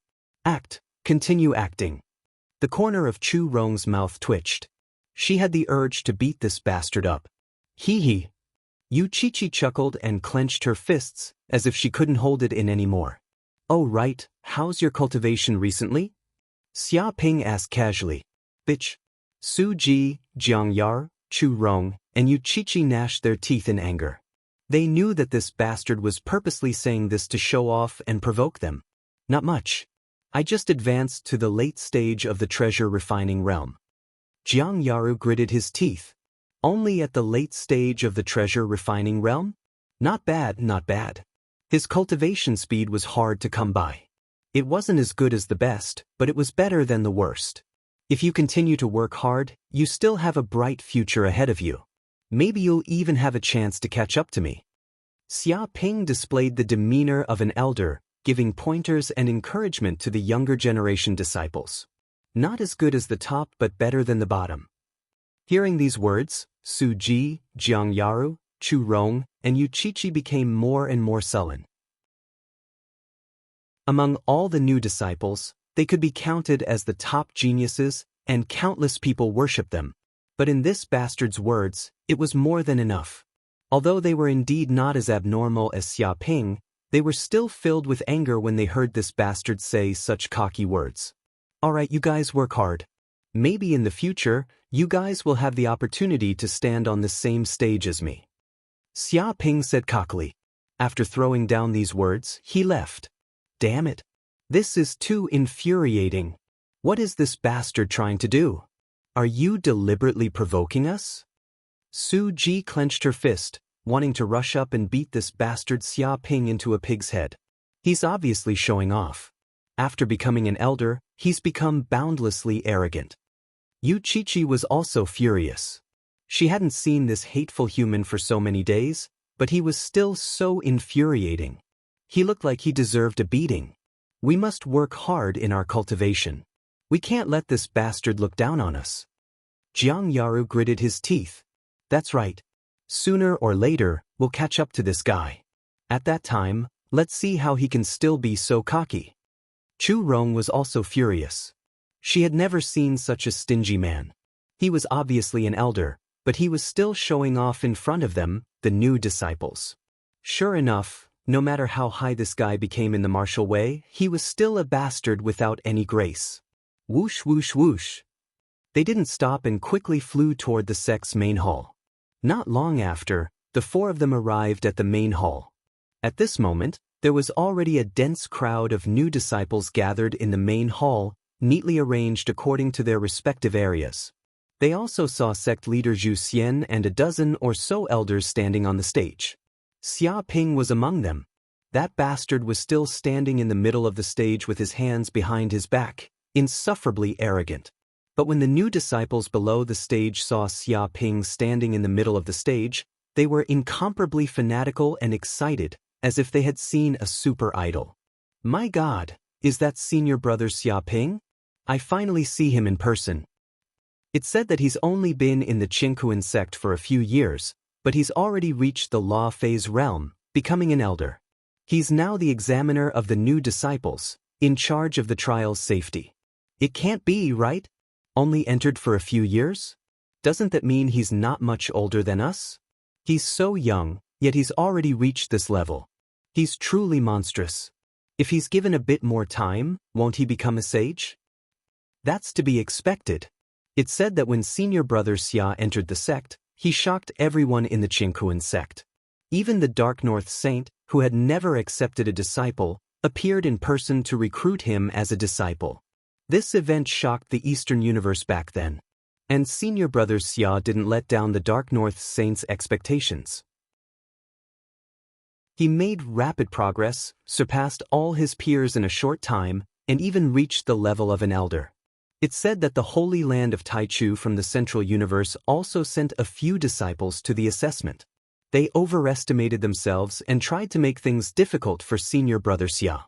Continue acting. The corner of Chu Rong's mouth twitched. She had the urge to beat this bastard up. Hee. Yu Qiqi chuckled and clenched her fists, as if she couldn't hold it in anymore. Oh right, how's your cultivation recently? Xiaoping asked casually. Bitch. Su Ji, Jiang Yaru, Chu Rong, and Yu Qiqi gnashed their teeth in anger. They knew that this bastard was purposely saying this to show off and provoke them. Not much. I just advanced to the late stage of the treasure refining realm. Jiang Yaru gritted his teeth. Only at the late stage of the treasure refining realm? Not bad, not bad. His cultivation speed was hard to come by. It wasn't as good as the best, but it was better than the worst. If you continue to work hard, you still have a bright future ahead of you. Maybe you'll even have a chance to catch up to me. Xiaoping displayed the demeanor of an elder, giving pointers and encouragement to the younger generation disciples. Not as good as the top but better than the bottom. Hearing these words, Su Ji, Jiang Yaru, Chu Rong, and Yu Qiqi became more and more sullen. Among all the new disciples, they could be counted as the top geniuses, and countless people worshipped them. But in this bastard's words, it was more than enough. Although they were indeed not as abnormal as Xiaoping, they were still filled with anger when they heard this bastard say such cocky words. Alright, you guys work hard. Maybe in the future, you guys will have the opportunity to stand on the same stage as me. Xiaoping said cockily. After throwing down these words, he left. Damn it. This is too infuriating. What is this bastard trying to do? Are you deliberately provoking us? Su Ji clenched her fist, wanting to rush up and beat this bastard Xiaoping into a pig's head. He's obviously showing off. After becoming an elder, he's become boundlessly arrogant. Yu Qiqi was also furious. She hadn't seen this hateful human for so many days, but he was still so infuriating. He looked like he deserved a beating. We must work hard in our cultivation. We can't let this bastard look down on us. Jiang Yaru gritted his teeth. That's right. Sooner or later, we'll catch up to this guy. At that time, let's see how he can still be so cocky. Chu Rong was also furious. She had never seen such a stingy man. He was obviously an elder, but he was still showing off in front of them, the new disciples. Sure enough, no matter how high this guy became in the martial way, he was still a bastard without any grace. Whoosh whoosh whoosh. They didn't stop and quickly flew toward the sect's main hall. Not long after, the four of them arrived at the main hall. At this moment, there was already a dense crowd of new disciples gathered in the main hall, neatly arranged according to their respective areas. They also saw sect leader Zhu Xian and a dozen or so elders standing on the stage. Xia Ping was among them. That bastard was still standing in the middle of the stage with his hands behind his back, insufferably arrogant. But when the new disciples below the stage saw Xia Ping standing in the middle of the stage, they were incomparably fanatical and excited, as if they had seen a super idol. My God, is that senior brother Xia Ping? I finally see him in person. It's said that he's only been in the Qingkuan sect for a few years, but he's already reached the law phase realm, becoming an elder. He's now the examiner of the new disciples, in charge of the trial's safety. It can't be, right? Only entered for a few years? Doesn't that mean he's not much older than us? He's so young, yet he's already reached this level. He's truly monstrous. If he's given a bit more time, won't he become a sage? That's to be expected. It's said that when senior brother Xia entered the sect, he shocked everyone in the Qingkuan sect. Even the Dark North Saint, who had never accepted a disciple, appeared in person to recruit him as a disciple. This event shocked the Eastern universe back then. And senior brother Xia didn't let down the Dark North Saint's expectations. He made rapid progress, surpassed all his peers in a short time, and even reached the level of an elder. It's said that the Holy Land of Taichu from the Central Universe also sent a few disciples to the assessment. They overestimated themselves and tried to make things difficult for senior brother Xia.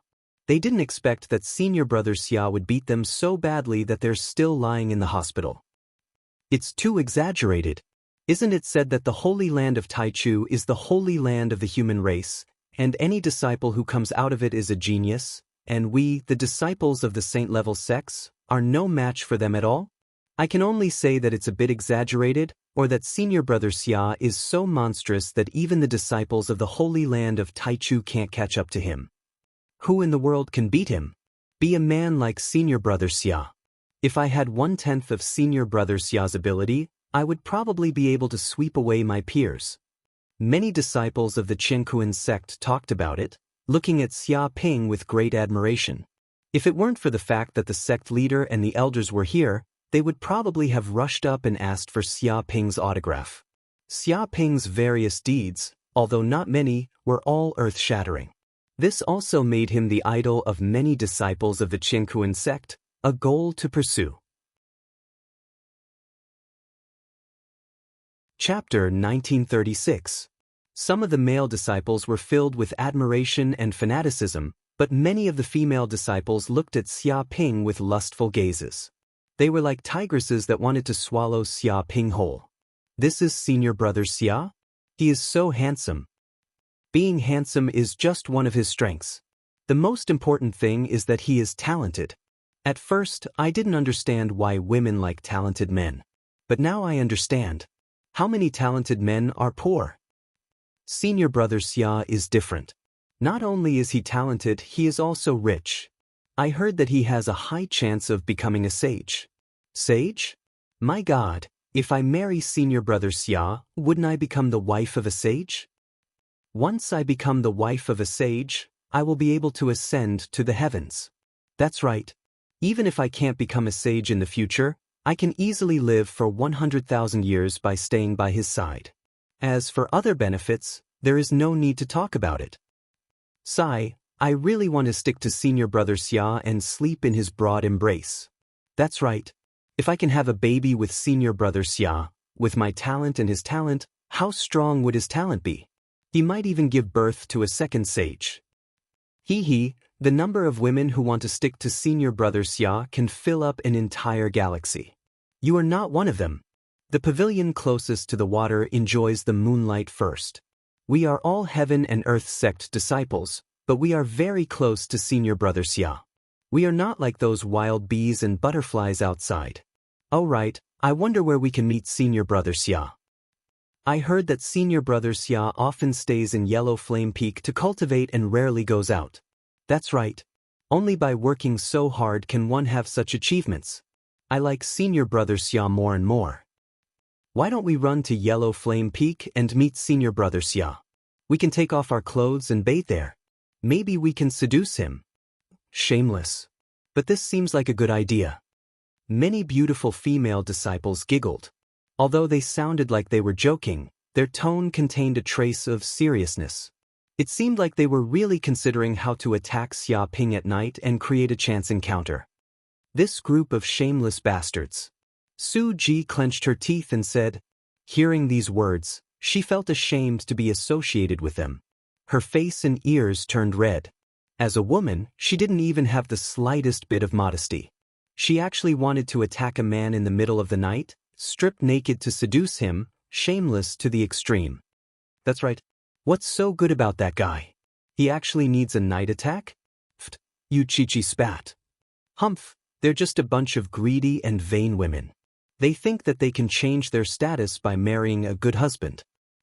They didn't expect that senior brother Xia would beat them so badly that they're still lying in the hospital. It's too exaggerated. Isn't it said that the Holy Land of Taichu is the holy land of the human race, and any disciple who comes out of it is a genius, and we, the disciples of the saint-level sects, are no match for them at all? I can only say that it's a bit exaggerated, or that senior brother Xia is so monstrous that even the disciples of the Holy Land of Taichu can't catch up to him. Who in the world can beat him? Be a man like senior brother Xia. If I had 1/10 of senior brother Xia's ability, I would probably be able to sweep away my peers. Many disciples of the Qingkuan sect talked about it, looking at Xia Ping with great admiration. If it weren't for the fact that the sect leader and the elders were here, they would probably have rushed up and asked for Xia Ping's autograph. Xia Ping's various deeds, although not many, were all earth-shattering. This also made him the idol of many disciples of the Qingkuan sect, a goal to pursue. Chapter 1936. Some of the male disciples were filled with admiration and fanaticism, but many of the female disciples looked at Xia Ping with lustful gazes. They were like tigresses that wanted to swallow Xia Ping whole. This is senior brother Xia? He is so handsome. Being handsome is just one of his strengths. The most important thing is that he is talented. At first, I didn't understand why women like talented men. But now I understand. How many talented men are poor? Senior brother Xia is different. Not only is he talented, he is also rich. I heard that he has a high chance of becoming a sage. Sage? My God, if I marry senior brother Xia, wouldn't I become the wife of a sage? Once I become the wife of a sage, I will be able to ascend to the heavens. That's right. Even if I can't become a sage in the future, I can easily live for 100,000 years by staying by his side. As for other benefits, there is no need to talk about it. Sigh, I really want to stick to senior brother Xia and sleep in his broad embrace. That's right. If I can have a baby with senior brother Xia, with my talent and his talent, how strong would his talent be? He might even give birth to a second sage. Hee, the number of women who want to stick to senior brother Xia can fill up an entire galaxy. You are not one of them. The pavilion closest to the water enjoys the moonlight first. We are all heaven and earth sect disciples, but we are very close to senior brother Xia. We are not like those wild bees and butterflies outside. Oh right, I wonder where we can meet senior brother Xia. I heard that senior brother Xia often stays in Yellow Flame Peak to cultivate and rarely goes out. That's right. Only by working so hard can one have such achievements. I like senior brother Xia more and more. Why don't we run to Yellow Flame Peak and meet senior brother Xia? We can take off our clothes and bathe there. Maybe we can seduce him. Shameless. But this seems like a good idea. Many beautiful female disciples giggled. Although they sounded like they were joking, their tone contained a trace of seriousness. It seemed like they were really considering how to attack Xia Ping at night and create a chance encounter. This group of shameless bastards. Su Ji clenched her teeth and said, hearing these words, she felt ashamed to be associated with them. Her face and ears turned red. As a woman, she didn't even have the slightest bit of modesty. She actually wanted to attack a man in the middle of the night, stripped naked to seduce him, shameless to the extreme. That's right. What's so good about that guy? He actually needs a night attack? Pfft, Yu Chi spat. Humph, they're just a bunch of greedy and vain women. They think that they can change their status by marrying a good husband.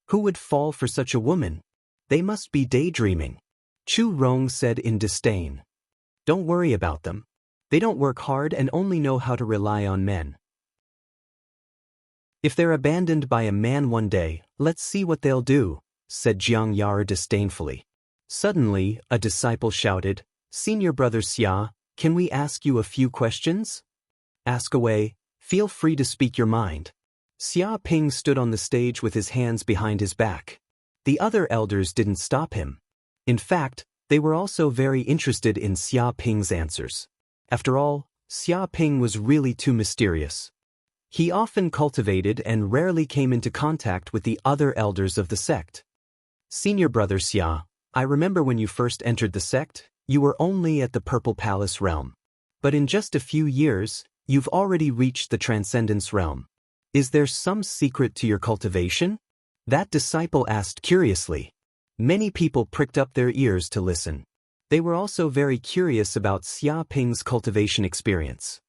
Who would fall for such a woman? They must be daydreaming. Chu Rong said in disdain. Don't worry about them. They don't work hard and only know how to rely on men. If they're abandoned by a man one day, let's see what they'll do, said Jiang Yar disdainfully. Suddenly, a disciple shouted, Senior brother Xia, can we ask you a few questions? Ask away, feel free to speak your mind. Xia Ping stood on the stage with his hands behind his back. The other elders didn't stop him. In fact, they were also very interested in Xia Ping's answers. After all, Xia Ping was really too mysterious. He often cultivated and rarely came into contact with the other elders of the sect. Senior brother Xia, I remember when you first entered the sect, you were only at the Purple Palace realm. But in just a few years, you've already reached the Transcendence realm. Is there some secret to your cultivation? That disciple asked curiously. Many people pricked up their ears to listen. They were also very curious about Xia Ping's cultivation experience.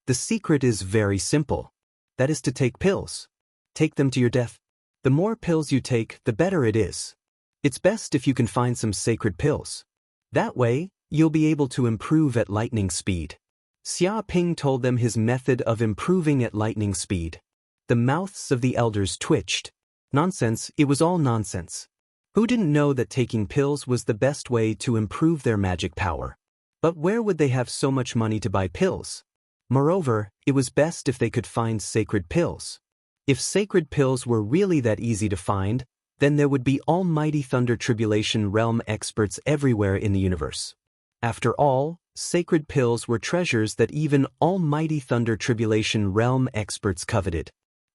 The secret is very simple. That is to take pills. Take them to your death. The more pills you take, the better it is. It's best if you can find some sacred pills. That way, you'll be able to improve at lightning speed. Xia Ping told them his method of improving at lightning speed. The mouths of the elders twitched. Nonsense, it was all nonsense. Who didn't know that taking pills was the best way to improve their magic power? But where would they have so much money to buy pills? Moreover, it was best if they could find sacred pills. If sacred pills were really that easy to find, then there would be almighty Thunder Tribulation Realm experts everywhere in the universe. After all, sacred pills were treasures that even almighty Thunder Tribulation Realm experts coveted.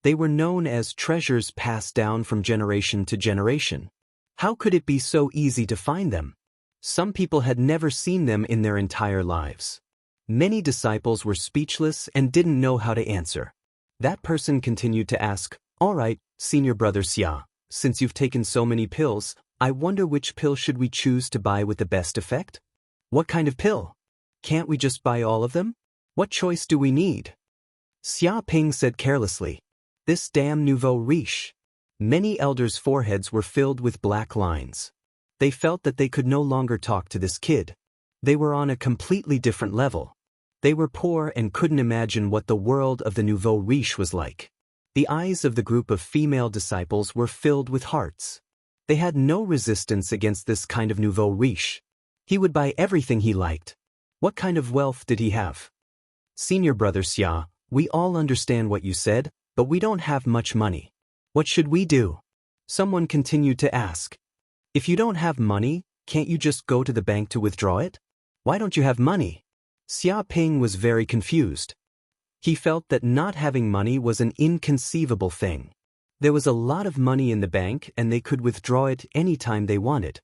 They were known as treasures passed down from generation to generation. How could it be so easy to find them? Some people had never seen them in their entire lives. Many disciples were speechless and didn't know how to answer. That person continued to ask, all right, senior brother Xia, since you've taken so many pills, I wonder which pill should we choose to buy with the best effect? What kind of pill? Can't we just buy all of them? What choice do we need? Xia Ping said carelessly, this damn nouveau riche. Many elders' foreheads were filled with black lines. They felt that they could no longer talk to this kid. They were on a completely different level. They were poor and couldn't imagine what the world of the nouveau riche was like. The eyes of the group of female disciples were filled with hearts. They had no resistance against this kind of nouveau riche. He would buy everything he liked. What kind of wealth did he have? Senior brother Xia, we all understand what you said, but we don't have much money. What should we do? Someone continued to ask. If you don't have money, can't you just go to the bank to withdraw it? Why don't you have money? Xia Ping was very confused. He felt that not having money was an inconceivable thing. There was a lot of money in the bank and they could withdraw it anytime they wanted.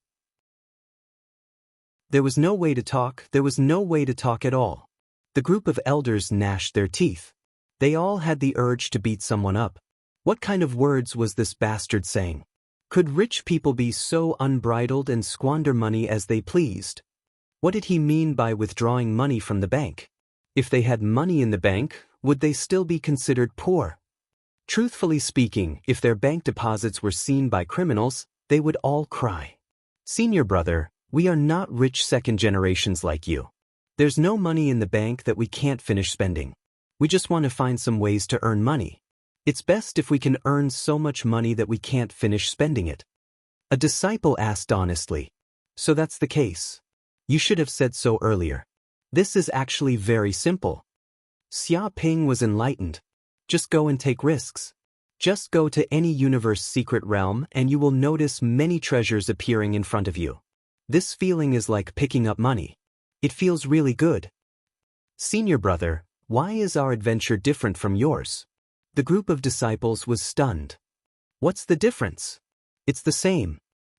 There was no way to talk, there was no way to talk at all. The group of elders gnashed their teeth. They all had the urge to beat someone up. What kind of words was this bastard saying? Could rich people be so unbridled and squander money as they pleased? What did he mean by withdrawing money from the bank? If they had money in the bank, would they still be considered poor? Truthfully speaking, if their bank deposits were seen by criminals, they would all cry. Senior brother, we are not rich second generations like you. There's no money in the bank that we can't finish spending. We just want to find some ways to earn money. It's best if we can earn so much money that we can't finish spending it. A disciple asked honestly. So that's the case. You should have said so earlier. This is actually very simple. Xia Ping was enlightened. Just go and take risks. Just go to any universe secret realm and you will notice many treasures appearing in front of you. This feeling is like picking up money. It feels really good. Senior brother, why is our adventure different from yours? The group of disciples was stunned. What's the difference? It's the same.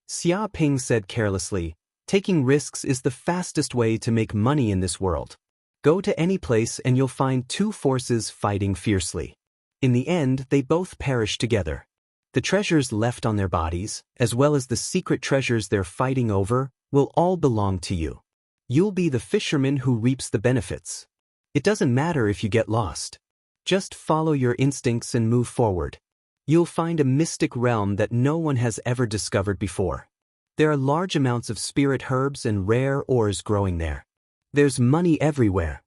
Xia Ping said carelessly, taking risks is the fastest way to make money in this world. Go to any place and you'll find two forces fighting fiercely. In the end, they both perish together. The treasures left on their bodies, as well as the secret treasures they're fighting over, will all belong to you. You'll be the fisherman who reaps the benefits. It doesn't matter if you get lost. Just follow your instincts and move forward. You'll find a mystic realm that no one has ever discovered before. There are large amounts of spirit herbs and rare ores growing there. There's money everywhere.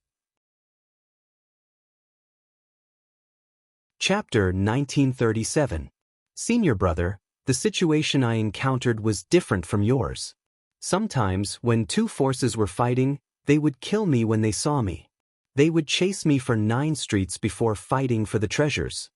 Chapter 1937. Senior brother, the situation I encountered was different from yours. Sometimes, when two forces were fighting, they would kill me when they saw me. They would chase me for 9 streets before fighting for the treasures.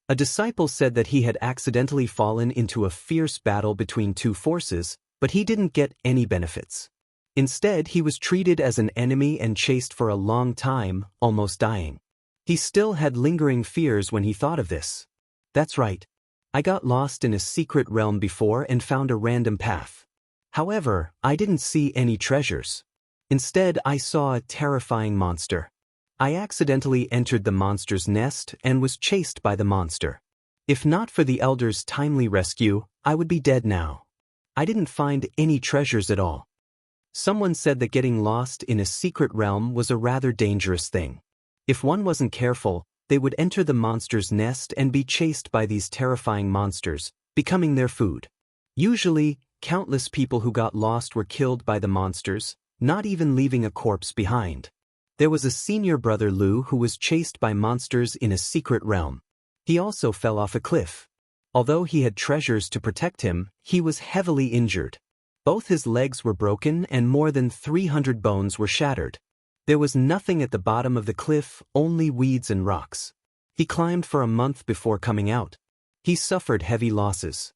A disciple said that he had accidentally fallen into a fierce battle between two forces, but he didn't get any benefits. Instead, he was treated as an enemy and chased for a long time, almost dying. He still had lingering fears when he thought of this. That's right. I got lost in a secret realm before and found a random path. However, I didn't see any treasures. Instead, I saw a terrifying monster. I accidentally entered the monster's nest and was chased by the monster. If not for the elders' timely rescue, I would be dead now. I didn't find any treasures at all. Someone said that getting lost in a secret realm was a rather dangerous thing. If one wasn't careful, they would enter the monster's nest and be chased by these terrifying monsters, becoming their food. Usually, countless people who got lost were killed by the monsters, not even leaving a corpse behind. There was a senior brother Lu who was chased by monsters in a secret realm. He also fell off a cliff. Although he had treasures to protect him, he was heavily injured. Both his legs were broken and more than 300 bones were shattered. There was nothing at the bottom of the cliff, only weeds and rocks. He climbed for a month before coming out. He suffered heavy losses.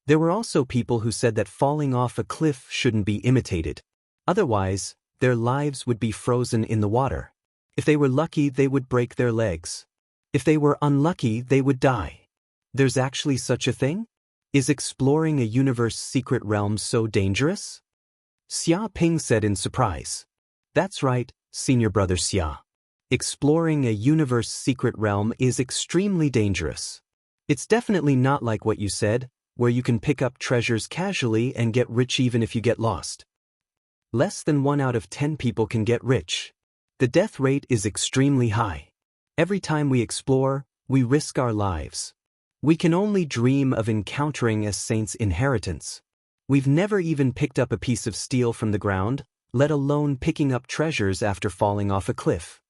There were also people who said that falling off a cliff shouldn't be imitated. Otherwise, their lives would be frozen in the water. If they were lucky, they would break their legs. If they were unlucky, they would die. There's actually such a thing? Is exploring a universe secret realm so dangerous? Xia Ping said in surprise. That's right, senior brother Xia. Exploring a universe secret realm is extremely dangerous. It's definitely not like what you said, where you can pick up treasures casually and get rich even if you get lost. Less than 1 out of 10 people can get rich. The death rate is extremely high. Every time we explore, we risk our lives. We can only dream of encountering a saint's inheritance. We've never even picked up a piece of steel from the ground, let alone picking up treasures after falling off a cliff.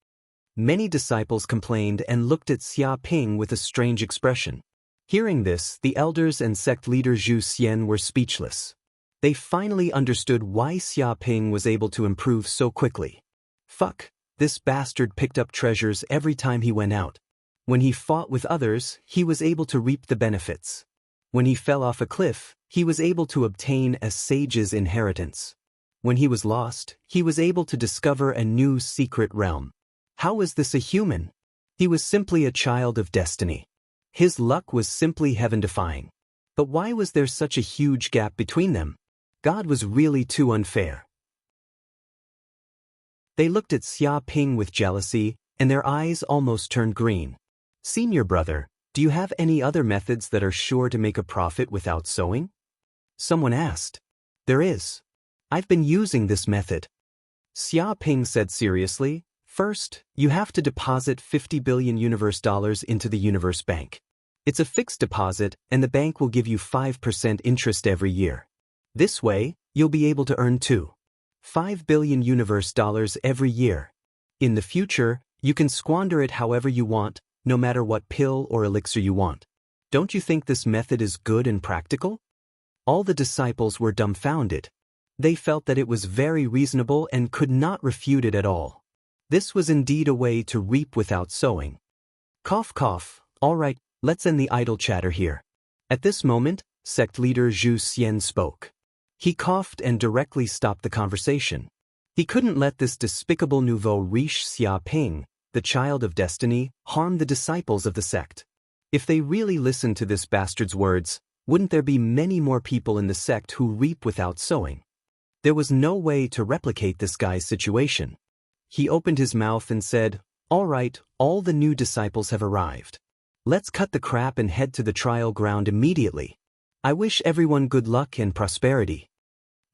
Many disciples complained and looked at Xia Ping with a strange expression. Hearing this, the elders and sect leader Zhu Xian were speechless. They finally understood why Xia Ping was able to improve so quickly. Fuck, this bastard picked up treasures every time he went out. When he fought with others, he was able to reap the benefits. When he fell off a cliff, he was able to obtain a sage's inheritance. When he was lost, he was able to discover a new secret realm. How was this a human? He was simply a child of destiny. His luck was simply heaven-defying. But why was there such a huge gap between them? God was really too unfair. They looked at Xia Ping with jealousy, and their eyes almost turned green. Senior brother, do you have any other methods that are sure to make a profit without sowing? Someone asked. There is. I've been using this method. Xia Ping said seriously. First, you have to deposit 50 billion universe dollars into the universe bank. It's a fixed deposit, and the bank will give you 5% interest every year. This way, you'll be able to earn 5 billion universe dollars every year. In the future, you can squander it however you want, no matter what pill or elixir you want. Don't you think this method is good and practical? All the disciples were dumbfounded. They felt that it was very reasonable and could not refute it at all. This was indeed a way to reap without sowing. Cough cough, all right, let's end the idle chatter here. At this moment, sect leader Zhu Xian spoke. He coughed and directly stopped the conversation. He couldn't let this despicable nouveau riche Xia Ping, the child of destiny, harm the disciples of the sect. If they really listened to this bastard's words, wouldn't there be many more people in the sect who reap without sowing? There was no way to replicate this guy's situation. He opened his mouth and said, "All right, all the new disciples have arrived. Let's cut the crap and head to the trial ground immediately. I wish everyone good luck and prosperity."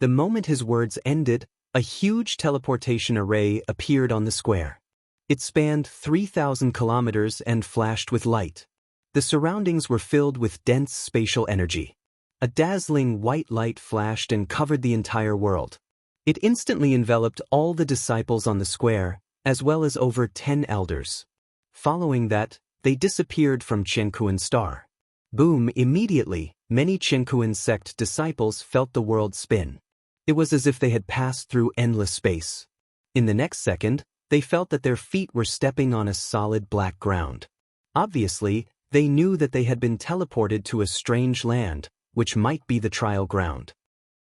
The moment his words ended, a huge teleportation array appeared on the square. It spanned 3,000 kilometers and flashed with light. The surroundings were filled with dense spatial energy. A dazzling white light flashed and covered the entire world. It instantly enveloped all the disciples on the square, as well as over 10 elders. Following that, they disappeared from Chenkuan Star. Boom! Immediately, many Chenkuan sect disciples felt the world spin. It was as if they had passed through endless space. In the next second, they felt that their feet were stepping on a solid black ground. Obviously, they knew that they had been teleported to a strange land, which might be the trial ground.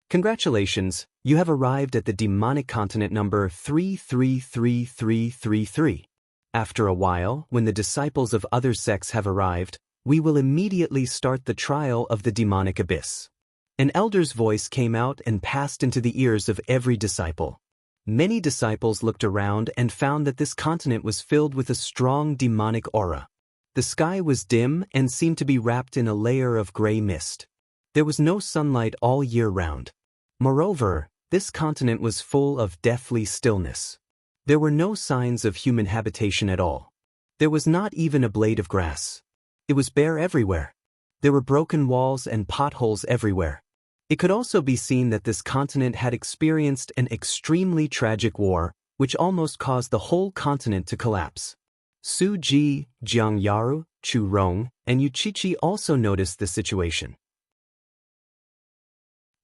Congratulations, you have arrived at the demonic continent number 333333. After a while, when the disciples of other sects have arrived, we will immediately start the trial of the demonic abyss. An elder's voice came out and passed into the ears of every disciple. Many disciples looked around and found that this continent was filled with a strong demonic aura. The sky was dim and seemed to be wrapped in a layer of gray mist. There was no sunlight all year round. Moreover, this continent was full of deathly stillness. There were no signs of human habitation at all. There was not even a blade of grass. It was bare everywhere. There were broken walls and potholes everywhere. It could also be seen that this continent had experienced an extremely tragic war, which almost caused the whole continent to collapse. Su Ji, Jiang Yaru, Chu Rong, and Yuchichi also noticed the situation.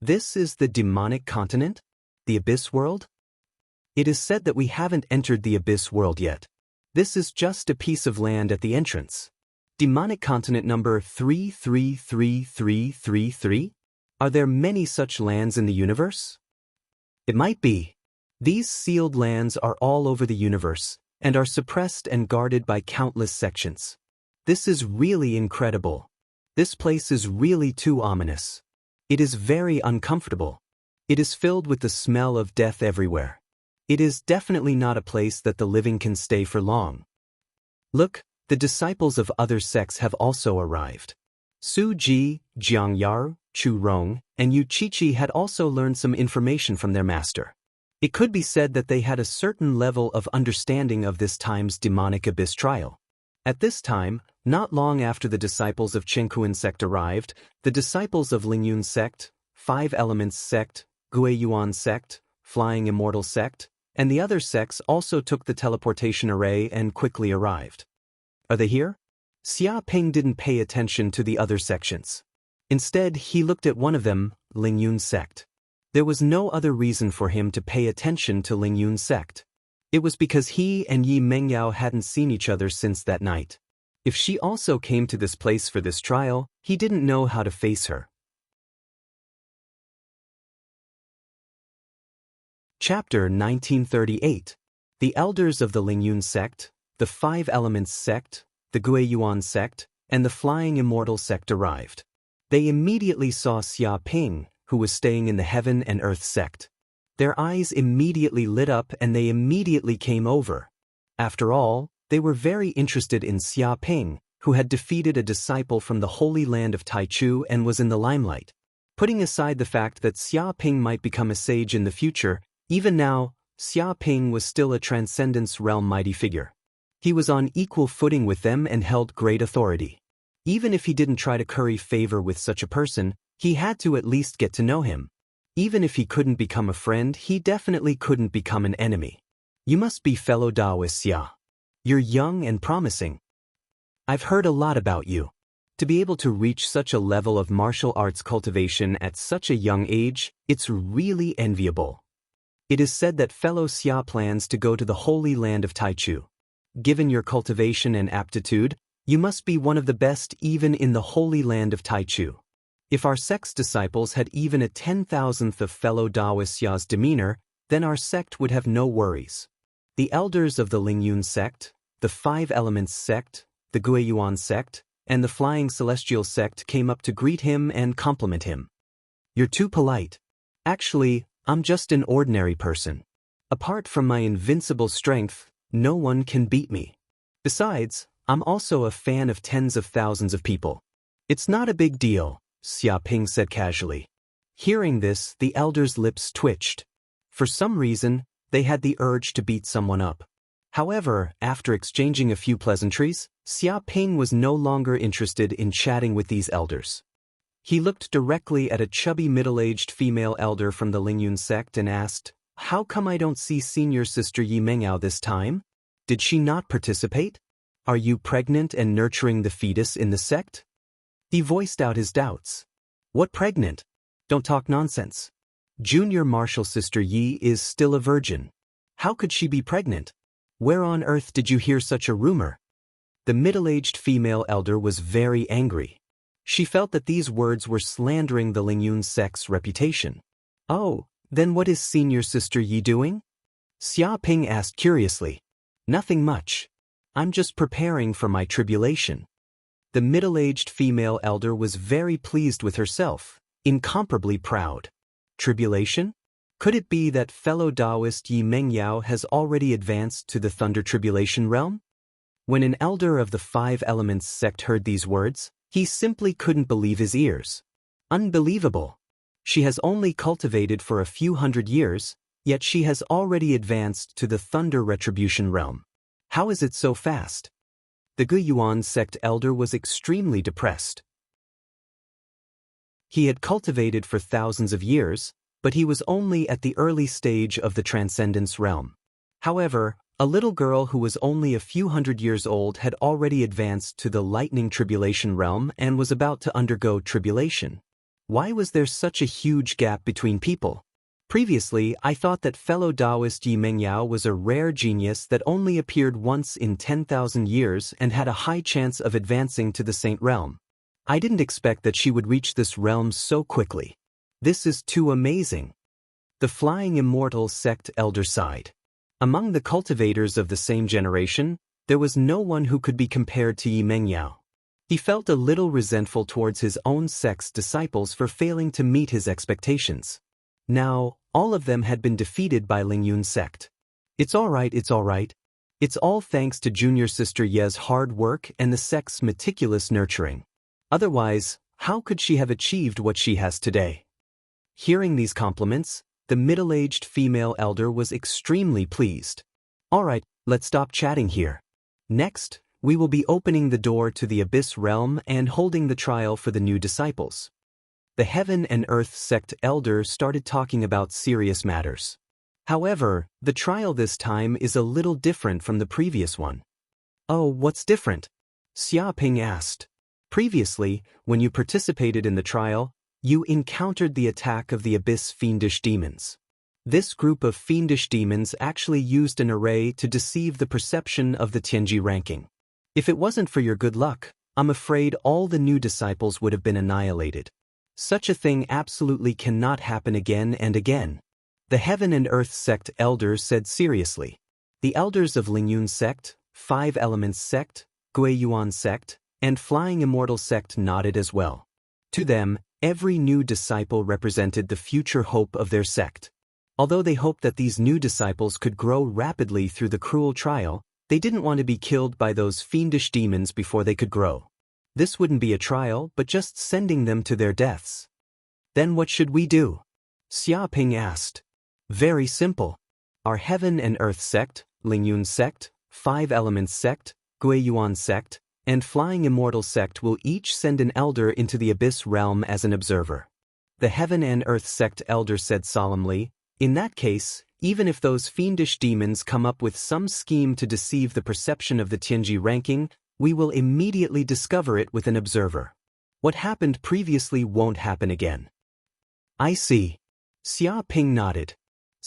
This is the demonic continent? The abyss world? It is said that we haven't entered the abyss world yet. This is just a piece of land at the entrance. Demonic continent number 333333? Are there many such lands in the universe? It might be. These sealed lands are all over the universe, and are suppressed and guarded by countless sections. This is really incredible. This place is really too ominous. It is very uncomfortable. It is filled with the smell of death everywhere. It is definitely not a place that the living can stay for long. Look, the disciples of other sects have also arrived. Su Ji, Jiang Yaru, Chu Rong, and Yuchichi had also learned some information from their master. It could be said that they had a certain level of understanding of this time's demonic abyss trial. At this time, not long after the disciples of Chenkuan sect arrived, the disciples of Lingyun sect, Five Elements sect, Guiyuan sect, Flying Immortal sect, and the other sects also took the teleportation array and quickly arrived. Are they here? Xia Ping didn't pay attention to the other sections. Instead, he looked at one of them, Lingyun sect. There was no other reason for him to pay attention to Lingyun sect. It was because he and Yi Mengyao hadn't seen each other since that night. If she also came to this place for this trial, he didn't know how to face her. Chapter 1938. The elders of the Lingyun sect, the Five Elements sect, the Guiyuan sect, and the Flying Immortal sect arrived. They immediately saw Xia Ping, who was staying in the Heaven and Earth sect. Their eyes immediately lit up and they immediately came over. After all, they were very interested in Xia Ping, who had defeated a disciple from the Holy Land of Taichu and was in the limelight. Putting aside the fact that Xia Ping might become a sage in the future, even now, Xia Ping was still a Transcendence Realm mighty figure. He was on equal footing with them and held great authority. Even if he didn't try to curry favor with such a person, he had to at least get to know him. Even if he couldn't become a friend, he definitely couldn't become an enemy. You must be fellow Taoist Xia. You're young and promising. I've heard a lot about you. To be able to reach such a level of martial arts cultivation at such a young age, it's really enviable. It is said that fellow Xia plans to go to the Holy Land of Taichu. Given your cultivation and aptitude, you must be one of the best even in the Holy Land of Taichu. If our sect's disciples had even a 10,000th of fellow Taoist Xia's demeanor, then our sect would have no worries. The elders of the Lingyun sect, the Five Elements sect, the Guiyuan sect, and the Flying Celestial sect came up to greet him and compliment him. You're too polite. Actually, I'm just an ordinary person. Apart from my invincible strength, no one can beat me. Besides, I'm also a fan of tens of thousands of people. It's not a big deal, Xia Ping said casually. Hearing this, the elders' lips twitched. For some reason, they had the urge to beat someone up. However, after exchanging a few pleasantries, Xia Ping was no longer interested in chatting with these elders. He looked directly at a chubby middle-aged female elder from the Lingyun sect and asked, "How come I don't see senior sister Yi Mengyao this time? Did she not participate? Are you pregnant and nurturing the fetus in the sect?" He voiced out his doubts. What pregnant? Don't talk nonsense. Junior martial sister Yi is still a virgin. How could she be pregnant? Where on earth did you hear such a rumor? The middle-aged female elder was very angry. She felt that these words were slandering the Lingyun sect's reputation. Oh, then what is senior sister Yi doing? Xia Ping asked curiously. Nothing much. I'm just preparing for my tribulation. The middle-aged female elder was very pleased with herself, incomparably proud. Tribulation? Could it be that fellow Taoist Yi Mengyao has already advanced to the Thunder Tribulation realm? When an elder of the Five Elements sect heard these words, he simply couldn't believe his ears. Unbelievable. She has only cultivated for a few hundred years, yet she has already advanced to the Thunder Retribution realm. How is it so fast? The Guiyuan sect elder was extremely depressed. He had cultivated for thousands of years, but he was only at the early stage of the Transcendence realm. However, a little girl who was only a few hundred years old had already advanced to the Lightning Tribulation realm and was about to undergo tribulation. Why was there such a huge gap between people? Previously, I thought that fellow Taoist Yi Mengyao was a rare genius that only appeared once in 10,000 years and had a high chance of advancing to the Saint realm. I didn't expect that she would reach this realm so quickly. This is too amazing. The Flying Immortal sect elder sighed. Among the cultivators of the same generation, there was no one who could be compared to Yi Mengyao. He felt a little resentful towards his own sect's disciples for failing to meet his expectations. Now, all of them had been defeated by Lingyun sect. It's all right, it's all right. It's all thanks to junior sister Ye's hard work and the sect's meticulous nurturing. Otherwise, how could she have achieved what she has today? Hearing these compliments, the middle-aged female elder was extremely pleased. All right, let's stop chatting here. Next, we will be opening the door to the Abyss realm and holding the trial for the new disciples. The Heaven and Earth sect elder started talking about serious matters. However, the trial this time is a little different from the previous one. Oh, what's different? Xia Ping asked. Previously, when you participated in the trial, you encountered the attack of the Abyss fiendish demons. This group of fiendish demons actually used an array to deceive the perception of the Tianji ranking. If it wasn't for your good luck, I'm afraid all the new disciples would have been annihilated. Such a thing absolutely cannot happen again and again. The Heaven and Earth sect elder said seriously. The elders of Lingyun sect, Five Elements sect, Guiyuan sect, and Flying Immortal sect nodded as well. To them, every new disciple represented the future hope of their sect. Although they hoped that these new disciples could grow rapidly through the cruel trial, they didn't want to be killed by those fiendish demons before they could grow. This wouldn't be a trial, but just sending them to their deaths. Then what should we do? Xia Ping asked. Very simple. Our Heaven and Earth sect, Lingyun sect, Five Elements sect, Guiyuan sect, and Flying Immortal sect will each send an elder into the Abyss realm as an observer. The Heaven and Earth sect elder said solemnly, in that case, even if those fiendish demons come up with some scheme to deceive the perception of the Tianji ranking, we will immediately discover it with an observer. What happened previously won't happen again. I see. Xia Ping nodded.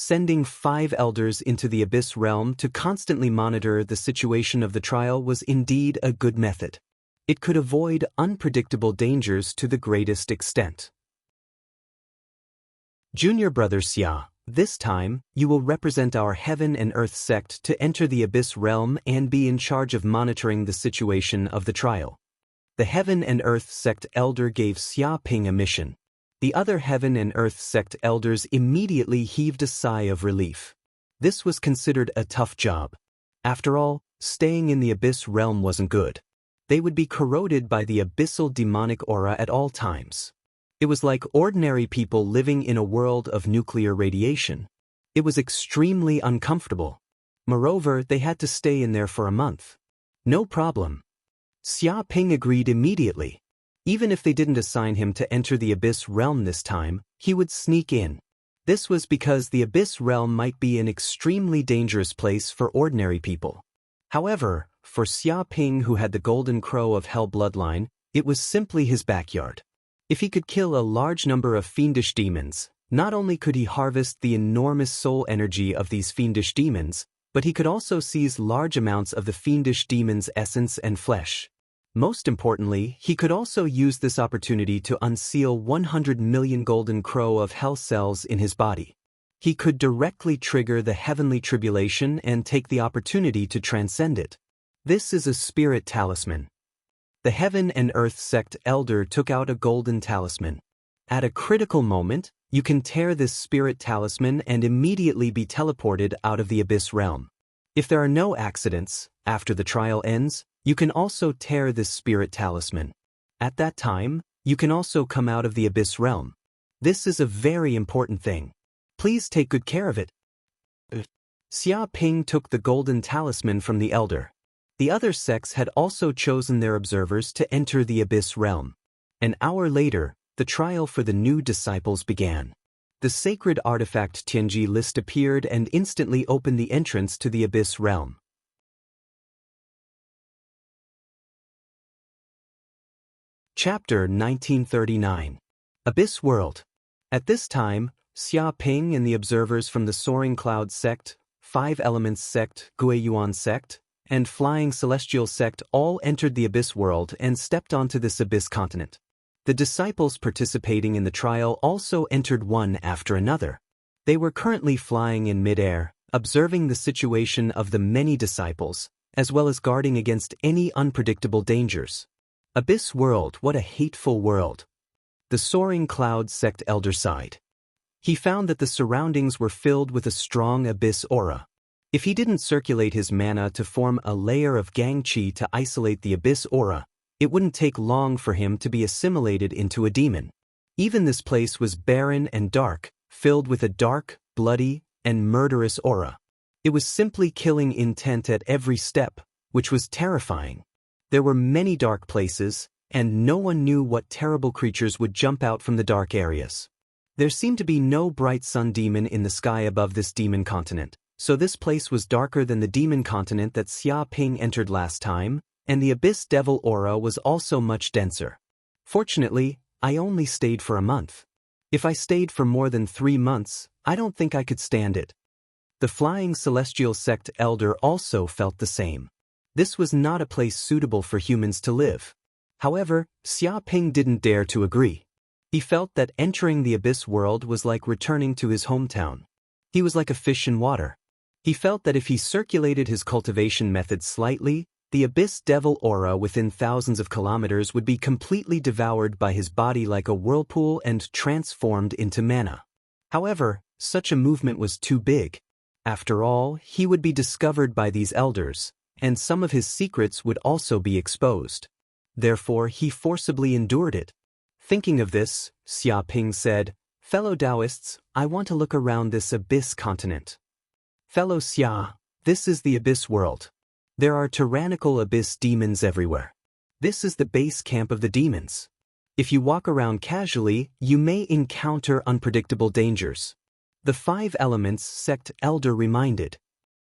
Sending 5 elders into the Abyss realm to constantly monitor the situation of the trial was indeed a good method. It could avoid unpredictable dangers to the greatest extent. Junior brother Xia, this time, you will represent our Heaven and Earth sect to enter the Abyss realm and be in charge of monitoring the situation of the trial. The Heaven and Earth sect elder gave Xia Ping a mission. The other Heaven and Earth sect elders immediately heaved a sigh of relief. This was considered a tough job. After all, staying in the Abyss realm wasn't good. They would be corroded by the abyssal demonic aura at all times. It was like ordinary people living in a world of nuclear radiation. It was extremely uncomfortable. Moreover, they had to stay in there for a month. No problem. Xia Ping agreed immediately. Even if they didn't assign him to enter the Abyss realm this time, he would sneak in. This was because the Abyss realm might be an extremely dangerous place for ordinary people. However, for Xia Ping, who had the Golden Crow of Hell bloodline, it was simply his backyard. If he could kill a large number of fiendish demons, not only could he harvest the enormous soul energy of these fiendish demons, but he could also seize large amounts of the fiendish demon's essence and flesh. Most importantly, he could also use this opportunity to unseal 100 million Golden Crow of Hell cells in his body. He could directly trigger the heavenly tribulation and take the opportunity to transcend it. This is a spirit talisman. The Heaven and Earth sect elder took out a golden talisman. At a critical moment, you can tear this spirit talisman and immediately be teleported out of the Abyss realm. If there are no accidents, after the trial ends, you can also tear this spirit talisman. At that time, you can also come out of the Abyss realm. This is a very important thing. Please take good care of it. Xia Ping took the golden talisman from the elder. The other sects had also chosen their observers to enter the Abyss realm. An hour later, the trial for the new disciples began. The sacred artifact Tianji list appeared and instantly opened the entrance to the Abyss realm. Chapter 1939. Abyss World. At this time, Xia Ping and the observers from the Soaring Cloud sect, Five Elements sect, Guiyuan sect, and Flying Celestial sect all entered the Abyss World and stepped onto this Abyss continent. The disciples participating in the trial also entered one after another. They were currently flying in midair, observing the situation of the many disciples, as well as guarding against any unpredictable dangers. Abyss World, what a hateful world. The Soaring Cloud sect elder sighed. He found that the surroundings were filled with a strong abyss aura. If he didn't circulate his mana to form a layer of gang chi to isolate the abyss aura, it wouldn't take long for him to be assimilated into a demon. Even this place was barren and dark, filled with a dark, bloody, and murderous aura. It was simply killing intent at every step, which was terrifying. There were many dark places, and no one knew what terrible creatures would jump out from the dark areas. There seemed to be no bright sun demon in the sky above this demon continent, so this place was darker than the demon continent that Xia Ping entered last time, and the abyss devil aura was also much denser. Fortunately, I only stayed for a month. If I stayed for more than 3 months, I don't think I could stand it. The Flying Celestial sect elder also felt the same. This was not a place suitable for humans to live. However, Xia Ping didn't dare to agree. He felt that entering the Abyss World was like returning to his hometown. He was like a fish in water. He felt that if he circulated his cultivation method slightly, The abyss devil aura within thousands of kilometers would be completely devoured by his body like a whirlpool and transformed into mana. However, such a movement was too big. After all, he would be discovered by these elders, and some of his secrets would also be exposed. Therefore, he forcibly endured it. Thinking of this, Xia Ping said, "Fellow Taoists, I want to look around this abyss continent. Fellow Xia, this is the abyss world. There are tyrannical abyss demons everywhere. This is the base camp of the demons. If you walk around casually, you may encounter unpredictable dangers." The 5 Elements sect elder reminded.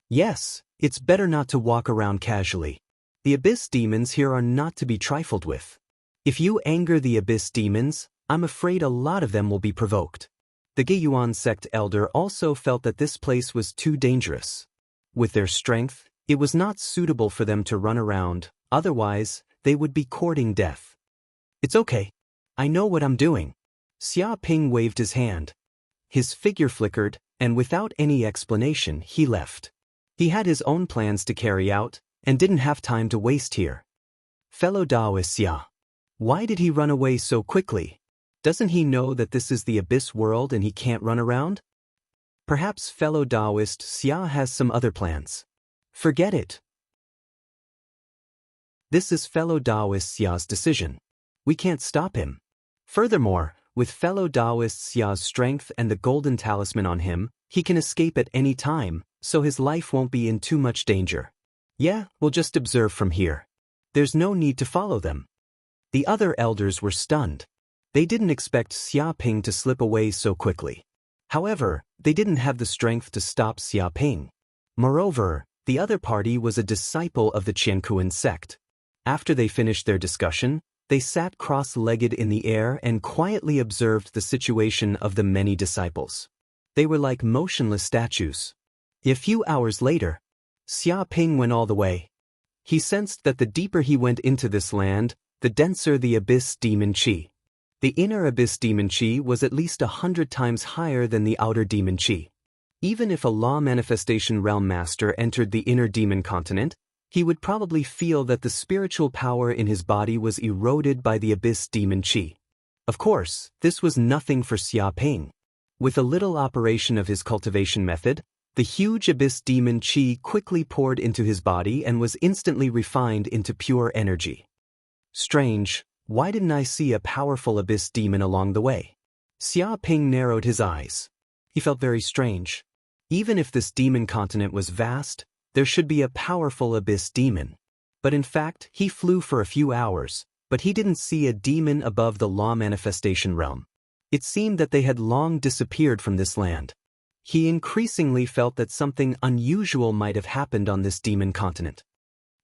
Yes, it's better not to walk around casually. The abyss demons here are not to be trifled with. If you anger the abyss demons, I'm afraid a lot of them will be provoked. The Geyuan sect elder also felt that this place was too dangerous. With their strength, it was not suitable for them to run around, otherwise, they would be courting death. "It's okay. I know what I'm doing." Xia Ping waved his hand. His figure flickered, and without any explanation, he left. He had his own plans to carry out, and didn't have time to waste here. Fellow Taoist Xia. Why did he run away so quickly? Doesn't he know that this is the abyss world and he can't run around? Perhaps fellow Taoist Xia has some other plans. Forget it. This is fellow Taoist Xia's decision. We can't stop him. Furthermore, with fellow Taoist Xia's strength and the golden talisman on him, he can escape at any time, so his life won't be in too much danger. Yeah, we'll just observe from here. There's no need to follow them. The other elders were stunned. They didn't expect Xia Ping to slip away so quickly. However, they didn't have the strength to stop Xia Ping. Moreover, the other party was a disciple of the Qiankuan sect. After they finished their discussion, they sat cross-legged in the air and quietly observed the situation of the many disciples. They were like motionless statues. A few hours later, Xia Ping went all the way. He sensed that the deeper he went into this land, the denser the abyss demon qi. The inner abyss demon qi was at least 100 times higher than the outer demon qi. Even if a law manifestation realm master entered the inner demon continent, he would probably feel that the spiritual power in his body was eroded by the abyss demon qi. Of course, this was nothing for Xia Ping. With a little operation of his cultivation method, the huge abyss demon qi quickly poured into his body and was instantly refined into pure energy. Strange, why didn't I see a powerful abyss demon along the way? Xia Ping narrowed his eyes. He felt very strange. Even if this demon continent was vast, there should be a powerful abyss demon. But in fact, he flew for a few hours, but he didn't see a demon above the law manifestation realm. It seemed that they had long disappeared from this land. He increasingly felt that something unusual might have happened on this demon continent.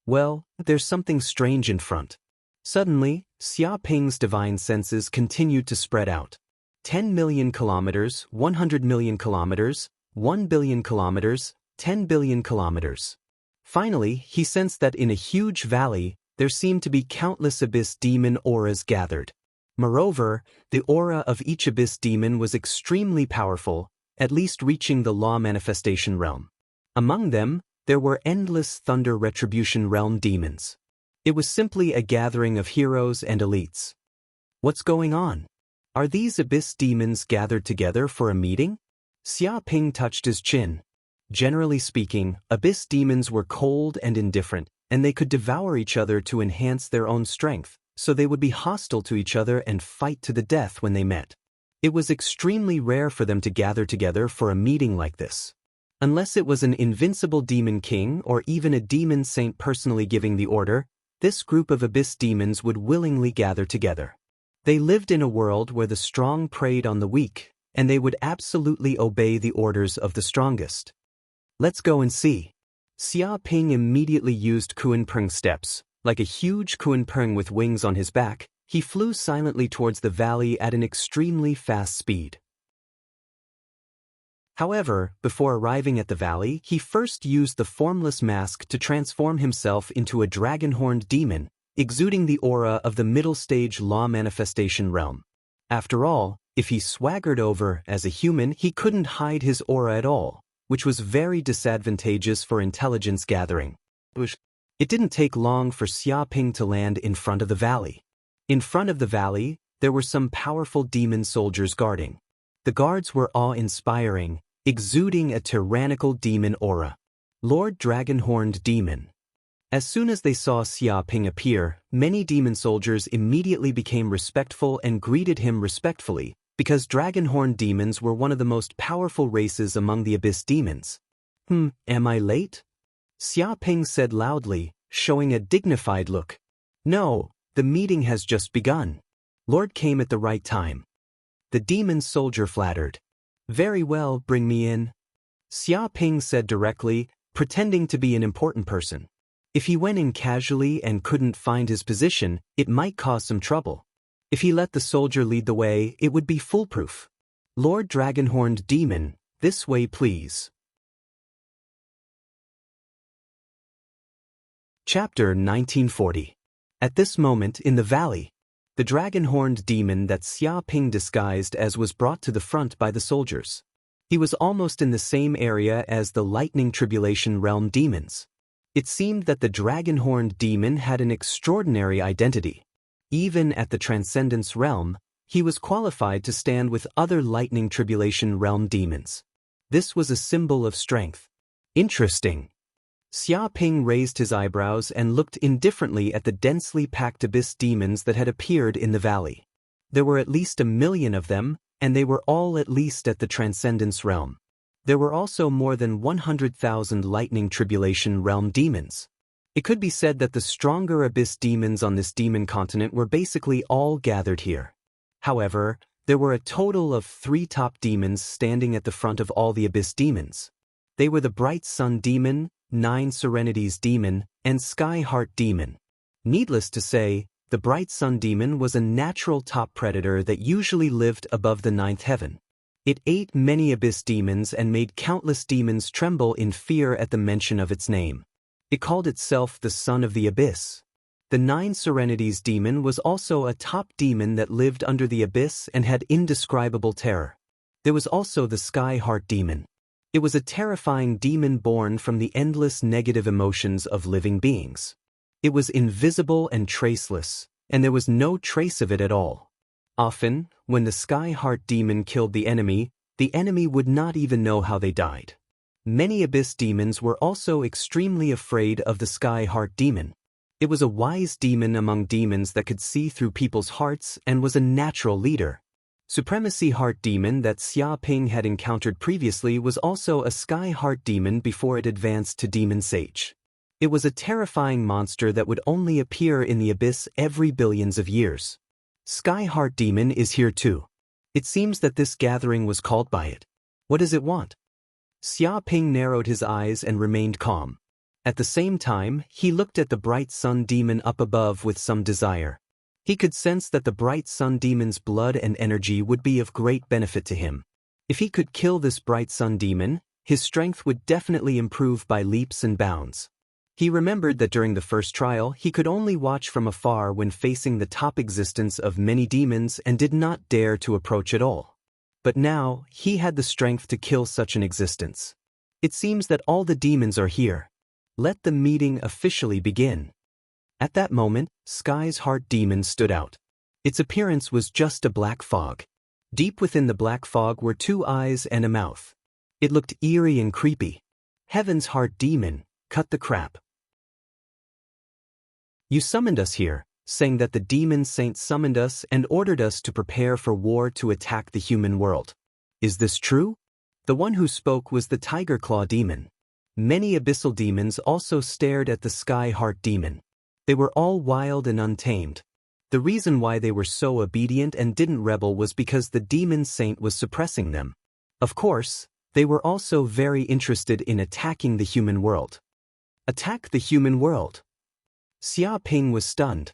Well, there's something strange in front. Suddenly, Xia Ping's divine senses continued to spread out. 10 million kilometers, 100 million kilometers, 1 billion kilometers, 10 billion kilometers. Finally, he sensed that in a huge valley, there seemed to be countless abyss demon auras gathered. Moreover, the aura of each abyss demon was extremely powerful, at least reaching the law manifestation realm. Among them, there were endless thunder retribution realm demons. It was simply a gathering of heroes and elites. What's going on? Are these abyss demons gathered together for a meeting? Xia Ping touched his chin. Generally speaking, abyss demons were cold and indifferent, and they could devour each other to enhance their own strength, so they would be hostile to each other and fight to the death when they met. It was extremely rare for them to gather together for a meeting like this. Unless it was an invincible demon king or even a demon saint personally giving the order, this group of abyss demons would willingly gather together. They lived in a world where the strong preyed on the weak, and they would absolutely obey the orders of the strongest. Let's go and see. Xia Ping immediately used Kunpeng steps. Like a huge Kunpeng with wings on his back, he flew silently towards the valley at an extremely fast speed. However, before arriving at the valley, he first used the formless mask to transform himself into a dragon-horned demon, exuding the aura of the middle stage law manifestation realm. After all, if he swaggered over as a human, he couldn't hide his aura at all, which was very disadvantageous for intelligence gathering. It didn't take long for Xiaoping to land in front of the valley. In front of the valley, there were some powerful demon soldiers guarding. The guards were awe-inspiring, exuding a tyrannical demon aura. Lord Dragon-Horned Demon. As soon as they saw Xiaoping appear, many demon soldiers immediately became respectful and greeted him respectfully, because dragon-horned demons were one of the most powerful races among the abyss demons. Am I late? Xiaoping said loudly, showing a dignified look. No, the meeting has just begun. Lord came at the right time. The demon soldier flattered. Very well, bring me in. Xiaoping said directly, pretending to be an important person. If he went in casually and couldn't find his position, it might cause some trouble. If he let the soldier lead the way, it would be foolproof. Lord Dragon-Horned Demon, this way please. Chapter 1940. At this moment in the valley, the dragon-horned demon that Xiaoping disguised as was brought to the front by the soldiers. He was almost in the same area as the lightning tribulation realm demons. It seemed that the dragon-horned demon had an extraordinary identity. Even at the Transcendence realm, he was qualified to stand with other lightning tribulation realm demons. This was a symbol of strength. Interesting. Xiaoping raised his eyebrows and looked indifferently at the densely packed abyss demons that had appeared in the valley. There were at least 1 million of them, and they were all at least at the Transcendence realm. There were also more than 100,000 lightning tribulation realm demons. It could be said that the stronger abyss demons on this demon continent were basically all gathered here. However, there were a total of 3 top demons standing at the front of all the abyss demons. They were the Bright Sun Demon, 9 Serenities Demon, and Sky Heart Demon. Needless to say, the Bright Sun Demon was a natural top predator that usually lived above the 9th heaven. It ate many abyss demons and made countless demons tremble in fear at the mention of its name. It called itself the Son of the Abyss. The 9 Serenities Demon was also a top demon that lived under the abyss and had indescribable terror. There was also the Sky Heart Demon. It was a terrifying demon born from the endless negative emotions of living beings. It was invisible and traceless, and there was no trace of it at all. Often, when the Sky Heart Demon killed the enemy would not even know how they died. Many abyss demons were also extremely afraid of the Sky Heart Demon. It was a wise demon among demons that could see through people's hearts and was a natural leader. Supremacy Heart Demon that Xiaoping had encountered previously was also a Sky Heart Demon before it advanced to Demon Sage. It was a terrifying monster that would only appear in the abyss every billions of years. Sky Heart Demon is here too. It seems that this gathering was called by it. What does it want? Xiaoping narrowed his eyes and remained calm. At the same time, he looked at the Bright Sun Demon up above with some desire. He could sense that the Bright Sun Demon's blood and energy would be of great benefit to him. If he could kill this Bright Sun Demon, his strength would definitely improve by leaps and bounds. He remembered that during the first trial, he could only watch from afar when facing the top existence of many demons and did not dare to approach at all. But now, he had the strength to kill such an existence. It seems that all the demons are here. Let the meeting officially begin. At that moment, Sky's Heart Demon stood out. Its appearance was just a black fog. Deep within the black fog were 2 eyes and a mouth. It looked eerie and creepy. Heaven's Heart Demon, cut the crap. You summoned us here, saying that the demon saint summoned us and ordered us to prepare for war to attack the human world. Is this true? The one who spoke was the Tiger Claw Demon. Many abyssal demons also stared at the Sky Heart Demon. They were all wild and untamed. The reason why they were so obedient and didn't rebel was because the demon saint was suppressing them. Of course, they were also very interested in attacking the human world. Attack the human world? Xiaoping was stunned.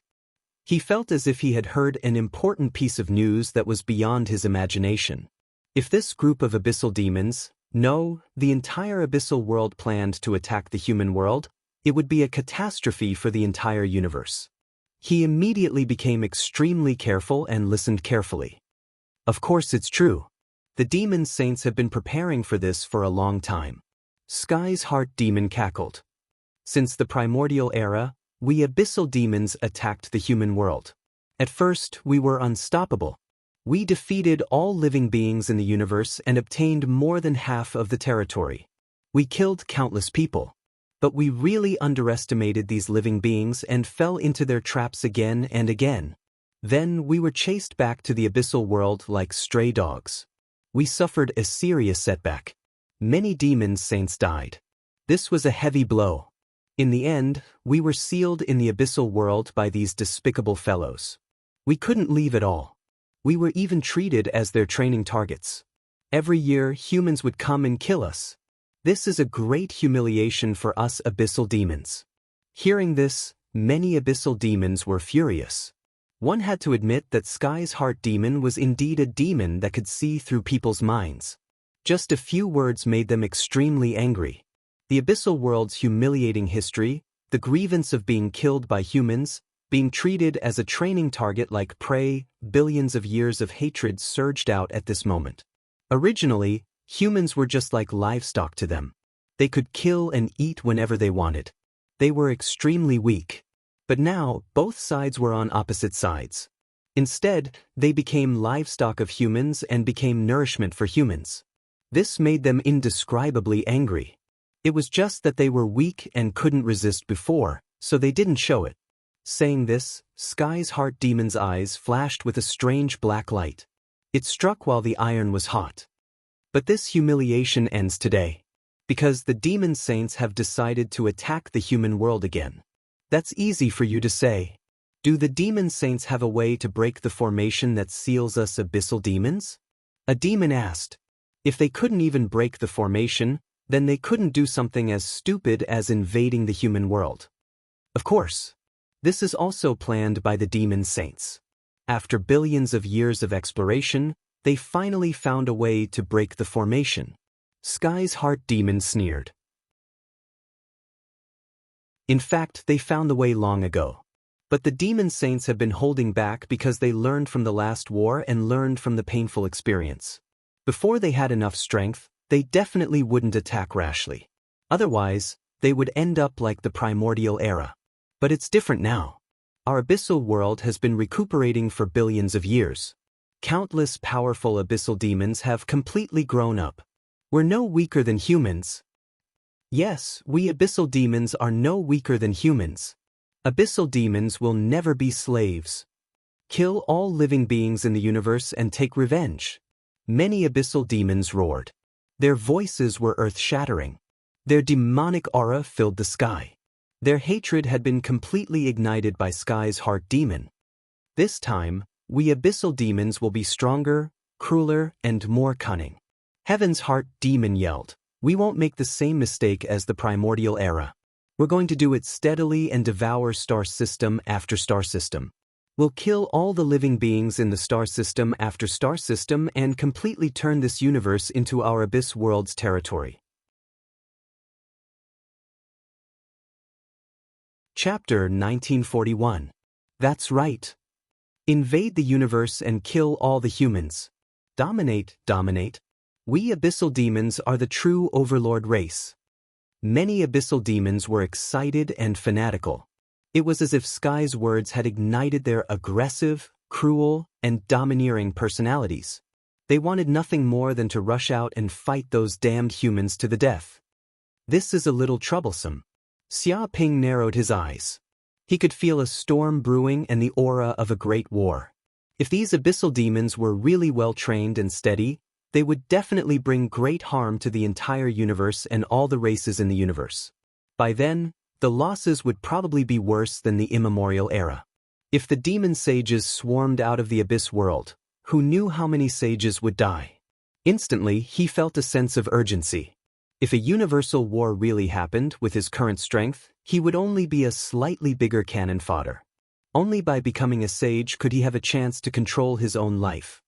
He felt as if he had heard an important piece of news that was beyond his imagination. If this group of abyssal demons, no, the entire abyssal world planned to attack the human world, it would be a catastrophe for the entire universe. He immediately became extremely careful and listened carefully. Of course it's true. The demon saints have been preparing for this for a long time. Sky's Heart Demon cackled. Since the primordial era, we abyssal demons attacked the human world. At first, we were unstoppable. We defeated all living beings in the universe and obtained more than half of the territory. We killed countless people. But we really underestimated these living beings and fell into their traps again and again. Then we were chased back to the abyssal world like stray dogs. We suffered a serious setback. Many demon saints died. This was a heavy blow. In the end, we were sealed in the abyssal world by these despicable fellows. We couldn't leave at all. We were even treated as their training targets. Every year, humans would come and kill us. This is a great humiliation for us abyssal demons. Hearing this, many abyssal demons were furious. One had to admit that Sky's Heart Demon was indeed a demon that could see through people's minds. Just a few words made them extremely angry. The abyssal world's humiliating history, the grievance of being killed by humans, being treated as a training target like prey, billions of years of hatred surged out at this moment. Originally, humans were just like livestock to them. They could kill and eat whenever they wanted. They were extremely weak. But now, both sides were on opposite sides. Instead, they became livestock of humans and became nourishment for humans. This made them indescribably angry. It was just that they were weak and couldn't resist before, so they didn't show it. Saying this, Sky's Heart Demon's eyes flashed with a strange black light. It struck while the iron was hot. But this humiliation ends today. Because the demon saints have decided to attack the human world again. That's easy for you to say. Do the demon saints have a way to break the formation that seals us abyssal demons? A demon asked. If they couldn't even break the formation, then they couldn't do something as stupid as invading the human world. Of course. This is also planned by the demon saints. After billions of years of exploration, they finally found a way to break the formation. Sky's Heart Demon sneered. In fact, they found the way long ago. But the demon saints have been holding back because they learned from the last war and learned from the painful experience. Before they had enough strength, they definitely wouldn't attack rashly. Otherwise, they would end up like the primordial era. But it's different now. Our abyssal world has been recuperating for billions of years. Countless powerful abyssal demons have completely grown up. We're no weaker than humans. Yes, we abyssal demons are no weaker than humans. Abyssal demons will never be slaves. Kill all living beings in the universe and take revenge. Many abyssal demons roared. Their voices were earth-shattering. Their demonic aura filled the sky. Their hatred had been completely ignited by Sky's Heart Demon. This time, we abyssal demons will be stronger, crueler, and more cunning. Heaven's Heart Demon yelled, "We won't make the same mistake as the primordial era. We're going to do it steadily and devour star system after star system. We'll kill all the living beings in the star system after star system and completely turn this universe into our abyss world's territory." Chapter 1941. That's right. Invade the universe and kill all the humans. Dominate. We abyssal demons are the true overlord race. Many abyssal demons were excited and fanatical. It was as if Sky's words had ignited their aggressive, cruel, and domineering personalities. They wanted nothing more than to rush out and fight those damned humans to the death. This is a little troublesome. Xia Ping narrowed his eyes. He could feel a storm brewing and the aura of a great war. If these abyssal demons were really well trained and steady, they would definitely bring great harm to the entire universe and all the races in the universe. By then, the losses would probably be worse than the immemorial era. If the demon sages swarmed out of the abyss world, who knew how many sages would die? Instantly, he felt a sense of urgency. If a universal war really happened with his current strength, he would only be a slightly bigger cannon fodder. Only by becoming a sage could he have a chance to control his own life.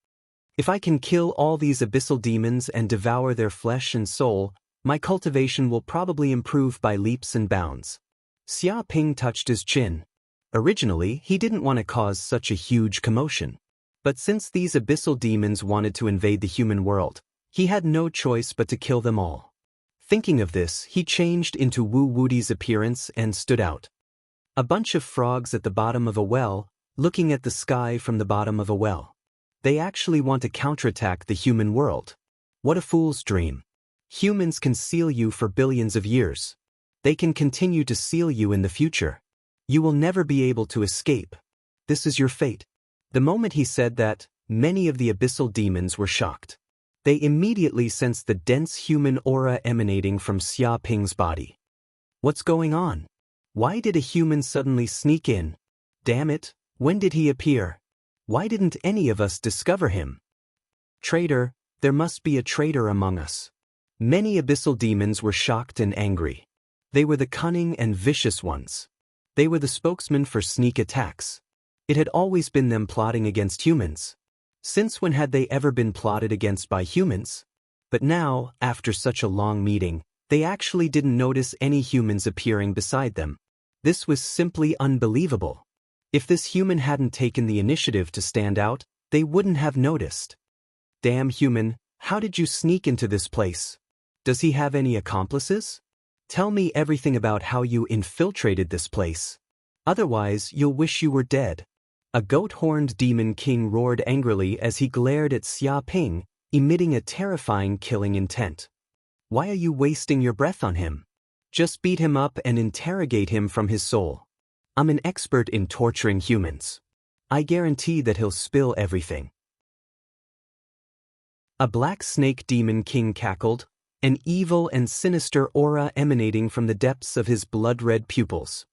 If I can kill all these abyssal demons and devour their flesh and soul, my cultivation will probably improve by leaps and bounds. Xia Ping touched his chin. Originally, he didn't want to cause such a huge commotion. But since these abyssal demons wanted to invade the human world, he had no choice but to kill them all. Thinking of this, he changed into Wu Wudi's appearance and stood out. A bunch of frogs at the bottom of a well, looking at the sky from the bottom of a well. They actually want to counterattack the human world. What a fool's dream. Humans can seal you for billions of years. They can continue to seal you in the future. You will never be able to escape. This is your fate. The moment he said that, many of the abyssal demons were shocked. They immediately sensed the dense human aura emanating from Xia Ping's body. What's going on? Why did a human suddenly sneak in? Damn it, when did he appear? Why didn't any of us discover him? Traitor, there must be a traitor among us. Many abyssal demons were shocked and angry. They were the cunning and vicious ones. They were the spokesmen for sneak attacks. It had always been them plotting against humans. Since when had they ever been plotted against by humans? But now, after such a long meeting, they actually didn't notice any humans appearing beside them. This was simply unbelievable. If this human hadn't taken the initiative to stand out, they wouldn't have noticed. Damn human, how did you sneak into this place? Does he have any accomplices? Tell me everything about how you infiltrated this place. Otherwise, you'll wish you were dead. A goat-horned demon king roared angrily as he glared at Xia Ping, emitting a terrifying killing intent. Why are you wasting your breath on him? Just beat him up and interrogate him from his soul. I'm an expert in torturing humans. I guarantee that he'll spill everything. A black snake demon king cackled, an evil and sinister aura emanating from the depths of his blood-red pupils.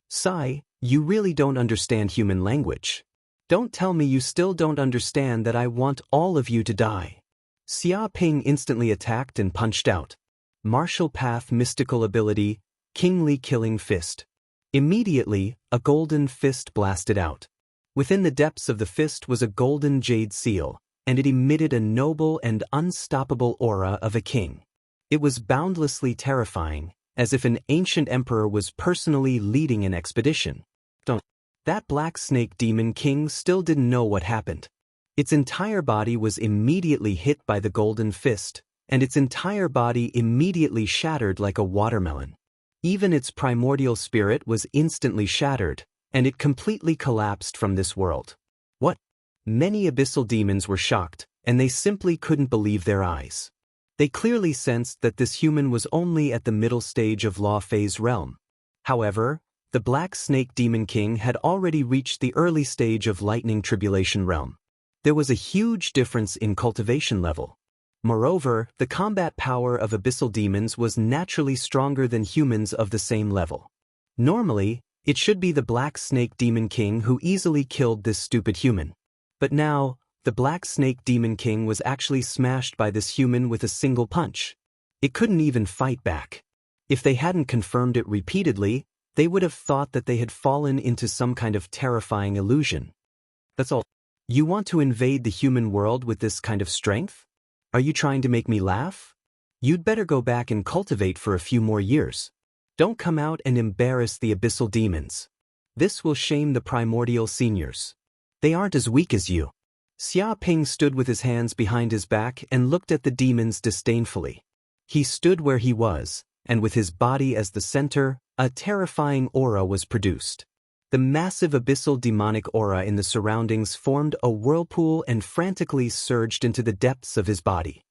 Sigh, you really don't understand human language. Don't tell me you still don't understand that I want all of you to die. Xia Ping instantly attacked and punched out. Martial path mystical ability, kingly killing fist. Immediately, a golden fist blasted out. Within the depths of the fist was a golden jade seal, and it emitted a noble and unstoppable aura of a king. It was boundlessly terrifying, as if an ancient emperor was personally leading an expedition. That black snake demon king still didn't know what happened. Its entire body was immediately hit by the golden fist, and its entire body immediately shattered like a watermelon. Even its primordial spirit was instantly shattered, and it completely collapsed from this world. What? Many abyssal demons were shocked, and they simply couldn't believe their eyes. They clearly sensed that this human was only at the middle stage of Law Phase realm. However, the Black Snake Demon King had already reached the early stage of Lightning Tribulation realm. There was a huge difference in cultivation level. Moreover, the combat power of abyssal demons was naturally stronger than humans of the same level. Normally, it should be the Black Snake Demon King who easily killed this stupid human. But now, the Black Snake Demon King was actually smashed by this human with a single punch. It couldn't even fight back. If they hadn't confirmed it repeatedly, they would have thought that they had fallen into some kind of terrifying illusion. That's all. You want to invade the human world with this kind of strength? Are you trying to make me laugh? You'd better go back and cultivate for a few more years. Don't come out and embarrass the abyssal demons. This will shame the primordial seniors. They aren't as weak as you. Xia Ping stood with his hands behind his back and looked at the demons disdainfully. He stood where he was, and with his body as the center, a terrifying aura was produced. The massive abyssal demonic aura in the surroundings formed a whirlpool and frantically surged into the depths of his body.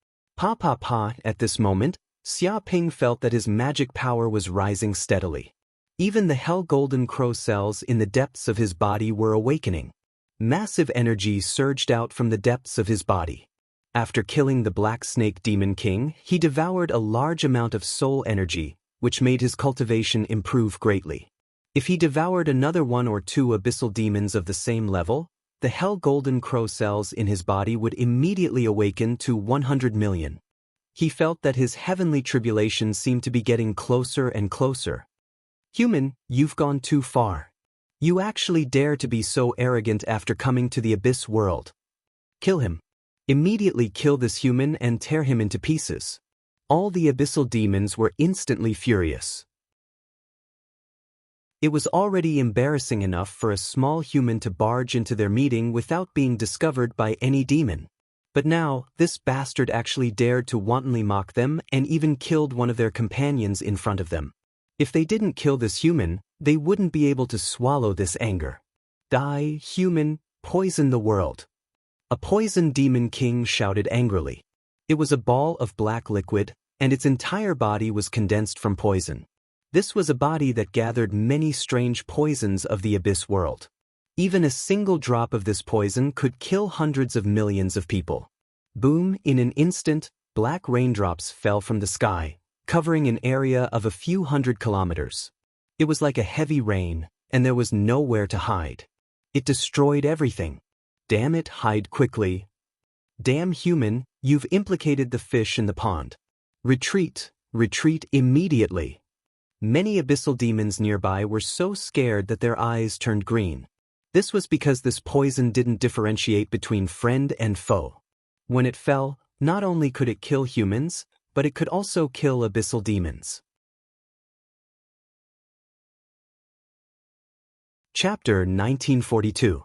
At this moment, Xia Ping felt that his magic power was rising steadily. Even the hell golden crow cells in the depths of his body were awakening. Massive energy surged out from the depths of his body. After killing the Black Snake Demon King, he devoured a large amount of soul energy, which made his cultivation improve greatly. If he devoured another one or two abyssal demons of the same level, the hell golden crow cells in his body would immediately awaken to 100 million. He felt that his heavenly tribulation seemed to be getting closer and closer. Human, you've gone too far. You actually dare to be so arrogant after coming to the abyss world. Kill him. Immediately kill this human and tear him into pieces. All the abyssal demons were instantly furious. It was already embarrassing enough for a small human to barge into their meeting without being discovered by any demon. But now, this bastard actually dared to wantonly mock them and even killed one of their companions in front of them. If they didn't kill this human, they wouldn't be able to swallow this anger. Die, human, poison the world. A poison demon king shouted angrily. It was a ball of black liquid, and its entire body was condensed from poison. This was a body that gathered many strange poisons of the abyss world. Even a single drop of this poison could kill hundreds of millions of people. Boom, in an instant, black raindrops fell from the sky, covering an area of a few hundred kilometers. It was like a heavy rain, and there was nowhere to hide. It destroyed everything. Damn it, hide quickly. Damn human, you've implicated the fish in the pond. Retreat, retreat immediately. Many abyssal demons nearby were so scared that their eyes turned green. This was because this poison didn't differentiate between friend and foe. When it fell, not only could it kill humans, but it could also kill abyssal demons. Chapter 1942.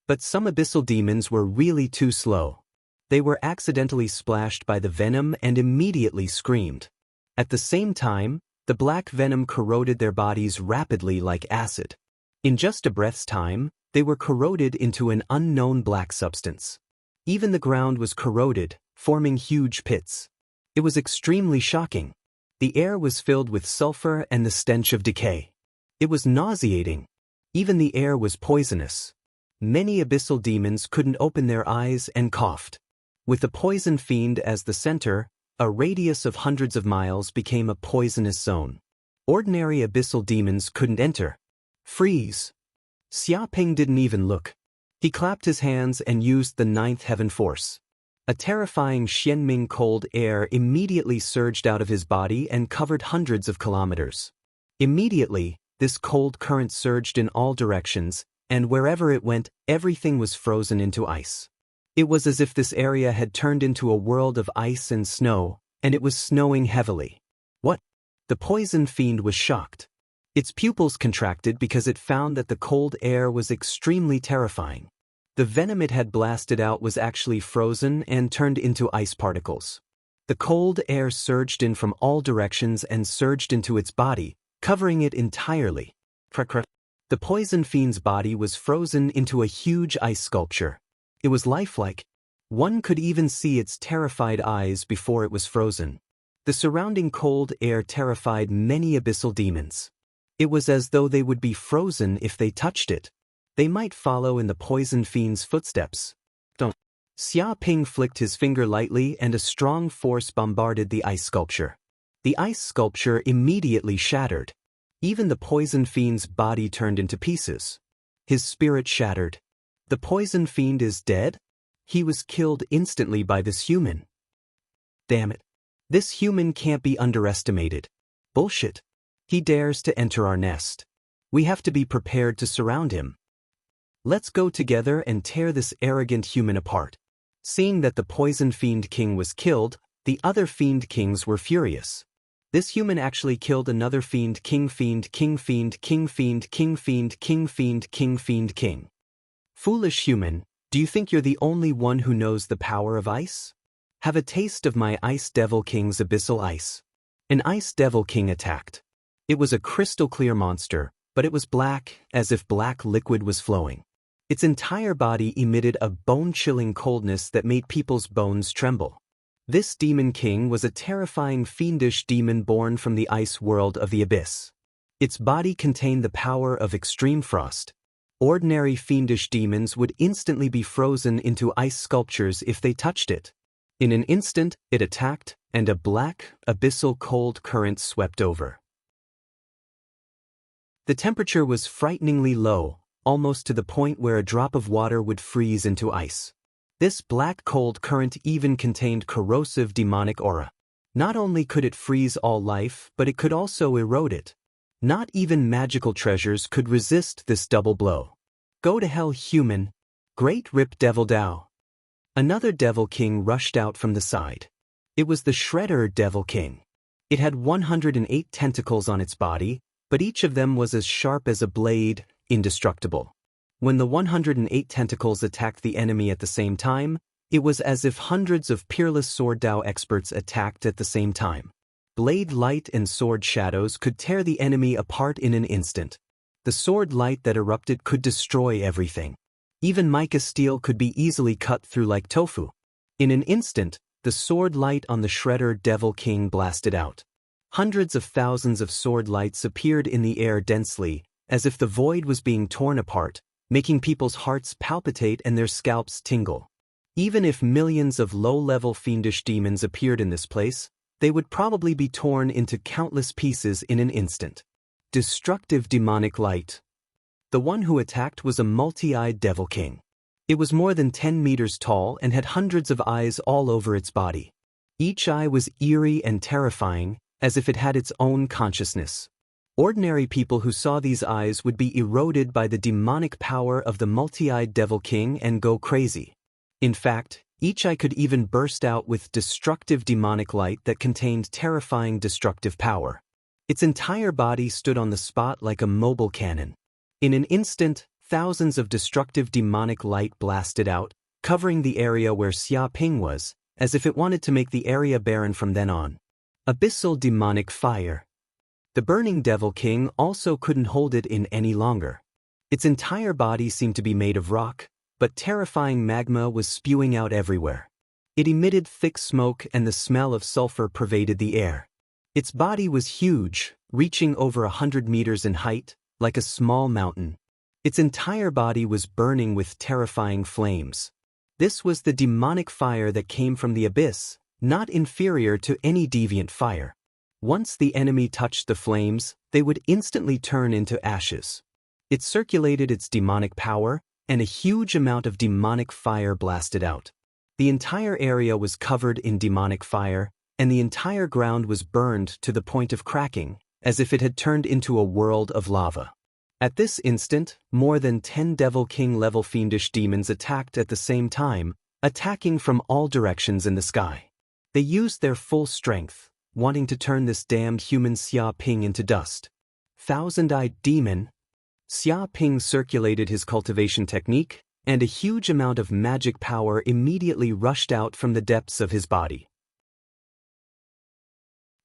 But some abyssal demons were really too slow. They were accidentally splashed by the venom and immediately screamed. At the same time, the black venom corroded their bodies rapidly like acid. In just a breath's time, they were corroded into an unknown black substance. Even the ground was corroded, forming huge pits. It was extremely shocking. The air was filled with sulfur and the stench of decay. It was nauseating. Even the air was poisonous. Many abyssal demons couldn't open their eyes and coughed. With the poison fiend as the center, a radius of hundreds of miles became a poisonous zone. Ordinary abyssal demons couldn't enter. Freeze. Xiaoping didn't even look. He clapped his hands and used the ninth heaven force. A terrifying Xianming cold air immediately surged out of his body and covered hundreds of kilometers. Immediately, this cold current surged in all directions, and wherever it went, everything was frozen into ice. It was as if this area had turned into a world of ice and snow, and it was snowing heavily. What? The poison fiend was shocked. Its pupils contracted because it found that the cold air was extremely terrifying. The venom it had blasted out was actually frozen and turned into ice particles. The cold air surged in from all directions and surged into its body, covering it entirely. The poison fiend's body was frozen into a huge ice sculpture. It was lifelike. One could even see its terrified eyes before it was frozen. The surrounding cold air terrified many abyssal demons. It was as though they would be frozen if they touched it. They might follow in the poison fiend's footsteps. Don't. Xiaoping flicked his finger lightly and a strong force bombarded the ice sculpture. The ice sculpture immediately shattered. Even the poison fiend's body turned into pieces. His spirit shattered. The poison fiend is dead? He was killed instantly by this human. Damn it. This human can't be underestimated. Bullshit. He dares to enter our nest. We have to be prepared to surround him. Let's go together and tear this arrogant human apart. Seeing that the poison fiend king was killed, the other fiend kings were furious. This human actually killed another fiend king fiend king fiend king fiend king fiend king fiend king fiend king. Foolish human, do you think you're the only one who knows the power of ice? Have a taste of my Ice Devil King's abyssal ice. An Ice Devil King attacked. It was a crystal-clear monster, but it was black, as if black liquid was flowing. Its entire body emitted a bone-chilling coldness that made people's bones tremble. This demon king was a terrifying fiendish demon born from the ice world of the abyss. Its body contained the power of extreme frost. Ordinary fiendish demons would instantly be frozen into ice sculptures if they touched it. In an instant, it attacked, and a black, abyssal cold current swept over. The temperature was frighteningly low, almost to the point where a drop of water would freeze into ice. This black cold current even contained corrosive demonic aura. Not only could it freeze all life, but it could also erode it. Not even magical treasures could resist this double blow. Go to hell, human. Great Rip Devil Dao. Another Devil King rushed out from the side. It was the Shredder Devil King. It had 108 tentacles on its body, but each of them was as sharp as a blade, indestructible. When the 108 tentacles attacked the enemy at the same time, It was as if hundreds of peerless sword Dao experts attacked at the same time. Blade light and sword shadows could tear the enemy apart in an instant. The sword light that erupted could destroy everything. Even mica steel could be easily cut through like tofu. In an instant, the sword light on the Shredder Devil King blasted out. Hundreds of thousands of sword lights appeared in the air densely, as if the void was being torn apart, making people's hearts palpitate and their scalps tingle. Even if millions of low-level fiendish demons appeared in this place, they would probably be torn into countless pieces in an instant. Destructive demonic light. The one who attacked was a multi-eyed Devil King. It was more than 10 meters tall and had hundreds of eyes all over its body. Each eye was eerie and terrifying, as if it had its own consciousness. Ordinary people who saw these eyes would be eroded by the demonic power of the multi-eyed Devil King and go crazy. In fact, each eye could even burst out with destructive demonic light that contained terrifying destructive power. Its entire body stood on the spot like a mobile cannon. In an instant, thousands of destructive demonic light blasted out, covering the area where Xia Ping was, as if it wanted to make the area barren from then on. Abyssal demonic fire. The burning Devil King also couldn't hold it in any longer. Its entire body seemed to be made of rock, but terrifying magma was spewing out everywhere. It emitted thick smoke and the smell of sulfur pervaded the air. Its body was huge, reaching over 100 meters in height, like a small mountain. Its entire body was burning with terrifying flames. This was the demonic fire that came from the abyss, not inferior to any deviant fire. Once the enemy touched the flames, they would instantly turn into ashes. It circulated its demonic power, and a huge amount of demonic fire blasted out. The entire area was covered in demonic fire, and the entire ground was burned to the point of cracking, as if it had turned into a world of lava. At this instant, more than 10 Devil King level fiendish demons attacked at the same time, attacking from all directions in the sky. They used their full strength, wanting to turn this damned human Xia Ping into dust. Thousand-eyed demon. Xia Ping circulated his cultivation technique, and a huge amount of magic power immediately rushed out from the depths of his body.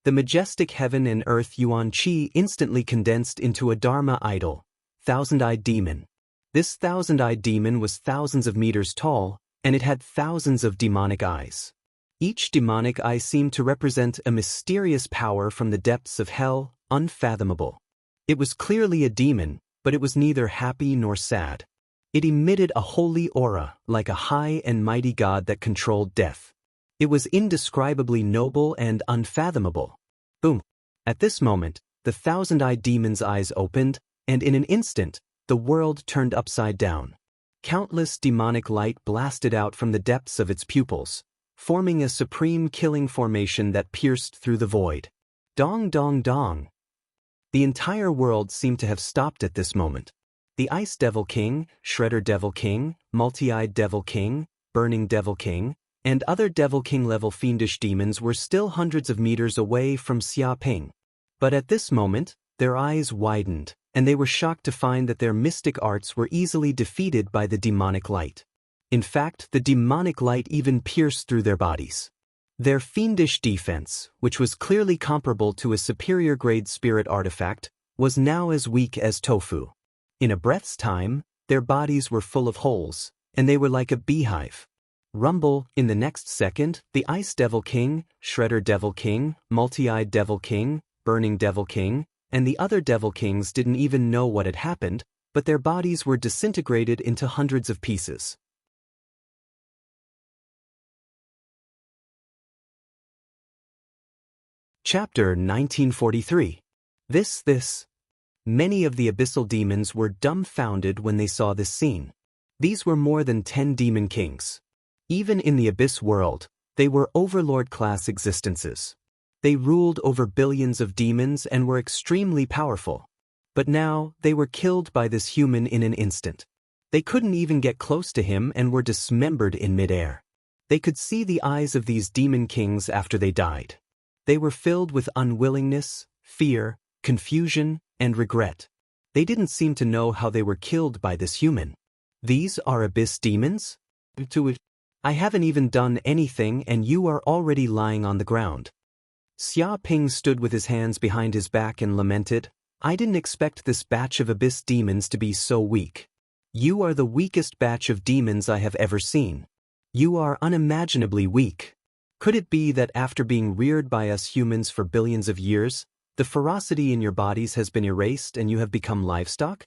The majestic heaven and earth Yuan Qi instantly condensed into a Dharma idol, thousand-eyed demon. This thousand-eyed demon was thousands of meters tall, and it had thousands of demonic eyes. Each demonic eye seemed to represent a mysterious power from the depths of hell, unfathomable. It was clearly a demon, but it was neither happy nor sad. It emitted a holy aura, like a high and mighty god that controlled death. It was indescribably noble and unfathomable. Boom! At this moment, the thousand-eyed demon's eyes opened, and in an instant, the world turned upside down. Countless demonic light blasted out from the depths of its pupils, forming a supreme killing formation that pierced through the void. Dong dong dong! The entire world seemed to have stopped at this moment. The Ice Devil King, Shredder Devil King, Multi-Eyed Devil King, Burning Devil King, and other Devil King-level fiendish demons were still hundreds of meters away from Xia Ping. But at this moment, their eyes widened, and they were shocked to find that their mystic arts were easily defeated by the demonic light. In fact, the demonic light even pierced through their bodies. Their fiendish defense, which was clearly comparable to a superior-grade spirit artifact, was now as weak as tofu. In a breath's time, their bodies were full of holes, and they were like a beehive. Rumble, in the next second, the Ice Devil King, Shredder Devil King, Multi-Eyed Devil King, Burning Devil King, and the other Devil Kings didn't even know what had happened, but their bodies were disintegrated into hundreds of pieces. Chapter 1943. This. Many of the abyssal demons were dumbfounded when they saw this scene. These were more than 10 demon kings. Even in the abyss world, they were overlord-class existences. They ruled over billions of demons and were extremely powerful. But now, they were killed by this human in an instant. They couldn't even get close to him and were dismembered in midair. They could see the eyes of these demon kings after they died. They were filled with unwillingness, fear, confusion, and regret. They didn't seem to know how they were killed by this human. These are abyss demons? I haven't even done anything and you are already lying on the ground. Xia Ping stood with his hands behind his back and lamented, I didn't expect this batch of abyss demons to be so weak. You are the weakest batch of demons I have ever seen. You are unimaginably weak. Could it be that after being reared by us humans for billions of years, the ferocity in your bodies has been erased and you have become livestock?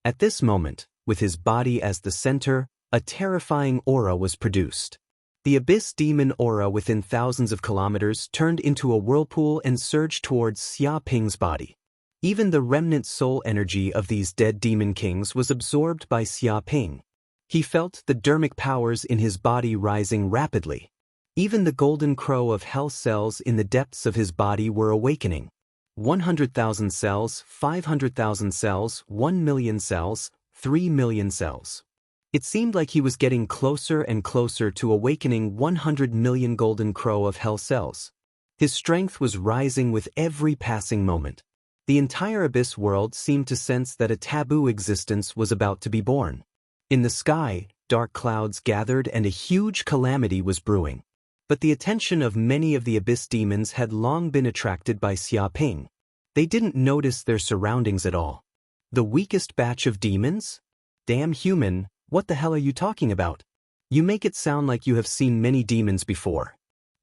At this moment, with his body as the center, a terrifying aura was produced. The abyss demon aura within thousands of kilometers turned into a whirlpool and surged towards Xia Ping's body. Even the remnant soul energy of these dead demon kings was absorbed by Xia Ping. He felt the dermic powers in his body rising rapidly. Even the golden crow of hell cells in the depths of his body were awakening. 100,000 cells, 500,000 cells, 1 million cells, 3 million cells. It seemed like he was getting closer and closer to awakening 100 million golden crow of hell cells. His strength was rising with every passing moment. The entire abyss world seemed to sense that a taboo existence was about to be born. In the sky, dark clouds gathered and a huge calamity was brewing. But the attention of many of the abyss demons had long been attracted by Xia Ping. They didn't notice their surroundings at all. The weakest batch of demons? Damn human, what the hell are you talking about? You make it sound like you have seen many demons before.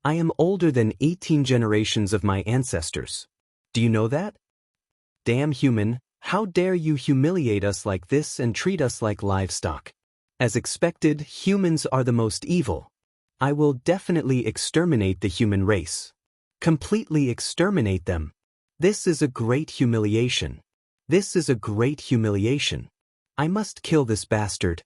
I am older than 18 generations of my ancestors. Do you know that? Damn human, how dare you humiliate us like this and treat us like livestock? As expected, humans are the most evil. I will definitely exterminate the human race. Completely exterminate them. This is a great humiliation. This is a great humiliation. I must kill this bastard.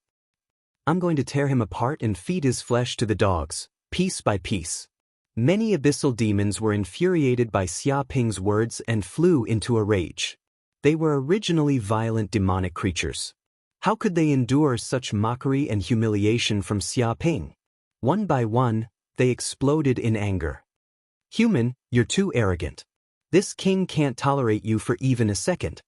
I'm going to tear him apart and feed his flesh to the dogs, piece by piece. Many abyssal demons were infuriated by Xia Ping's words and flew into a rage. They were originally violent demonic creatures. How could they endure such mockery and humiliation from Xia Ping? One by one, they exploded in anger. Human, you're too arrogant. This king can't tolerate you for even a second.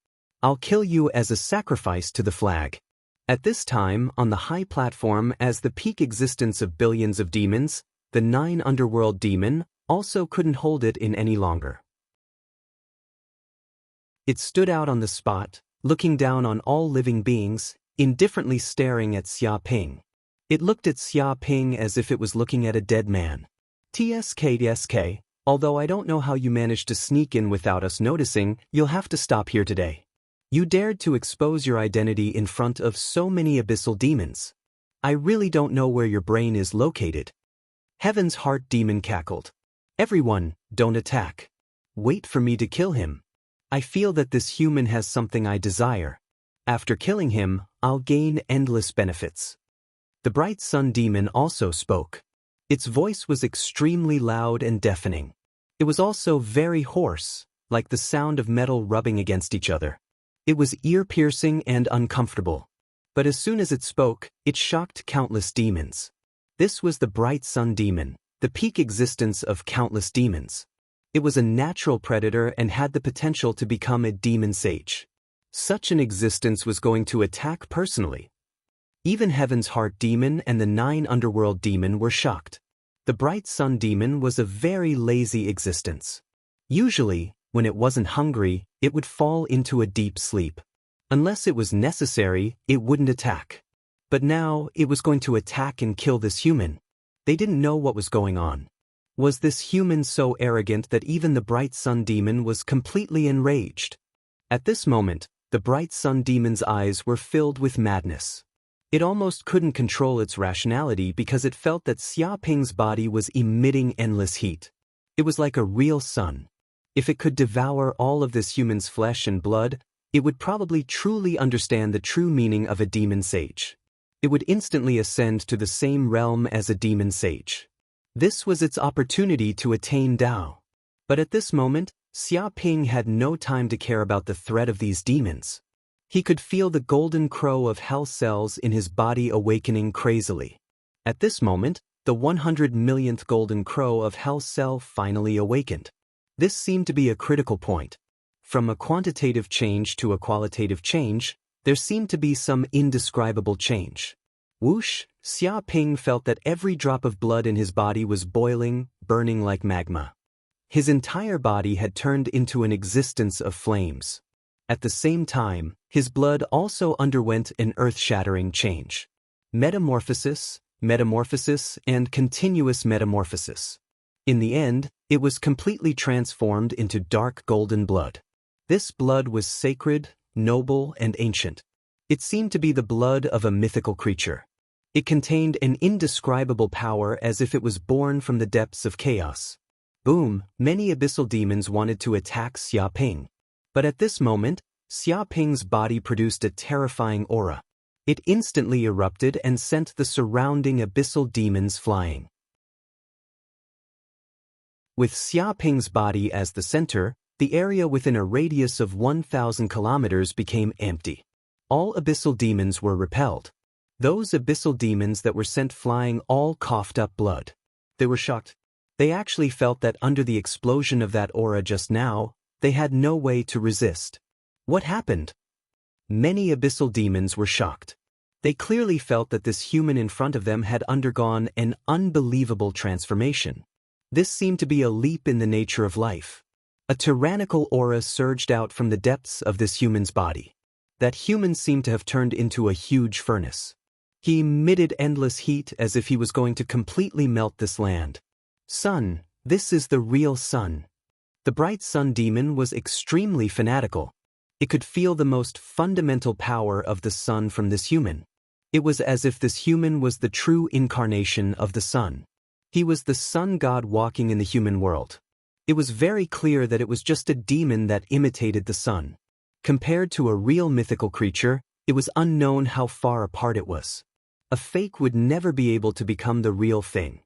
I'll kill you as a sacrifice to the flag. At this time, on the high platform as the peak existence of billions of demons, the 9 underworld demon also couldn't hold it in any longer. It stood out on the spot, looking down on all living beings, indifferently staring at Xia Ping. It looked at Xia Ping as if it was looking at a dead man. TSK, although I don't know how you managed to sneak in without us noticing, you'll have to stop here today. You dared to expose your identity in front of so many abyssal demons. I really don't know where your brain is located. Heaven's Heart Demon cackled. Everyone, don't attack. Wait for me to kill him. I feel that this human has something I desire. After killing him, I'll gain endless benefits. The Bright Sun Demon also spoke. Its voice was extremely loud and deafening. It was also very hoarse, like the sound of metal rubbing against each other. It was ear-piercing and uncomfortable. But as soon as it spoke, it shocked countless demons. This was the Bright Sun Demon, the peak existence of countless demons. It was a natural predator and had the potential to become a demon sage. Such an existence was going to attack personally. Even Heaven's Heart Demon and the 9 Underworld Demon were shocked. The Bright Sun Demon was a very lazy existence. Usually, when it wasn't hungry, it would fall into a deep sleep. Unless it was necessary, it wouldn't attack. But now, it was going to attack and kill this human. They didn't know what was going on. Was this human so arrogant that even the Bright Sun Demon was completely enraged? At this moment, the Bright Sun Demon's eyes were filled with madness. It almost couldn't control its rationality because it felt that Xia Ping's body was emitting endless heat. It was like a real sun. If it could devour all of this human's flesh and blood, it would probably truly understand the true meaning of a demon sage. It would instantly ascend to the same realm as a demon sage. This was its opportunity to attain Tao. But at this moment, Xia Ping had no time to care about the threat of these demons. He could feel the golden crow of hell cells in his body awakening crazily. At this moment, the 100 millionth golden crow of hell cell finally awakened. This seemed to be a critical point. From a quantitative change to a qualitative change, there seemed to be some indescribable change. Whoosh, Xia Ping felt that every drop of blood in his body was boiling, burning like magma. His entire body had turned into an existence of flames. At the same time, his blood also underwent an earth-shattering change. Metamorphosis, and continuous metamorphosis. In the end, it was completely transformed into dark golden blood. This blood was sacred, noble, and ancient. It seemed to be the blood of a mythical creature. It contained an indescribable power as if it was born from the depths of chaos. Boom, many abyssal demons wanted to attack Xia Ping. But at this moment, Xia Ping's body produced a terrifying aura. It instantly erupted and sent the surrounding abyssal demons flying. With Xia Ping's body as the center, the area within a radius of 1,000 kilometers became empty. All abyssal demons were repelled. Those abyssal demons that were sent flying all coughed up blood. They were shocked. They actually felt that under the explosion of that aura just now, they had no way to resist. What happened? Many abyssal demons were shocked. They clearly felt that this human in front of them had undergone an unbelievable transformation. This seemed to be a leap in the nature of life. A tyrannical aura surged out from the depths of this human's body. That human seemed to have turned into a huge furnace. He emitted endless heat as if he was going to completely melt this land. Sun, this is the real sun. The bright sun demon was extremely fanatical. It could feel the most fundamental power of the sun from this human. It was as if this human was the true incarnation of the sun. He was the sun god walking in the human world. It was very clear that it was just a demon that imitated the sun. Compared to a real mythical creature, it was unknown how far apart it was. A fake would never be able to become the real thing.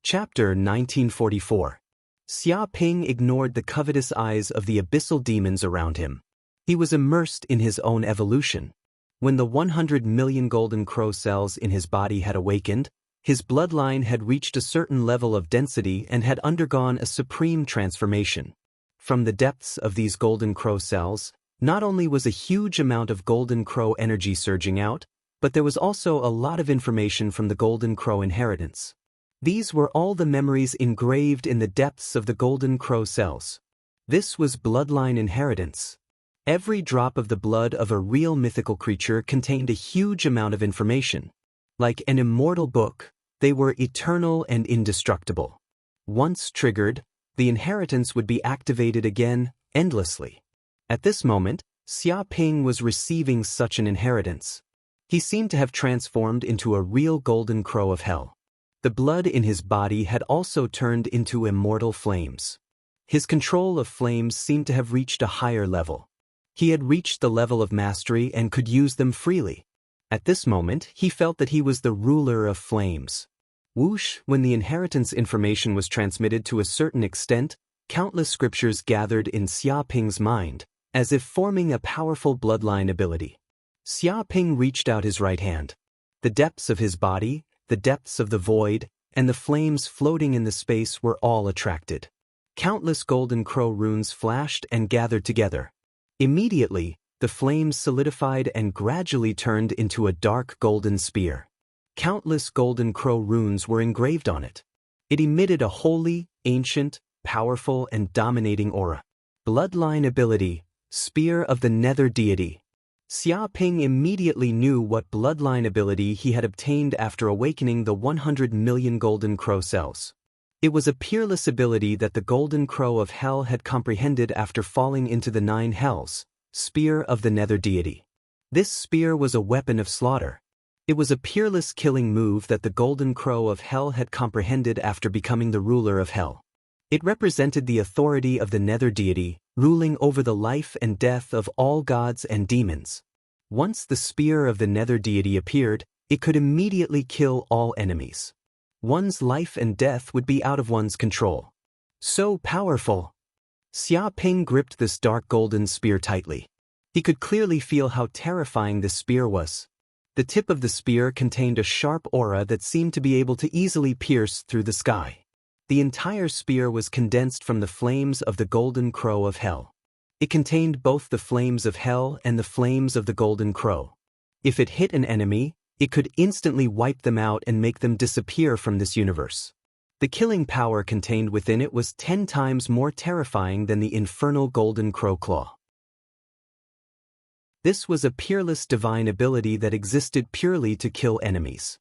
Chapter 1944. Xia Ping ignored the covetous eyes of the abyssal demons around him. He was immersed in his own evolution. When the 100 million golden crow cells in his body had awakened, his bloodline had reached a certain level of density and had undergone a supreme transformation. From the depths of these golden crow cells, not only was a huge amount of golden crow energy surging out, but there was also a lot of information from the golden crow inheritance. These were all the memories engraved in the depths of the golden crow cells. This was bloodline inheritance. Every drop of the blood of a real mythical creature contained a huge amount of information. Like an immortal book, they were eternal and indestructible. Once triggered, the inheritance would be activated again, endlessly. At this moment, Xia Ping was receiving such an inheritance. He seemed to have transformed into a real golden crow of hell. The blood in his body had also turned into immortal flames. His control of flames seemed to have reached a higher level. He had reached the level of mastery and could use them freely. At this moment, he felt that he was the ruler of flames. Whoosh, when the inheritance information was transmitted to a certain extent, countless scriptures gathered in Xia Ping's mind, as if forming a powerful bloodline ability. Xia Ping reached out his right hand. The depths of his body, the depths of the void, and the flames floating in the space were all attracted. Countless golden crow runes flashed and gathered together. Immediately, the flames solidified and gradually turned into a dark golden spear. Countless golden crow runes were engraved on it. It emitted a holy, ancient, powerful, and dominating aura. Bloodline ability, Spear of the Nether Deity. Xia Ping immediately knew what bloodline ability he had obtained after awakening the 100 million golden crow cells. It was a peerless ability that the golden crow of hell had comprehended after falling into the 9 hells, Spear of the Nether Deity. This spear was a weapon of slaughter. It was a peerless killing move that the golden crow of hell had comprehended after becoming the ruler of hell. It represented the authority of the Nether Deity, ruling over the life and death of all gods and demons. Once the Spear of the Nether Deity appeared, it could immediately kill all enemies. One's life and death would be out of one's control. So powerful! Xia Ping gripped this dark golden spear tightly. He could clearly feel how terrifying this spear was. The tip of the spear contained a sharp aura that seemed to be able to easily pierce through the sky. The entire spear was condensed from the flames of the golden crow of hell. It contained both the flames of hell and the flames of the golden crow. If it hit an enemy, it could instantly wipe them out and make them disappear from this universe. The killing power contained within it was 10 times more terrifying than the infernal golden crow claw. This was a peerless divine ability that existed purely to kill enemies.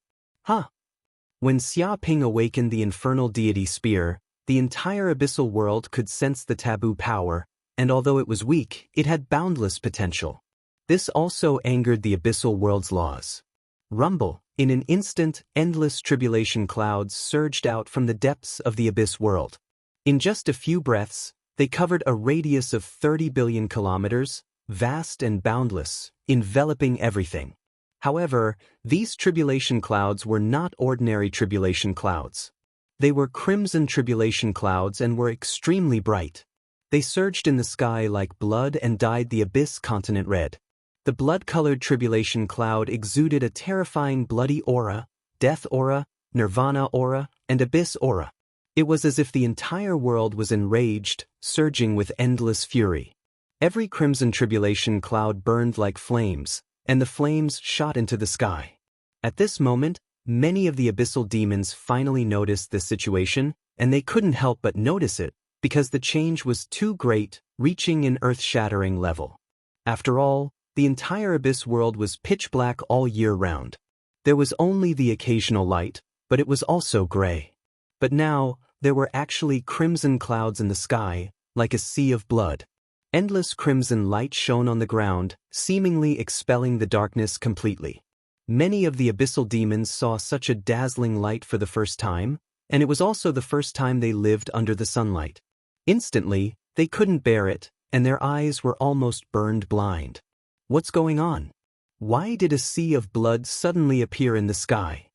When Xia Ping awakened the infernal deity spear, the entire abyssal world could sense the taboo power, and although it was weak, it had boundless potential. This also angered the abyssal world's laws. Rumble, in an instant, endless tribulation clouds surged out from the depths of the abyss world. In just a few breaths, they covered a radius of 30 billion kilometers, vast and boundless, enveloping everything. However, these tribulation clouds were not ordinary tribulation clouds. They were crimson tribulation clouds and were extremely bright. They surged in the sky like blood and dyed the abyss continent red. The blood-colored tribulation cloud exuded a terrifying bloody aura, death aura, nirvana aura, and abyss aura. It was as if the entire world was enraged, surging with endless fury. Every crimson tribulation cloud burned like flames, and the flames shot into the sky. At this moment, many of the abyssal demons finally noticed this situation, and they couldn't help but notice it, because the change was too great, reaching an earth-shattering level. After all, the entire abyss world was pitch black all year round. There was only the occasional light, but it was also gray. But now, there were actually crimson clouds in the sky, like a sea of blood. Endless crimson light shone on the ground, seemingly expelling the darkness completely. Many of the abyssal demons saw such a dazzling light for the first time, and it was also the first time they lived under the sunlight. Instantly, they couldn't bear it, and their eyes were almost burned blind. What's going on? Why did a sea of blood suddenly appear in the sky?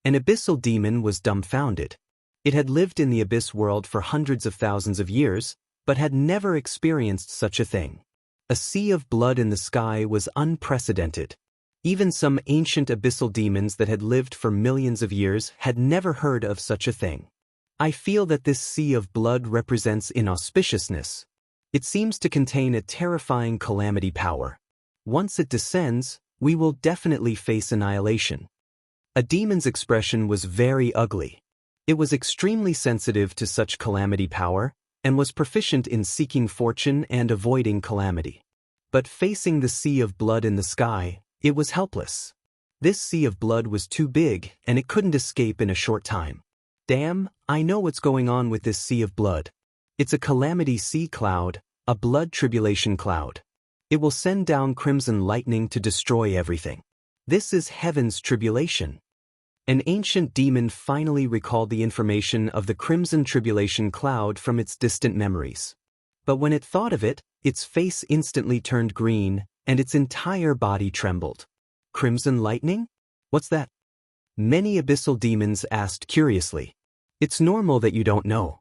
An abyssal demon was dumbfounded. It had lived in the abyss world for hundreds of thousands of years, but had never experienced such a thing. A sea of blood in the sky was unprecedented. Even some ancient abyssal demons that had lived for millions of years had never heard of such a thing. I feel that this sea of blood represents inauspiciousness. It seems to contain a terrifying calamity power. Once it descends, we will definitely face annihilation. A demon's expression was very ugly. It was extremely sensitive to such calamity power, and was proficient in seeking fortune and avoiding calamity. But facing the sea of blood in the sky, it was helpless. This sea of blood was too big, and it couldn't escape in a short time. Damn, I know what's going on with this sea of blood. It's a calamity sea cloud, a blood tribulation cloud. It will send down crimson lightning to destroy everything. This is heaven's tribulation. An ancient demon finally recalled the information of the crimson tribulation cloud from its distant memories. But when it thought of it, its face instantly turned green, and its entire body trembled. Crimson lightning? What's that? Many abyssal demons asked curiously. It's normal that you don't know.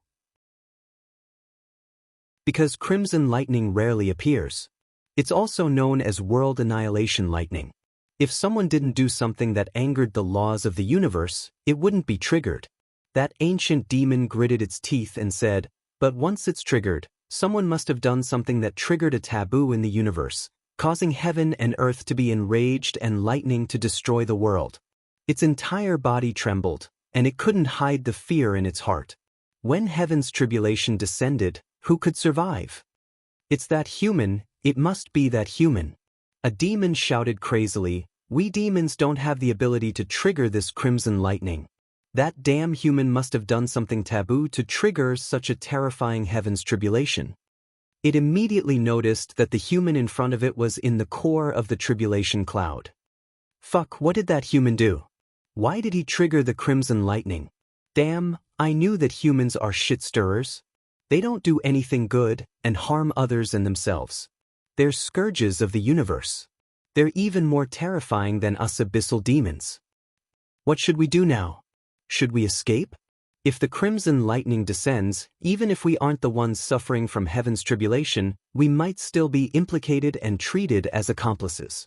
Because crimson lightning rarely appears. It's also known as world annihilation lightning. If someone didn't do something that angered the laws of the universe, it wouldn't be triggered. That ancient demon gritted its teeth and said, but once it's triggered, someone must have done something that triggered a taboo in the universe, causing heaven and earth to be enraged and lightning to destroy the world. Its entire body trembled, and it couldn't hide the fear in its heart. When heaven's tribulation descended, who could survive? It's that human, it must be that human. A demon shouted crazily, we demons don't have the ability to trigger this crimson lightning. That damn human must have done something taboo to trigger such a terrifying heaven's tribulation. It immediately noticed that the human in front of it was in the core of the tribulation cloud. Fuck, what did that human do? Why did he trigger the crimson lightning? Damn, I knew that humans are shit stirrers. They don't do anything good and harm others and themselves. They're scourges of the universe. They're even more terrifying than us abyssal demons. What should we do now? Should we escape? If the crimson lightning descends, even if we aren't the ones suffering from heaven's tribulation, we might still be implicated and treated as accomplices.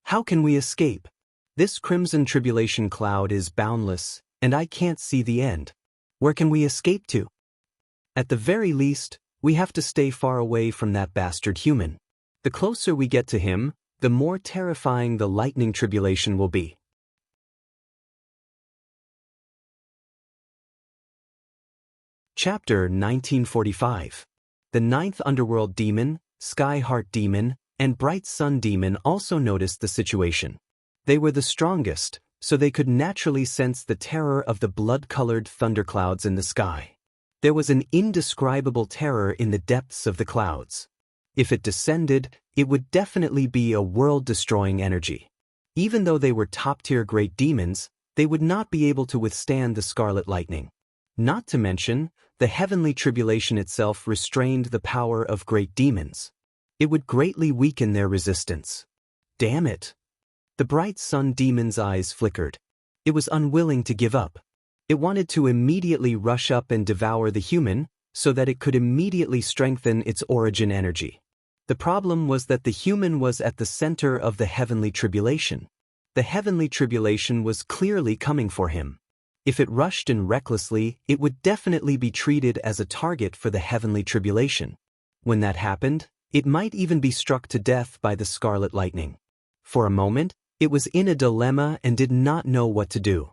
How can we escape? This crimson tribulation cloud is boundless, and I can't see the end. Where can we escape to? At the very least, We have to stay far away from that bastard human. The closer we get to him, the more terrifying the lightning tribulation will be. Chapter 1945. The ninth underworld demon, Sky Heart Demon, and Bright Sun Demon also noticed the situation. They were the strongest, so they could naturally sense the terror of the blood-colored thunderclouds in the sky. There was an indescribable terror in the depths of the clouds. If it descended, it would definitely be a world-destroying energy. Even though they were top-tier great demons, they would not be able to withstand the scarlet lightning. Not to mention, the heavenly tribulation itself restrained the power of great demons. It would greatly weaken their resistance. Damn it! The Bright Sun Demon's eyes flickered. It was unwilling to give up. It wanted to immediately rush up and devour the human, so that it could immediately strengthen its origin energy. The problem was that the human was at the center of the heavenly tribulation. The heavenly tribulation was clearly coming for him. If it rushed in recklessly, it would definitely be treated as a target for the heavenly tribulation. When that happened, it might even be struck to death by the scarlet lightning. For a moment, it was in a dilemma and did not know what to do.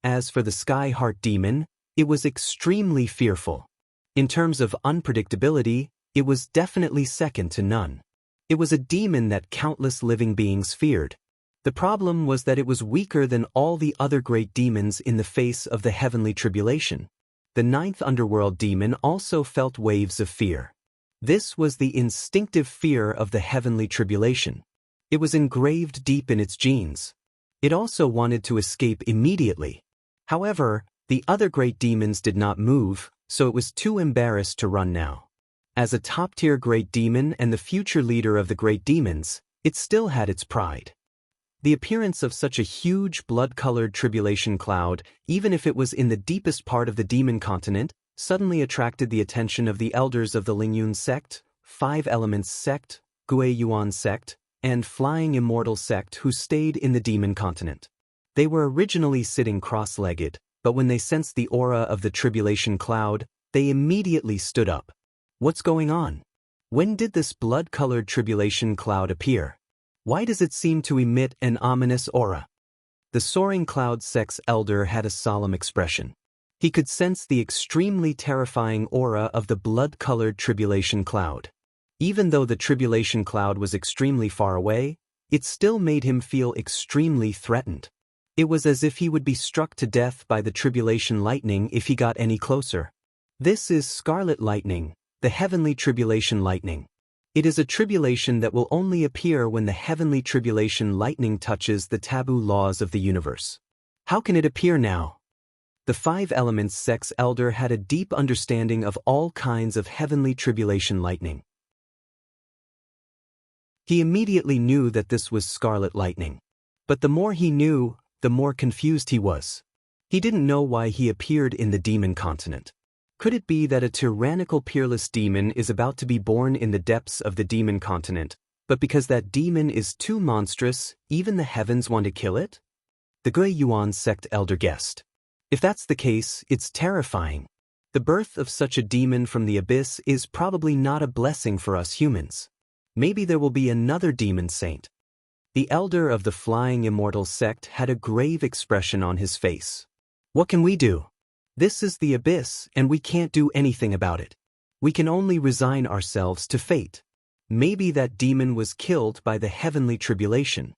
As for the Sky Heart Demon, it was extremely fearful. In terms of unpredictability, it was definitely second to none. It was a demon that countless living beings feared. The problem was that it was weaker than all the other great demons in the face of the heavenly tribulation. The ninth underworld demon also felt waves of fear. This was the instinctive fear of the heavenly tribulation. It was engraved deep in its genes. It also wanted to escape immediately. However, the other great demons did not move, so it was too embarrassed to run now. As a top-tier great demon and the future leader of the great demons, it still had its pride. The appearance of such a huge blood-colored tribulation cloud, even if it was in the deepest part of the demon continent, suddenly attracted the attention of the elders of the Lingyun sect, Five Elements sect, Gui Yuan sect, and Flying Immortal sect who stayed in the demon continent. They were originally sitting cross-legged, but when they sensed the aura of the tribulation cloud, they immediately stood up. What's going on? When did this blood-colored tribulation cloud appear? Why does it seem to emit an ominous aura? The Soaring Cloud sect's elder had a solemn expression. He could sense the extremely terrifying aura of the blood-colored tribulation cloud. Even though the tribulation cloud was extremely far away, it still made him feel extremely threatened. It was as if he would be struck to death by the tribulation lightning if he got any closer. This is scarlet lightning, the heavenly tribulation lightning. It is a tribulation that will only appear when the heavenly tribulation lightning touches the taboo laws of the universe. How can it appear now? The Five Elements sect's elder had a deep understanding of all kinds of heavenly tribulation lightning. He immediately knew that this was scarlet lightning. But the more he knew, the more confused he was. He didn't know why he appeared in the demon continent. Could it be that a tyrannical peerless demon is about to be born in the depths of the demon continent, but because that demon is too monstrous, even the heavens want to kill it? The Gui Yuan sect elder guessed. If that's the case, it's terrifying. The birth of such a demon from the abyss is probably not a blessing for us humans. Maybe there will be another demon saint. The elder of the Flying Immortal sect had a grave expression on his face. What can we do? This is the abyss, and we can't do anything about it. We can only resign ourselves to fate. Maybe that demon was killed by the heavenly tribulation.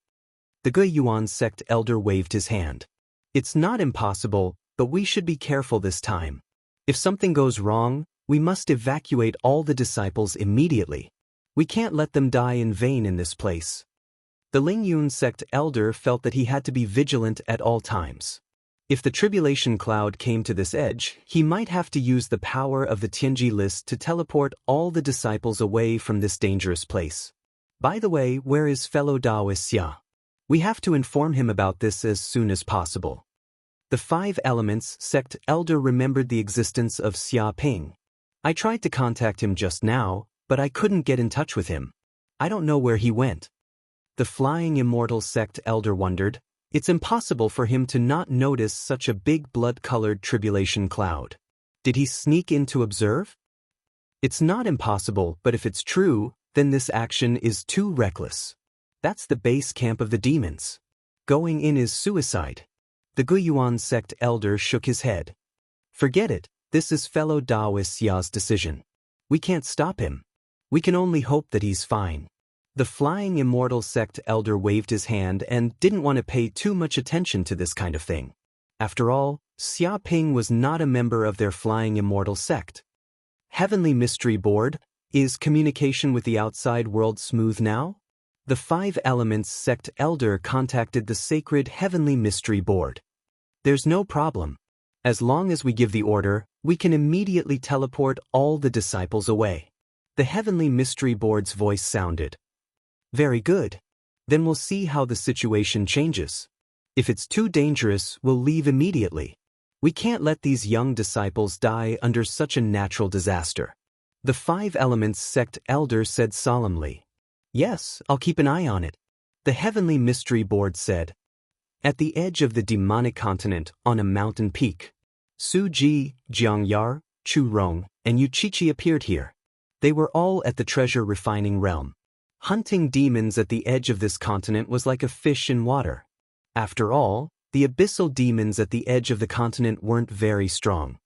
The Gui Yuan sect elder waved his hand. It's not impossible, but we should be careful this time. If something goes wrong, we must evacuate all the disciples immediately. We can't let them die in vain in this place. The Lingyun sect elder felt that he had to be vigilant at all times. If the tribulation cloud came to this edge, he might have to use the power of the Tianji list to teleport all the disciples away from this dangerous place. By the way, where is fellow Daoist Xia? We have to inform him about this as soon as possible. The Five Elements sect elder remembered the existence of Xia Ping. I tried to contact him just now, but I couldn't get in touch with him. I don't know where he went. The Flying Immortal sect elder wondered. It's impossible for him to not notice such a big blood-colored tribulation cloud. Did he sneak in to observe? It's not impossible, but if it's true, then this action is too reckless. That's the base camp of the demons. Going in is suicide. The Guyuan sect elder shook his head. Forget it, this is fellow Taoist Ya's decision. We can't stop him. We can only hope that he's fine. The Flying Immortal sect elder waved his hand and didn't want to pay too much attention to this kind of thing. After all, Xia Ping was not a member of their Flying Immortal sect. Heavenly Mystery Board, is communication with the outside world smooth now? The Five Elements sect elder contacted the Sacred Heavenly Mystery Board. There's no problem. As long as we give the order, we can immediately teleport all the disciples away. The Heavenly Mystery Board's voice sounded. Very good. Then we'll see how the situation changes. If it's too dangerous, we'll leave immediately. We can't let these young disciples die under such a natural disaster. The Five Elements sect elder said solemnly. Yes, I'll keep an eye on it. The Heavenly Mystery Board said. At the edge of the demonic continent, on a mountain peak, Su Ji, Jiang Yar, Chu Rong, and Yuchichi appeared here. They were all at the treasure refining realm. Hunting demons at the edge of this continent was like a fish in water. After all, the abyssal demons at the edge of the continent weren't very strong.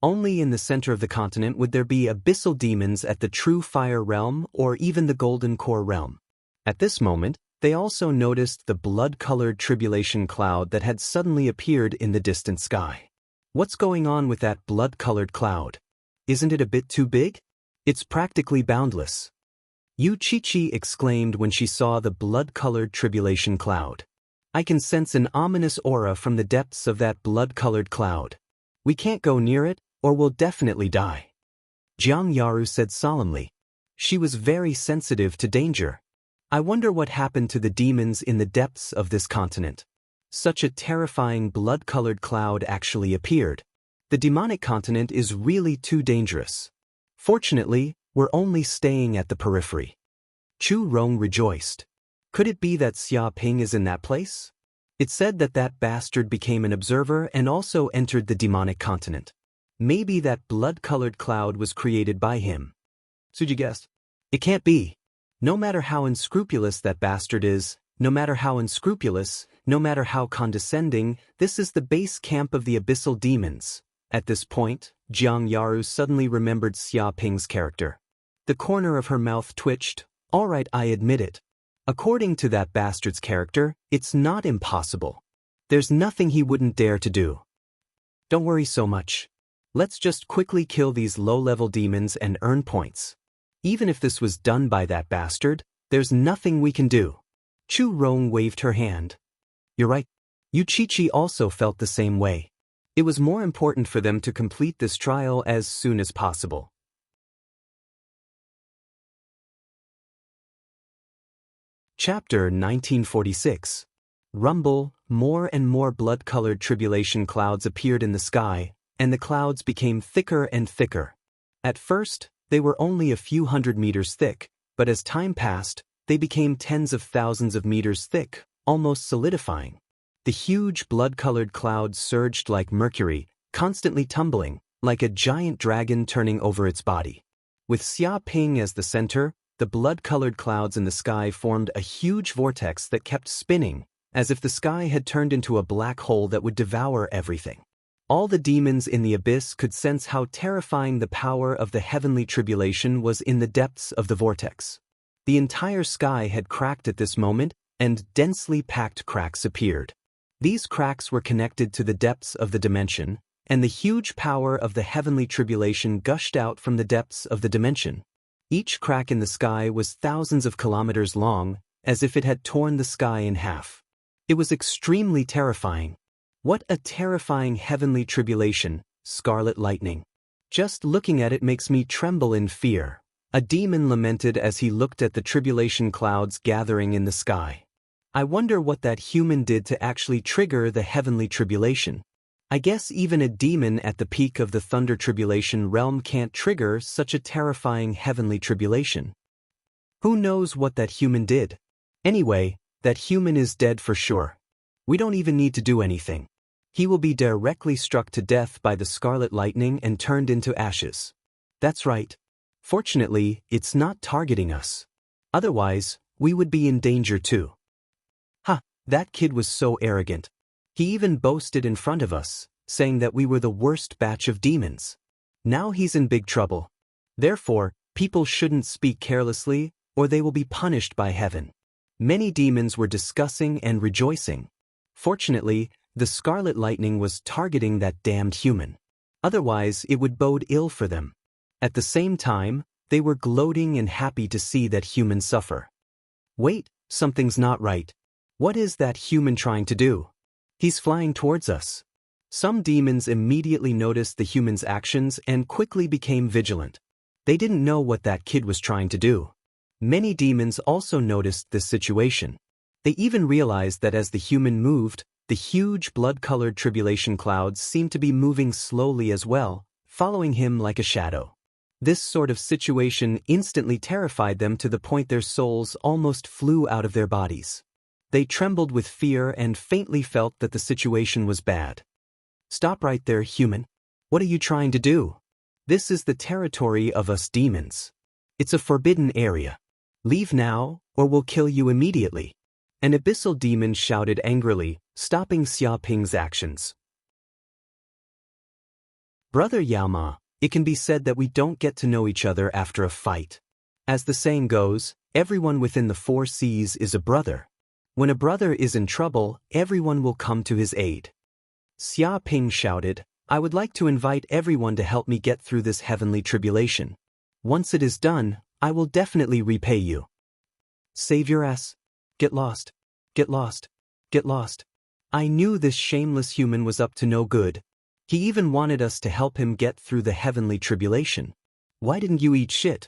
Only in the center of the continent would there be abyssal demons at the true fire realm or even the golden core realm. At this moment, they also noticed the blood-colored tribulation cloud that had suddenly appeared in the distant sky. What's going on with that blood-colored cloud? Isn't it a bit too big? It's practically boundless. Yuchichi exclaimed when she saw the blood-colored tribulation cloud. I can sense an ominous aura from the depths of that blood-colored cloud. We can't go near it, or we'll definitely die. Jiang Yaru said solemnly. She was very sensitive to danger. I wonder what happened to the demons in the depths of this continent. Such a terrifying blood-colored cloud actually appeared. The demonic continent is really too dangerous. Fortunately, we're only staying at the periphery. Chu Rong rejoiced. Could it be that Xia Ping is in that place? It said that that bastard became an observer and also entered the demonic continent. Maybe that blood-colored cloud was created by him. Suji guessed. It can't be. No matter how unscrupulous that bastard is, no matter how unscrupulous, no matter how condescending, this is the base camp of the abyssal demons. At this point, Jiang Yaru suddenly remembered Xia Ping's character. The corner of her mouth twitched. All right, I admit it. According to that bastard's character, it's not impossible. There's nothing he wouldn't dare to do. Don't worry so much. Let's just quickly kill these low-level demons and earn points. Even if this was done by that bastard, there's nothing we can do. Chu Rong waved her hand. You're right. Yuchichi also felt the same way. It was more important for them to complete this trial as soon as possible. Chapter 1946. Rumble, more and more blood-colored tribulation clouds appeared in the sky, and the clouds became thicker and thicker. At first, they were only a few hundred meters thick, but as time passed, they became tens of thousands of meters thick, almost solidifying. The huge blood-colored clouds surged like mercury, constantly tumbling, like a giant dragon turning over its body. With Xia Ping as the center, the blood-colored clouds in the sky formed a huge vortex that kept spinning, as if the sky had turned into a black hole that would devour everything. All the demons in the abyss could sense how terrifying the power of the heavenly tribulation was in the depths of the vortex. The entire sky had cracked at this moment, and densely packed cracks appeared. These cracks were connected to the depths of the dimension, and the huge power of the heavenly tribulation gushed out from the depths of the dimension. Each crack in the sky was thousands of kilometers long, as if it had torn the sky in half. It was extremely terrifying. What a terrifying heavenly tribulation, scarlet lightning. Just looking at it makes me tremble in fear. A demon lamented as he looked at the tribulation clouds gathering in the sky. I wonder what that human did to actually trigger the heavenly tribulation. I guess even a demon at the peak of the thunder tribulation realm can't trigger such a terrifying heavenly tribulation. Who knows what that human did? Anyway, that human is dead for sure. We don't even need to do anything. He will be directly struck to death by the scarlet lightning and turned into ashes. That's right. Fortunately, it's not targeting us. Otherwise, we would be in danger too. Ha, that kid was so arrogant. He even boasted in front of us, saying that we were the worst batch of demons. Now he's in big trouble. Therefore, people shouldn't speak carelessly, or they will be punished by heaven. Many demons were discussing and rejoicing. Fortunately, the scarlet lightning was targeting that damned human. Otherwise, it would bode ill for them. At the same time, they were gloating and happy to see that human suffer. Wait, something's not right. What is that human trying to do? He's flying towards us. Some demons immediately noticed the human's actions and quickly became vigilant. They didn't know what that kid was trying to do. Many demons also noticed this situation. They even realized that as the human moved, the huge blood-colored tribulation clouds seemed to be moving slowly as well, following him like a shadow. This sort of situation instantly terrified them to the point their souls almost flew out of their bodies. They trembled with fear and faintly felt that the situation was bad. Stop right there, human. What are you trying to do? This is the territory of us demons. It's a forbidden area. Leave now, or we'll kill you immediately. An abyssal demon shouted angrily, stopping Xia Ping's actions. Brother Yaoma, it can be said that we don't get to know each other after a fight. As the saying goes, everyone within the 4 seas is a brother. When a brother is in trouble, everyone will come to his aid. Xia Ping shouted, I would like to invite everyone to help me get through this heavenly tribulation. Once it is done, I will definitely repay you. Save your ass. Get lost. Get lost. Get lost. I knew this shameless human was up to no good. He even wanted us to help him get through the heavenly tribulation. Why didn't you eat shit?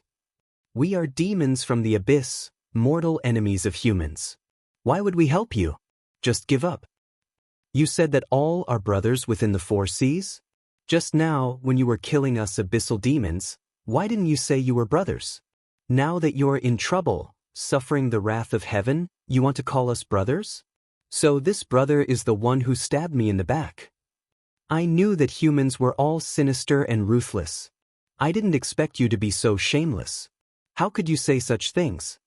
We are demons from the abyss, mortal enemies of humans. Why would we help you? Just give up. You said that all are brothers within the 4 seas? Just now, when you were killing us abyssal demons, why didn't you say you were brothers? Now that you're in trouble, suffering the wrath of heaven, you want to call us brothers? So this brother is the one who stabbed me in the back. I knew that humans were all sinister and ruthless. I didn't expect you to be so shameless. How could you say such things?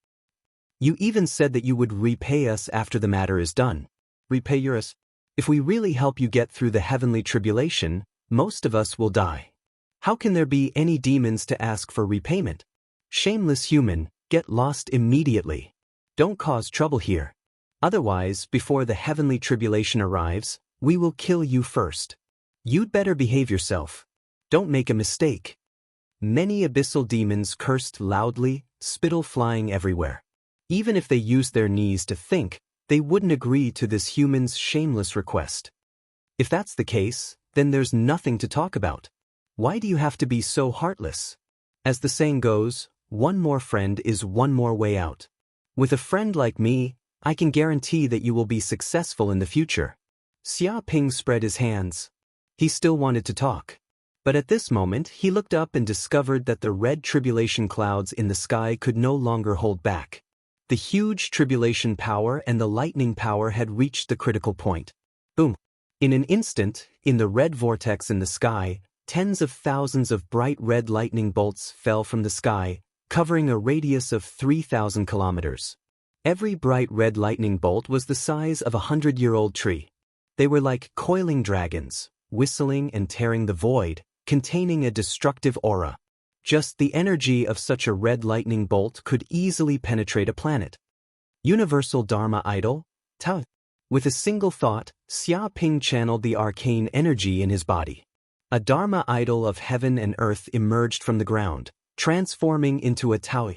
You even said that you would repay us after the matter is done. Repay us? If we really help you get through the heavenly tribulation, most of us will die. How can there be any demons to ask for repayment? Shameless human, get lost immediately. Don't cause trouble here. Otherwise, before the heavenly tribulation arrives, we will kill you first. You'd better behave yourself. Don't make a mistake. Many abyssal demons cursed loudly, spittle flying everywhere. Even if they used their knees to think, they wouldn't agree to this human's shameless request. If that's the case, then there's nothing to talk about. Why do you have to be so heartless? As the saying goes, one more friend is one more way out. With a friend like me, I can guarantee that you will be successful in the future. Xia Ping spread his hands. He still wanted to talk. But at this moment, he looked up and discovered that the red tribulation clouds in the sky could no longer hold back. The huge tribulation power and the lightning power had reached the critical point. Boom! In an instant, in the red vortex in the sky, tens of thousands of bright red lightning bolts fell from the sky, covering a radius of 3,000 kilometers. Every bright red lightning bolt was the size of a 100-year-old tree. They were like coiling dragons, whistling and tearing the void, containing a destructive aura. Just the energy of such a red lightning bolt could easily penetrate a planet. Universal Dharma Idol, Tao. With a single thought, Xia Ping channeled the arcane energy in his body. A Dharma idol of heaven and earth emerged from the ground, transforming into a Tao.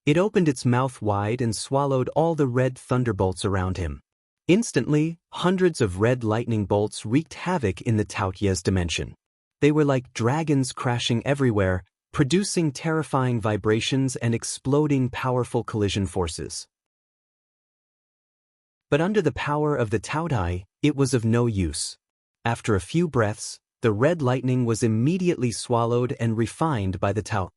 It opened its mouth wide and swallowed all the red thunderbolts around him. Instantly, hundreds of red lightning bolts wreaked havoc in the Tao's dimension. They were like dragons crashing everywhere, producing terrifying vibrations and exploding powerful collision forces. But under the power of the Taodai, it was of no use. After a few breaths, the red lightning was immediately swallowed and refined by the Tao.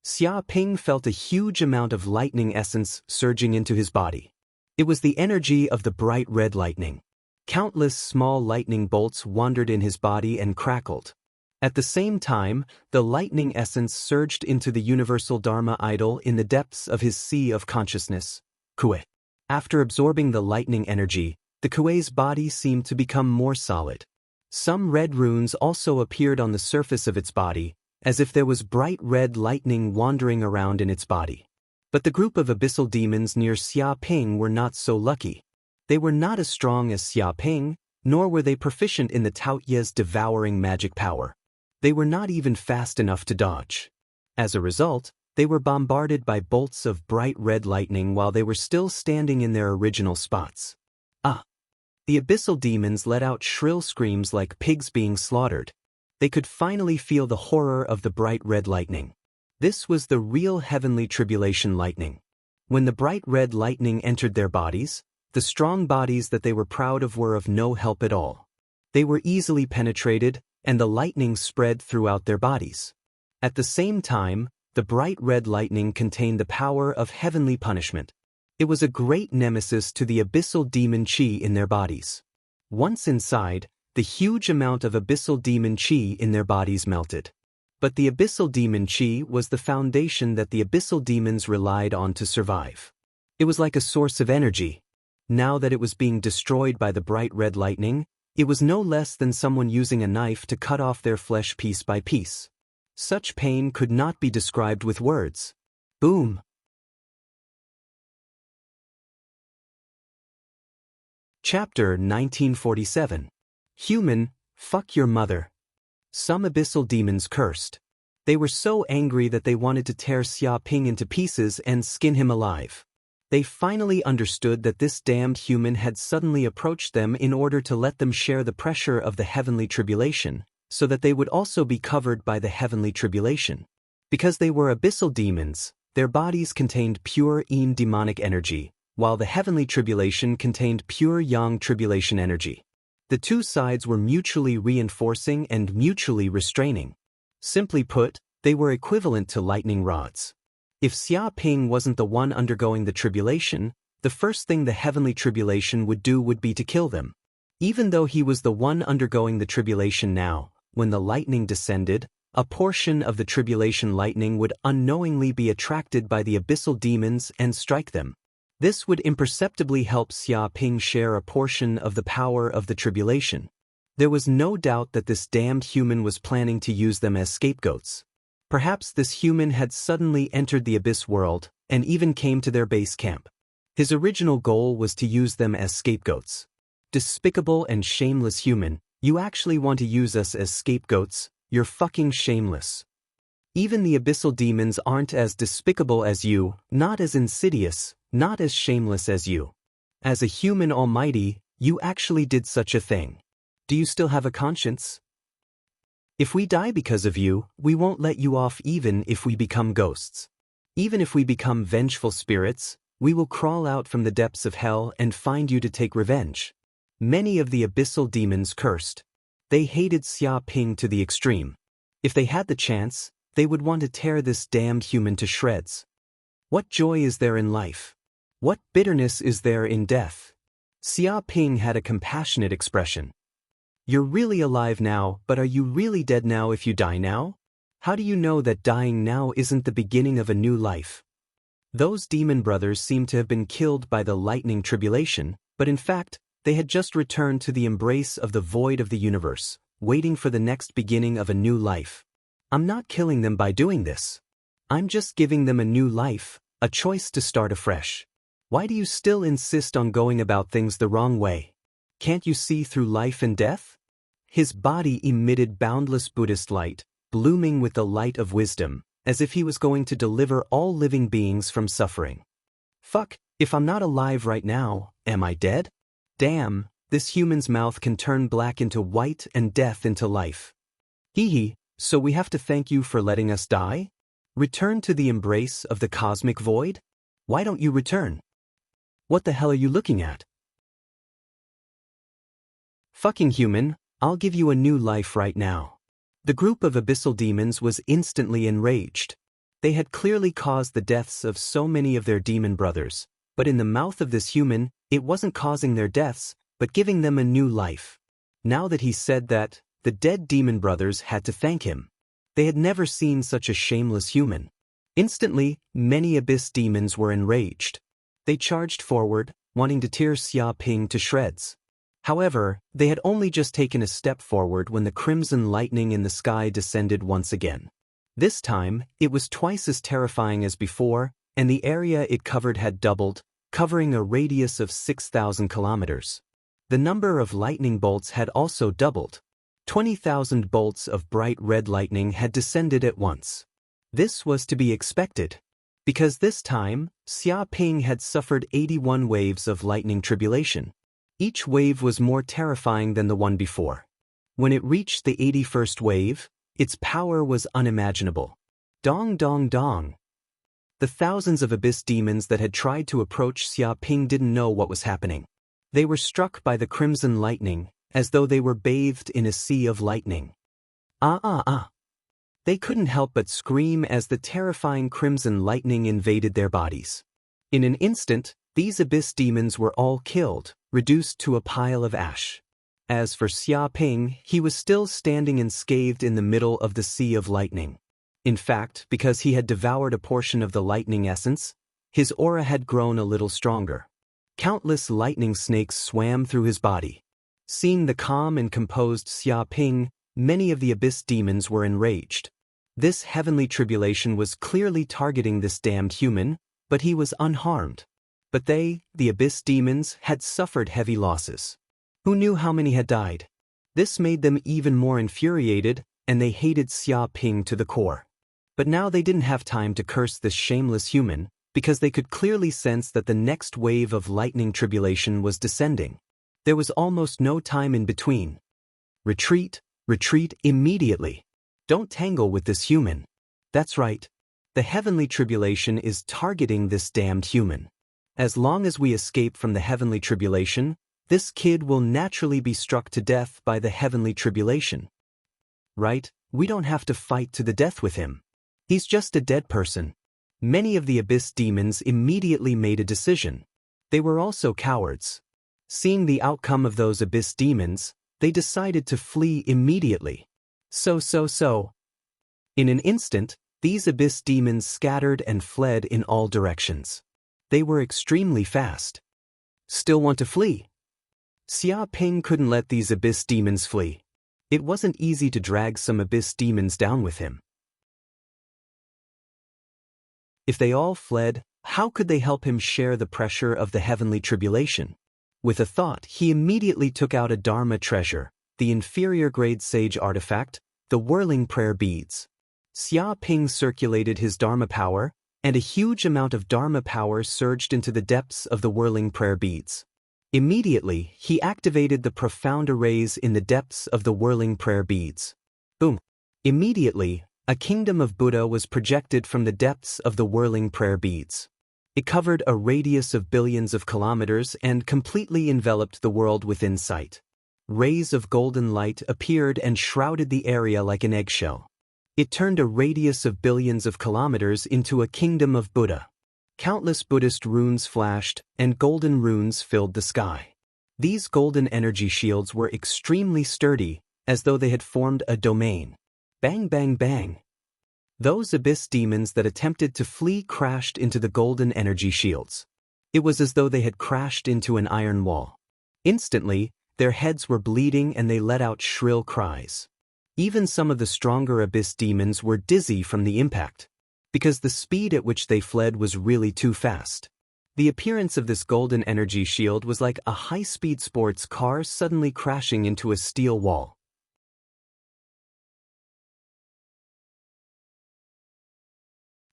Xia Ping felt a huge amount of lightning essence surging into his body. It was the energy of the bright red lightning. Countless small lightning bolts wandered in his body and crackled. At the same time, the lightning essence surged into the universal Dharma idol in the depths of his sea of consciousness, Kuei. After absorbing the lightning energy, the Kuei's body seemed to become more solid. Some red runes also appeared on the surface of its body, as if there was bright red lightning wandering around in its body. But the group of abyssal demons near Xia Ping were not so lucky. They were not as strong as Xia Ping, nor were they proficient in the Tao Ye's devouring magic power. They were not even fast enough to dodge. As a result, they were bombarded by bolts of bright red lightning while they were still standing in their original spots. The abyssal demons let out shrill screams like pigs being slaughtered. They could finally feel the horror of the bright red lightning. This was the real heavenly tribulation lightning. When the bright red lightning entered their bodies, the strong bodies that they were proud of were of no help at all. They were easily penetrated, and the lightning spread throughout their bodies. At the same time, the bright red lightning contained the power of heavenly punishment. It was a great nemesis to the abyssal demon chi in their bodies. Once inside, the huge amount of abyssal demon chi in their bodies melted. But the abyssal demon chi was the foundation that the abyssal demons relied on to survive. It was like a source of energy. Now that it was being destroyed by the bright red lightning, it was no less than someone using a knife to cut off their flesh piece by piece. Such pain could not be described with words. Boom. Chapter 1947. Human, fuck your mother. Some abyssal demons cursed. They were so angry that they wanted to tear Xia Ping into pieces and skin him alive. They finally understood that this damned human had suddenly approached them in order to let them share the pressure of the heavenly tribulation, so that they would also be covered by the heavenly tribulation. Because they were abyssal demons, their bodies contained pure Yin demonic energy, while the heavenly tribulation contained pure Yang tribulation energy. The two sides were mutually reinforcing and mutually restraining. Simply put, they were equivalent to lightning rods. If Xia Ping wasn't the one undergoing the tribulation, the first thing the heavenly tribulation would do would be to kill them. Even though he was the one undergoing the tribulation now, when the lightning descended, a portion of the tribulation lightning would unknowingly be attracted by the abyssal demons and strike them. This would imperceptibly help Xia Ping share a portion of the power of the tribulation. There was no doubt that this damned human was planning to use them as scapegoats. Perhaps this human had suddenly entered the abyss world, and even came to their base camp. His original goal was to use them as scapegoats. Despicable and shameless human, you actually want to use us as scapegoats? You're fucking shameless. Even the abyssal demons aren't as despicable as you, not as insidious, not as shameless as you. As a human almighty, you actually did such a thing. Do you still have a conscience? If we die because of you, we won't let you off even if we become ghosts. Even if we become vengeful spirits, we will crawl out from the depths of hell and find you to take revenge. Many of the abyssal demons cursed. They hated Xia Ping to the extreme. If they had the chance, they would want to tear this damned human to shreds. What joy is there in life? What bitterness is there in death? Xia Ping had a compassionate expression. You're really alive now, but are you really dead now if you die now? How do you know that dying now isn't the beginning of a new life? Those demon brothers seemed to have been killed by the lightning tribulation, but in fact, they had just returned to the embrace of the void of the universe, waiting for the next beginning of a new life. I'm not killing them by doing this. I'm just giving them a new life, a choice to start afresh. Why do you still insist on going about things the wrong way? Can't you see through life and death? His body emitted boundless Buddhist light, blooming with the light of wisdom, as if he was going to deliver all living beings from suffering. Fuck, if I'm not alive right now, am I dead? Damn, this human's mouth can turn black into white and death into life. Hee hee, so we have to thank you for letting us die? Return to the embrace of the cosmic void? Why don't you return? What the hell are you looking at? Fucking human, I'll give you a new life right now. The group of abyssal demons was instantly enraged. They had clearly caused the deaths of so many of their demon brothers, but in the mouth of this human, it wasn't causing their deaths, but giving them a new life. Now that he said that, the dead demon brothers had to thank him. They had never seen such a shameless human. Instantly, many abyss demons were enraged. They charged forward, wanting to tear Xia Ping to shreds. However, they had only just taken a step forward when the crimson lightning in the sky descended once again. This time, it was twice as terrifying as before, and the area it covered had doubled, covering a radius of 6,000 kilometers. The number of lightning bolts had also doubled. 20,000 bolts of bright red lightning had descended at once. This was to be expected, because this time, Xia Ping had suffered 81 waves of lightning tribulation. Each wave was more terrifying than the one before. When it reached the 81st wave, its power was unimaginable. Dong dong dong. The thousands of abyss demons that had tried to approach Xia Ping didn't know what was happening. They were struck by the crimson lightning, as though they were bathed in a sea of lightning. Ah ah ah. They couldn't help but scream as the terrifying crimson lightning invaded their bodies. In an instant, these abyss demons were all killed, reduced to a pile of ash. As for Xia Ping, he was still standing unscathed in the middle of the sea of lightning. In fact, because he had devoured a portion of the lightning essence, his aura had grown a little stronger. Countless lightning snakes swam through his body. Seeing the calm and composed Xia Ping, many of the abyss demons were enraged. This heavenly tribulation was clearly targeting this damned human, but he was unharmed. But they, the abyss demons, had suffered heavy losses. Who knew how many had died? This made them even more infuriated, and they hated Xia Ping to the core. But now they didn't have time to curse this shameless human, because they could clearly sense that the next wave of lightning tribulation was descending. There was almost no time in between. Retreat, retreat immediately. Don't tangle with this human. That's right. The heavenly tribulation is targeting this damned human. As long as we escape from the heavenly tribulation, this kid will naturally be struck to death by the heavenly tribulation. Right? We don't have to fight to the death with him. He's just a dead person. Many of the abyss demons immediately made a decision. They were also cowards. Seeing the outcome of those abyss demons, they decided to flee immediately. So. In an instant, these abyss demons scattered and fled in all directions. They were extremely fast. Still want to flee? Xia Ping couldn't let these abyss demons flee. It wasn't easy to drag some abyss demons down with him. If they all fled, how could they help him share the pressure of the heavenly tribulation? With a thought, he immediately took out a Dharma treasure, the inferior grade sage artifact, the whirling prayer beads. Xia Ping circulated his Dharma power, and a huge amount of Dharma power surged into the depths of the whirling prayer beads. Immediately, he activated the profound arrays in the depths of the whirling prayer beads. Boom! Immediately, a kingdom of Buddha was projected from the depths of the whirling prayer beads. It covered a radius of billions of kilometers and completely enveloped the world within sight. Rays of golden light appeared and shrouded the area like an eggshell. It turned a radius of billions of kilometers into a kingdom of Buddha. Countless Buddhist runes flashed, and golden runes filled the sky. These golden energy shields were extremely sturdy, as though they had formed a domain. Bang bang bang. Those abyss demons that attempted to flee crashed into the golden energy shields. It was as though they had crashed into an iron wall. Instantly, their heads were bleeding and they let out shrill cries. Even some of the stronger abyss demons were dizzy from the impact, because the speed at which they fled was really too fast. The appearance of this golden energy shield was like a high-speed sports car suddenly crashing into a steel wall.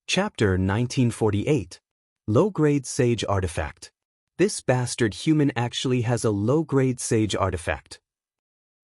Chapter 1948. Low-Grade Sage Artifact. This bastard human actually has a low-grade sage artifact.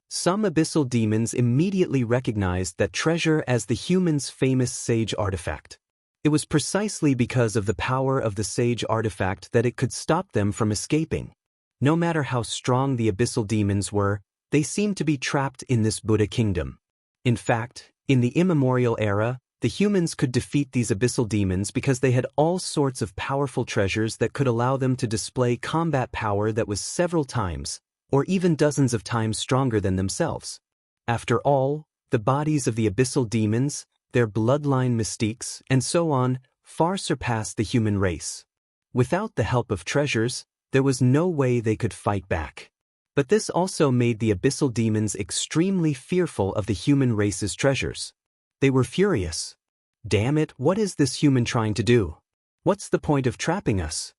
Some abyssal demons immediately recognized that treasure as the human's famous sage artifact. It was precisely because of the power of the sage artifact that it could stop them from escaping. No matter how strong the abyssal demons were, they seemed to be trapped in this Buddha kingdom. In fact, in the immemorial era, the humans could defeat these abyssal demons because they had all sorts of powerful treasures that could allow them to display combat power that was several times, or even dozens of times stronger than themselves. After all, the bodies of the abyssal demons, their bloodline mystiques, and so on, far surpassed the human race. Without the help of treasures, there was no way they could fight back. But this also made the abyssal demons extremely fearful of the human race's treasures. They were furious. Damn it, what is this human trying to do? What's the point of trapping us?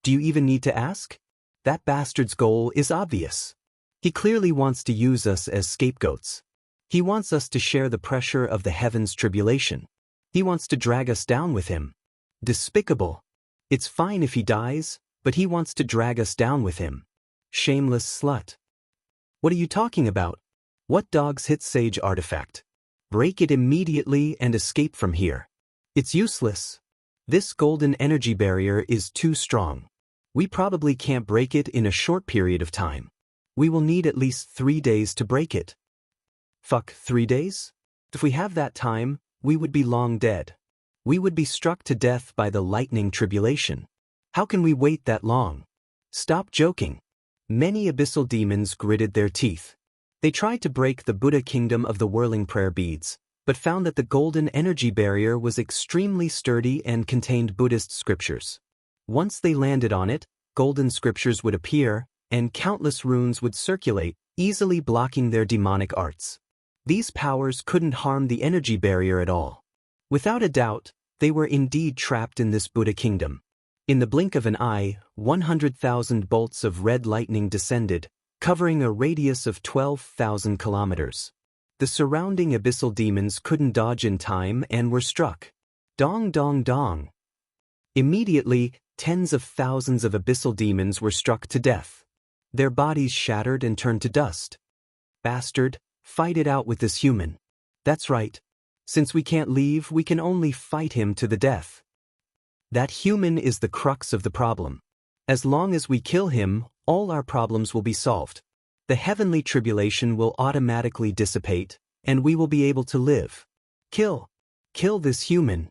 Do you even need to ask? That bastard's goal is obvious. He clearly wants to use us as scapegoats. He wants us to share the pressure of the heavens' tribulation. He wants to drag us down with him. Despicable. It's fine if he dies, but he wants to drag us down with him. Shameless slut. What are you talking about? What dog's hit sage artifact? Break it immediately and escape from here. It's useless. This golden energy barrier is too strong. We probably can't break it in a short period of time. We will need at least 3 days to break it. Fuck, 3 days? If we have that time, we would be long dead. We would be struck to death by the lightning tribulation. How can we wait that long? Stop joking. Many abyssal demons gritted their teeth. They tried to break the Buddha kingdom of the whirling prayer beads, but found that the golden energy barrier was extremely sturdy and contained Buddhist scriptures. Once they landed on it, golden scriptures would appear, and countless runes would circulate, easily blocking their demonic arts. These powers couldn't harm the energy barrier at all. Without a doubt, they were indeed trapped in this Buddha kingdom. In the blink of an eye, 100,000 bolts of red lightning descended, covering a radius of 12,000 kilometers. The surrounding abyssal demons couldn't dodge in time and were struck. Dong dong dong. Immediately, tens of thousands of abyssal demons were struck to death. Their bodies shattered and turned to dust. Bastard, fight it out with this human. That's right. Since we can't leave, we can only fight him to the death. That human is the crux of the problem. As long as we kill him, all our problems will be solved. The heavenly tribulation will automatically dissipate, and we will be able to live. Kill this human.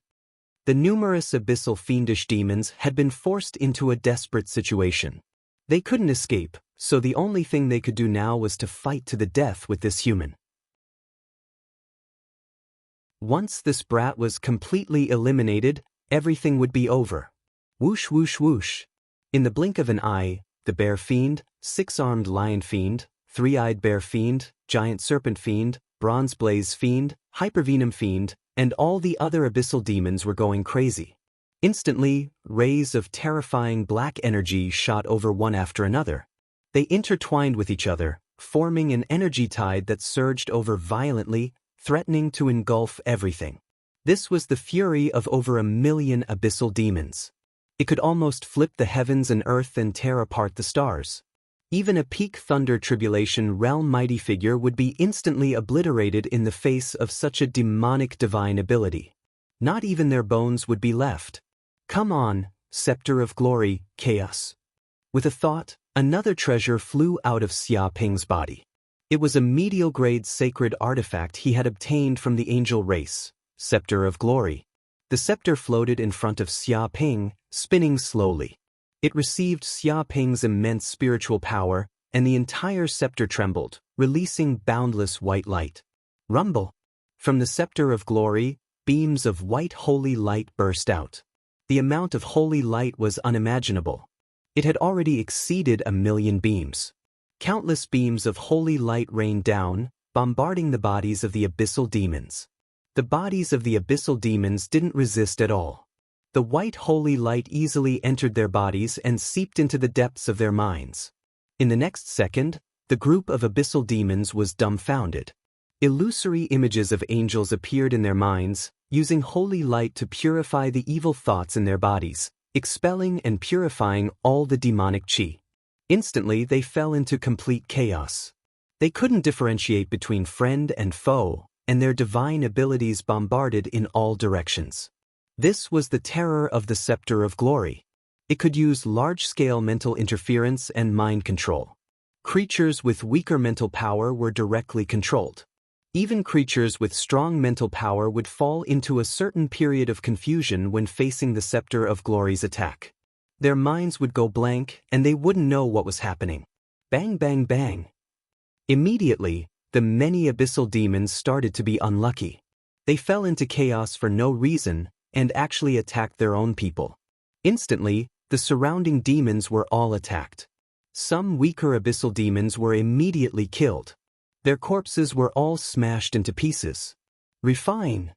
The numerous abyssal fiendish demons had been forced into a desperate situation. They couldn't escape, so the only thing they could do now was to fight to the death with this human. Once this brat was completely eliminated, everything would be over. Whoosh whoosh whoosh. In the blink of an eye, the bear fiend, six-armed lion fiend, three-eyed bear fiend, giant serpent fiend, bronze blaze fiend, hypervenom fiend, and all the other abyssal demons were going crazy. Instantly, rays of terrifying black energy shot over one after another. They intertwined with each other, forming an energy tide that surged over violently, threatening to engulf everything. This was the fury of over 1 million abyssal demons. It could almost flip the heavens and earth and tear apart the stars. Even a peak thunder tribulation realm mighty figure would be instantly obliterated in the face of such a demonic divine ability. Not even their bones would be left. Come on, scepter of glory, chaos. With a thought, another treasure flew out of Xia Ping's body. It was a medial-grade sacred artifact he had obtained from the angel race, Scepter of Glory. The scepter floated in front of Xia Ping, spinning slowly. It received Xia Ping's immense spiritual power, and the entire scepter trembled, releasing boundless white light. Rumble! From the Scepter of Glory, beams of white holy light burst out. The amount of holy light was unimaginable. It had already exceeded 1 million beams. Countless beams of holy light rained down, bombarding the bodies of the abyssal demons. The bodies of the abyssal demons didn't resist at all. The white holy light easily entered their bodies and seeped into the depths of their minds. In the next second, the group of abyssal demons was dumbfounded. Illusory images of angels appeared in their minds, using holy light to purify the evil thoughts in their bodies, expelling and purifying all the demonic chi. Instantly, they fell into complete chaos. They couldn't differentiate between friend and foe, and their divine abilities bombarded in all directions. This was the terror of the Scepter of Glory. It could use large-scale mental interference and mind control. Creatures with weaker mental power were directly controlled. Even creatures with strong mental power would fall into a certain period of confusion when facing the Scepter of Glory's attack. Their minds would go blank, and they wouldn't know what was happening. Bang bang bang. Immediately, the many abyssal demons started to be unlucky. They fell into chaos for no reason and actually attacked their own people. Instantly, the surrounding demons were all attacked. Some weaker abyssal demons were immediately killed. Their corpses were all smashed into pieces. Refine.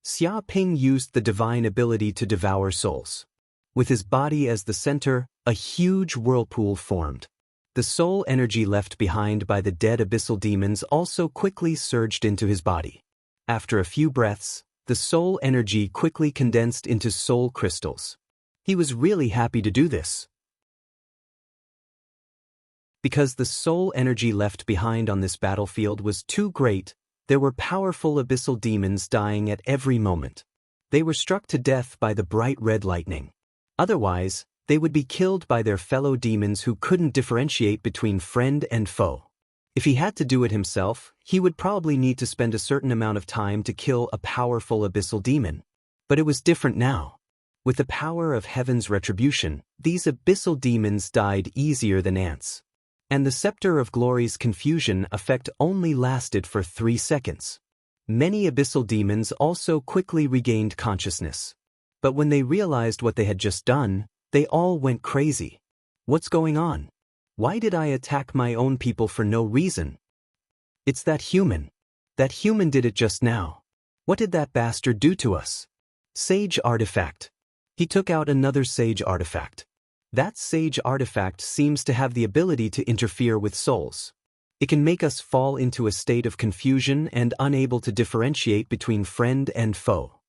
Xia Ping used the divine ability to devour souls. With his body as the center, a huge whirlpool formed. The soul energy left behind by the dead abyssal demons also quickly surged into his body. After a few breaths, the soul energy quickly condensed into soul crystals. He was really happy to do this. Because the soul energy left behind on this battlefield was too great, there were powerful abyssal demons dying at every moment. They were struck to death by the bright red lightning. Otherwise, they would be killed by their fellow demons who couldn't differentiate between friend and foe. If he had to do it himself, he would probably need to spend a certain amount of time to kill a powerful abyssal demon. But it was different now. With the power of heaven's retribution, these abyssal demons died easier than ants. And the Scepter of Glory's confusion effect only lasted for 3 seconds. Many abyssal demons also quickly regained consciousness. But when they realized what they had just done, they all went crazy. What's going on? Why did I attack my own people for no reason? It's that human. That human did it just now. What did that bastard do to us? Sage artifact. He took out another sage artifact. That sage artifact seems to have the ability to interfere with souls. It can make us fall into a state of confusion and unable to differentiate between friend and foe.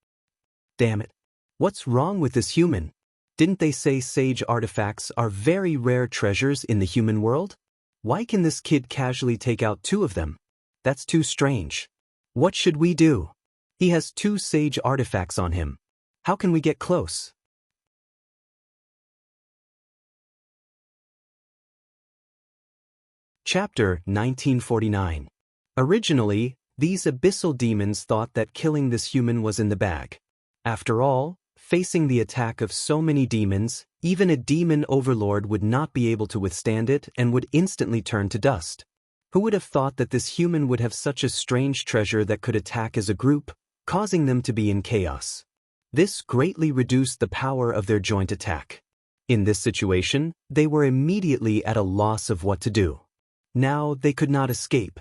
Damn it. What's wrong with this human? Didn't they say sage artifacts are very rare treasures in the human world? Why can this kid casually take out 2 of them? That's too strange. What should we do? He has 2 sage artifacts on him. How can we get close? Chapter 1949. Originally, these abyssal demons thought that killing this human was in the bag. After all, facing the attack of so many demons, even a demon overlord would not be able to withstand it and would instantly turn to dust. Who would have thought that this human would have such a strange treasure that could attack as a group, causing them to be in chaos? This greatly reduced the power of their joint attack. In this situation, they were immediately at a loss of what to do. Now they could not escape.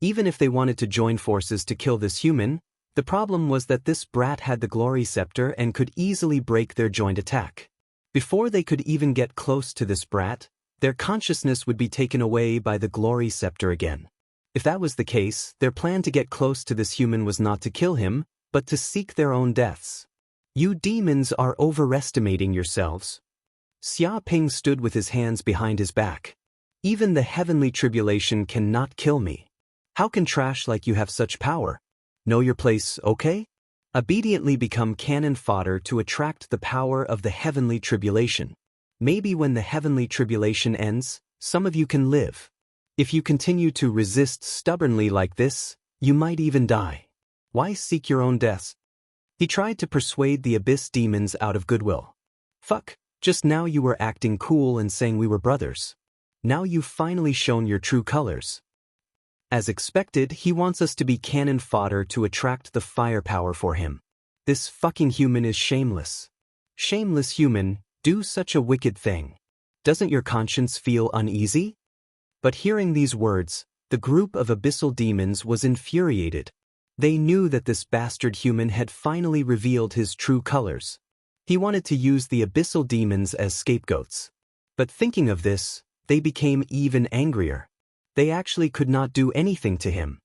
Even if they wanted to join forces to kill this human, the problem was that this brat had the glory scepter and could easily break their joint attack. Before they could even get close to this brat, their consciousness would be taken away by the glory scepter again. If that was the case, their plan to get close to this human was not to kill him, but to seek their own deaths. You demons are overestimating yourselves. Xia Ping stood with his hands behind his back. Even the heavenly tribulation cannot kill me. How can trash like you have such power? Know your place, okay? Obediently become cannon fodder to attract the power of the heavenly tribulation. Maybe when the heavenly tribulation ends, some of you can live. If you continue to resist stubbornly like this, you might even die. Why seek your own deaths? He tried to persuade the abyss demons out of goodwill. Fuck, just now you were acting cool and saying we were brothers. Now you've finally shown your true colors. As expected, he wants us to be cannon fodder to attract the firepower for him. This fucking human is shameless. Shameless human, do such a wicked thing. Doesn't your conscience feel uneasy? But hearing these words, the group of abyssal demons was infuriated. They knew that this bastard human had finally revealed his true colors. He wanted to use the abyssal demons as scapegoats. But thinking of this, they became even angrier. They actually could not do anything to him.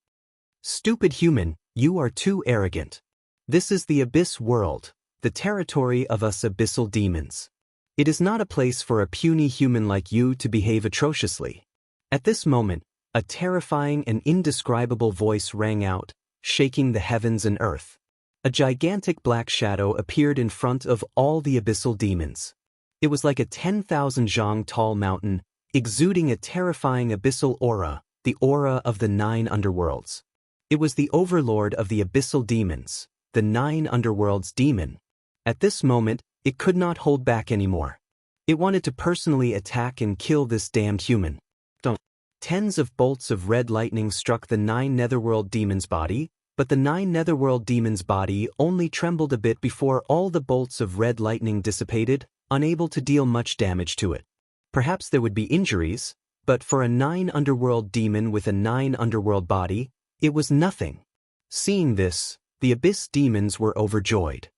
Stupid human, you are too arrogant. This is the abyss world, the territory of us abyssal demons. It is not a place for a puny human like you to behave atrociously. At this moment, a terrifying and indescribable voice rang out, shaking the heavens and earth. A gigantic black shadow appeared in front of all the abyssal demons. It was like a 10,000 zhang tall mountain, exuding a terrifying abyssal aura, the aura of the 9 underworlds. It was the overlord of the abyssal demons, the 9 underworlds demon. At this moment, it could not hold back anymore. It wanted to personally attack and kill this damned human. Don't. Tens of bolts of red lightning struck the 9 netherworld demons' body, but the 9 netherworld demons' body only trembled a bit before all the bolts of red lightning dissipated, unable to deal much damage to it. Perhaps there would be injuries, but for a 9 underworld demon with a 9 underworld body, it was nothing. Seeing this, the abyss demons were overjoyed.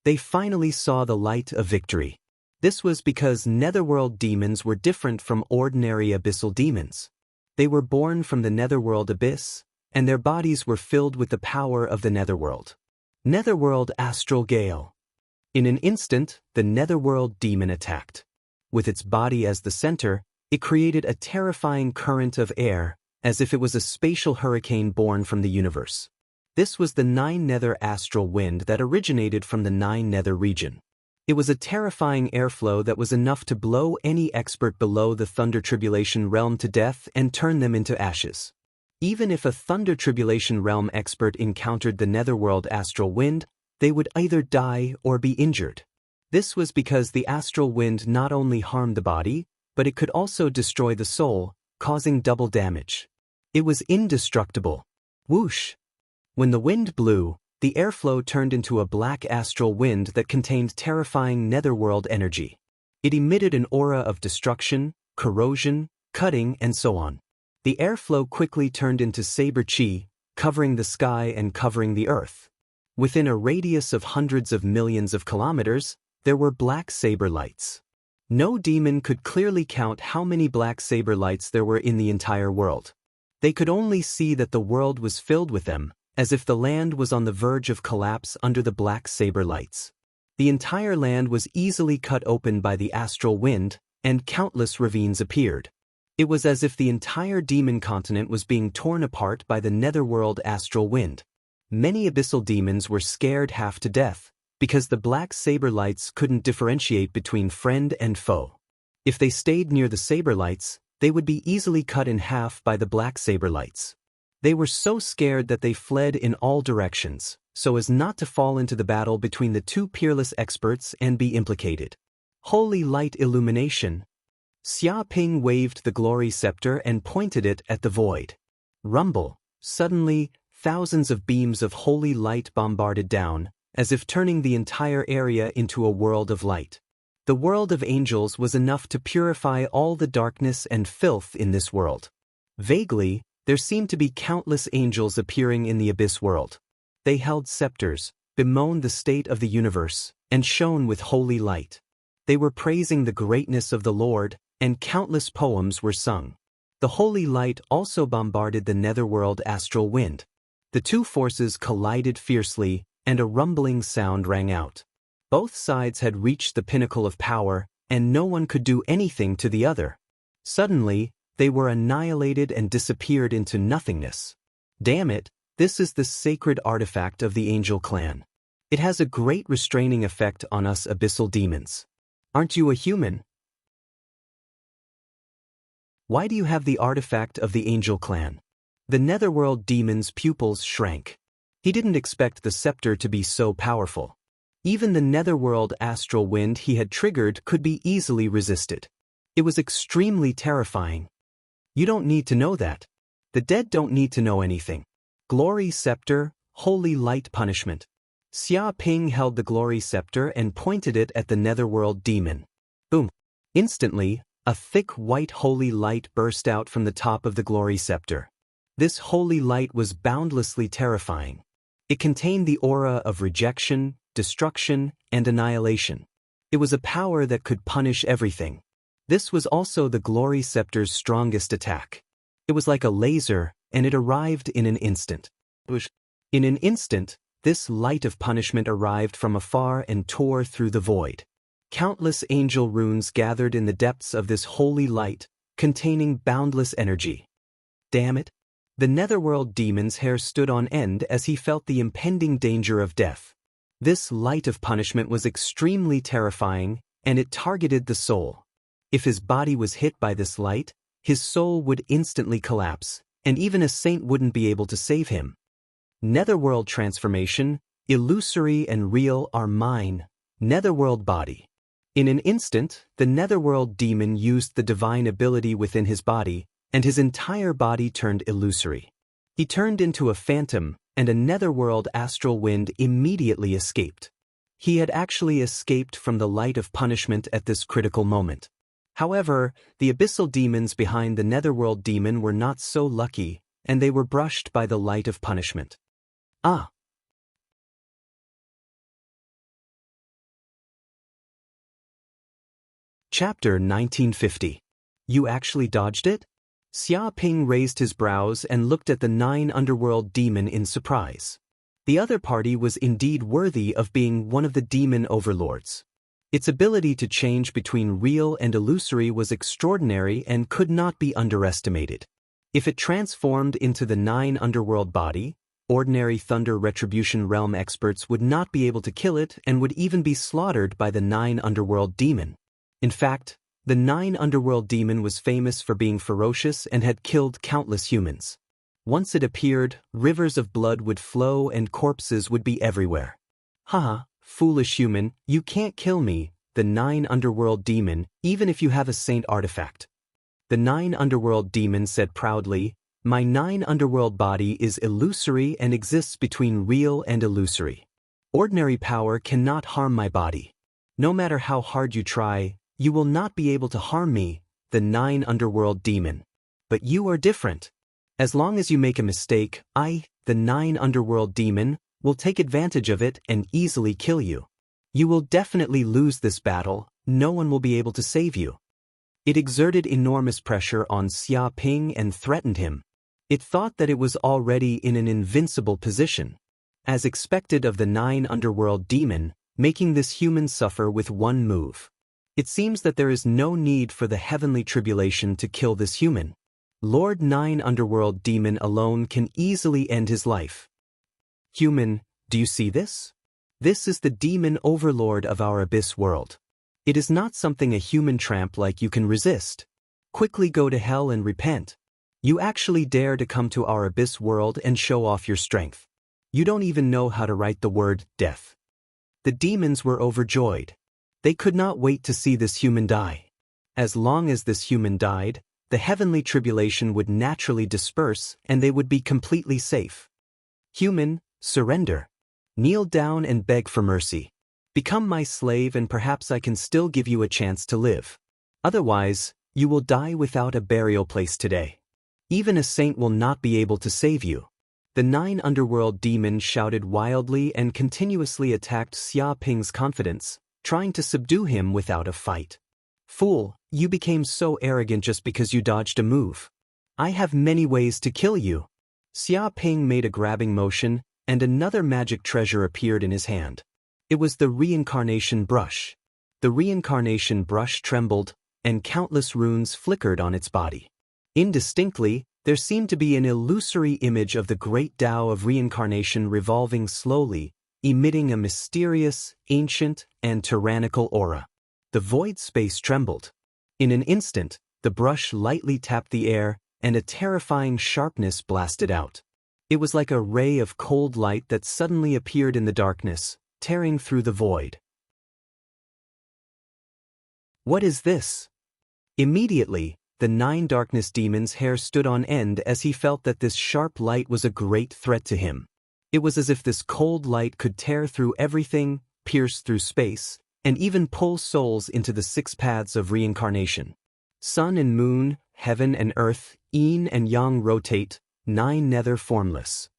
They finally saw the light of victory. This was because netherworld demons were different from ordinary abyssal demons. They were born from the netherworld abyss, and their bodies were filled with the power of the netherworld. Netherworld astral gale. In an instant, the netherworld demon attacked. With its body as the center, it created a terrifying current of air, as if it was a spatial hurricane born from the universe. This was the 9 nether astral wind that originated from the 9 nether region. It was a terrifying airflow that was enough to blow any expert below the Thunder Tribulation realm to death and turn them into ashes. Even if a Thunder Tribulation realm expert encountered the netherworld astral wind, they would either die or be injured. This was because the astral wind not only harmed the body, but it could also destroy the soul, causing double damage. It was indestructible. Whoosh! When the wind blew, the airflow turned into a black astral wind that contained terrifying netherworld energy. It emitted an aura of destruction, corrosion, cutting, and so on. The airflow quickly turned into saber chi, covering the sky and covering the earth. Within a radius of hundreds of millions of kilometers, there were black saber lights. No demon could clearly count how many black saber lights there were in the entire world. They could only see that the world was filled with them, as if the land was on the verge of collapse under the black saber lights. The entire land was easily cut open by the astral wind, and countless ravines appeared. It was as if the entire demon continent was being torn apart by the netherworld astral wind. Many abyssal demons were scared half to death, because the black saber lights couldn't differentiate between friend and foe. If they stayed near the saber lights, they would be easily cut in half by the black saber lights. They were so scared that they fled in all directions, so as not to fall into the battle between the 2 peerless experts and be implicated. Holy light illumination. Xia Ping waved the glory scepter and pointed it at the void. Rumble. Suddenly, thousands of beams of holy light bombarded down, as if turning the entire area into a world of light. The world of angels was enough to purify all the darkness and filth in this world. Vaguely, there seemed to be countless angels appearing in the abyss world. They held scepters, bemoaned the state of the universe, and shone with holy light. They were praising the greatness of the Lord, and countless poems were sung. The holy light also bombarded the netherworld astral wind. The 2 forces collided fiercely, and a rumbling sound rang out. Both sides had reached the pinnacle of power, and no one could do anything to the other. Suddenly, they were annihilated and disappeared into nothingness. Damn it, this is the sacred artifact of the angel clan. It has a great restraining effect on us abyssal demons. Aren't you a human? Why do you have the artifact of the angel clan? The netherworld demon's pupils shrank. He didn't expect the scepter to be so powerful. Even the netherworld astral wind he had triggered could be easily resisted. It was extremely terrifying. You don't need to know that. The dead don't need to know anything. Glory scepter, holy light punishment. Xia Ping held the glory scepter and pointed it at the netherworld demon. Boom. Instantly, a thick white holy light burst out from the top of the glory scepter. This holy light was boundlessly terrifying. It contained the aura of rejection, destruction, and annihilation. It was a power that could punish everything. This was also the glory scepter's strongest attack. It was like a laser, and it arrived in an instant. In an instant, this light of punishment arrived from afar and tore through the void. Countless angel runes gathered in the depths of this holy light, containing boundless energy. Damn it! The netherworld demon's hair stood on end as he felt the impending danger of death. This light of punishment was extremely terrifying, and it targeted the soul. If his body was hit by this light, his soul would instantly collapse, and even a saint wouldn't be able to save him. Netherworld transformation, illusory and real are mine. Netherworld body. In an instant, the netherworld demon used the divine ability within his body, and his entire body turned illusory. He turned into a phantom, and a netherworld astral wind immediately escaped. He had actually escaped from the light of punishment at this critical moment. However, the abyssal demons behind the netherworld demon were not so lucky, and they were brushed by the light of punishment. Ah! Chapter 1950. You actually dodged it? Xia Ping raised his brows and looked at the 9 underworld demon in surprise. The other party was indeed worthy of being one of the demon overlords. Its ability to change between real and illusory was extraordinary and could not be underestimated. If it transformed into the 9 underworld body, ordinary Thunder Retribution Realm experts would not be able to kill it and would even be slaughtered by the 9 underworld demon. In fact, the 9 underworld demon was famous for being ferocious and had killed countless humans. Once it appeared, rivers of blood would flow and corpses would be everywhere. Haha, foolish human, you can't kill me, the 9 underworld demon, even if you have a saint artifact. The 9 underworld demon said proudly, my 9 underworld body is illusory and exists between real and illusory. Ordinary power cannot harm my body. No matter how hard you try, you will not be able to harm me, the 9 underworld demon. But you are different. As long as you make a mistake, I, the 9 underworld demon, will take advantage of it and easily kill you. You will definitely lose this battle, no one will be able to save you. It exerted enormous pressure on Xia Ping and threatened him. It thought that it was already in an invincible position. As expected of the 9 underworld demon, making this human suffer with one move. It seems that there is no need for the heavenly tribulation to kill this human. Lord 9 underworld demon alone can easily end his life. Human, do you see this? This is the demon overlord of our abyss world. It is not something a human tramp like you can resist. Quickly go to hell and repent. You actually dare to come to our abyss world and show off your strength. You don't even know how to write the word death. The demons were overjoyed. They could not wait to see this human die. As long as this human died, the heavenly tribulation would naturally disperse and they would be completely safe. Human, surrender. Kneel down and beg for mercy. Become my slave and perhaps I can still give you a chance to live. Otherwise, you will die without a burial place today. Even a saint will not be able to save you. The 9 underworld demons shouted wildly and continuously attacked Xia Ping's confidence, trying to subdue him without a fight. Fool, you became so arrogant just because you dodged a move. I have many ways to kill you. Xia Ping made a grabbing motion, and another magic treasure appeared in his hand. It was the reincarnation brush. The reincarnation brush trembled, and countless runes flickered on its body. Indistinctly, there seemed to be an illusory image of the great Tao of reincarnation revolving slowly, emitting a mysterious, ancient, and tyrannical aura. The void space trembled. In an instant, the brush lightly tapped the air, and a terrifying sharpness blasted out. It was like a ray of cold light that suddenly appeared in the darkness, tearing through the void. What is this? Immediately, the 9 darkness demons' hair stood on end as he felt that this sharp light was a great threat to him. It was as if this cold light could tear through everything, pierce through space, and even pull souls into the 6 paths of reincarnation. Sun and moon, heaven and earth, yin and yang rotate, 9 nether formless.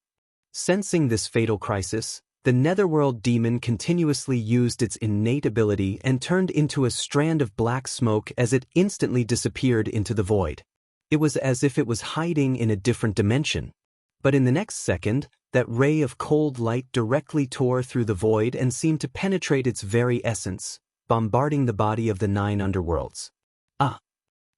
Sensing this fatal crisis, the netherworld demon continuously used its innate ability and turned into a strand of black smoke as it instantly disappeared into the void. It was as if it was hiding in a different dimension. But in the next second, that ray of cold light directly tore through the void and seemed to penetrate its very essence, bombarding the body of the 9 underworlds. Ah!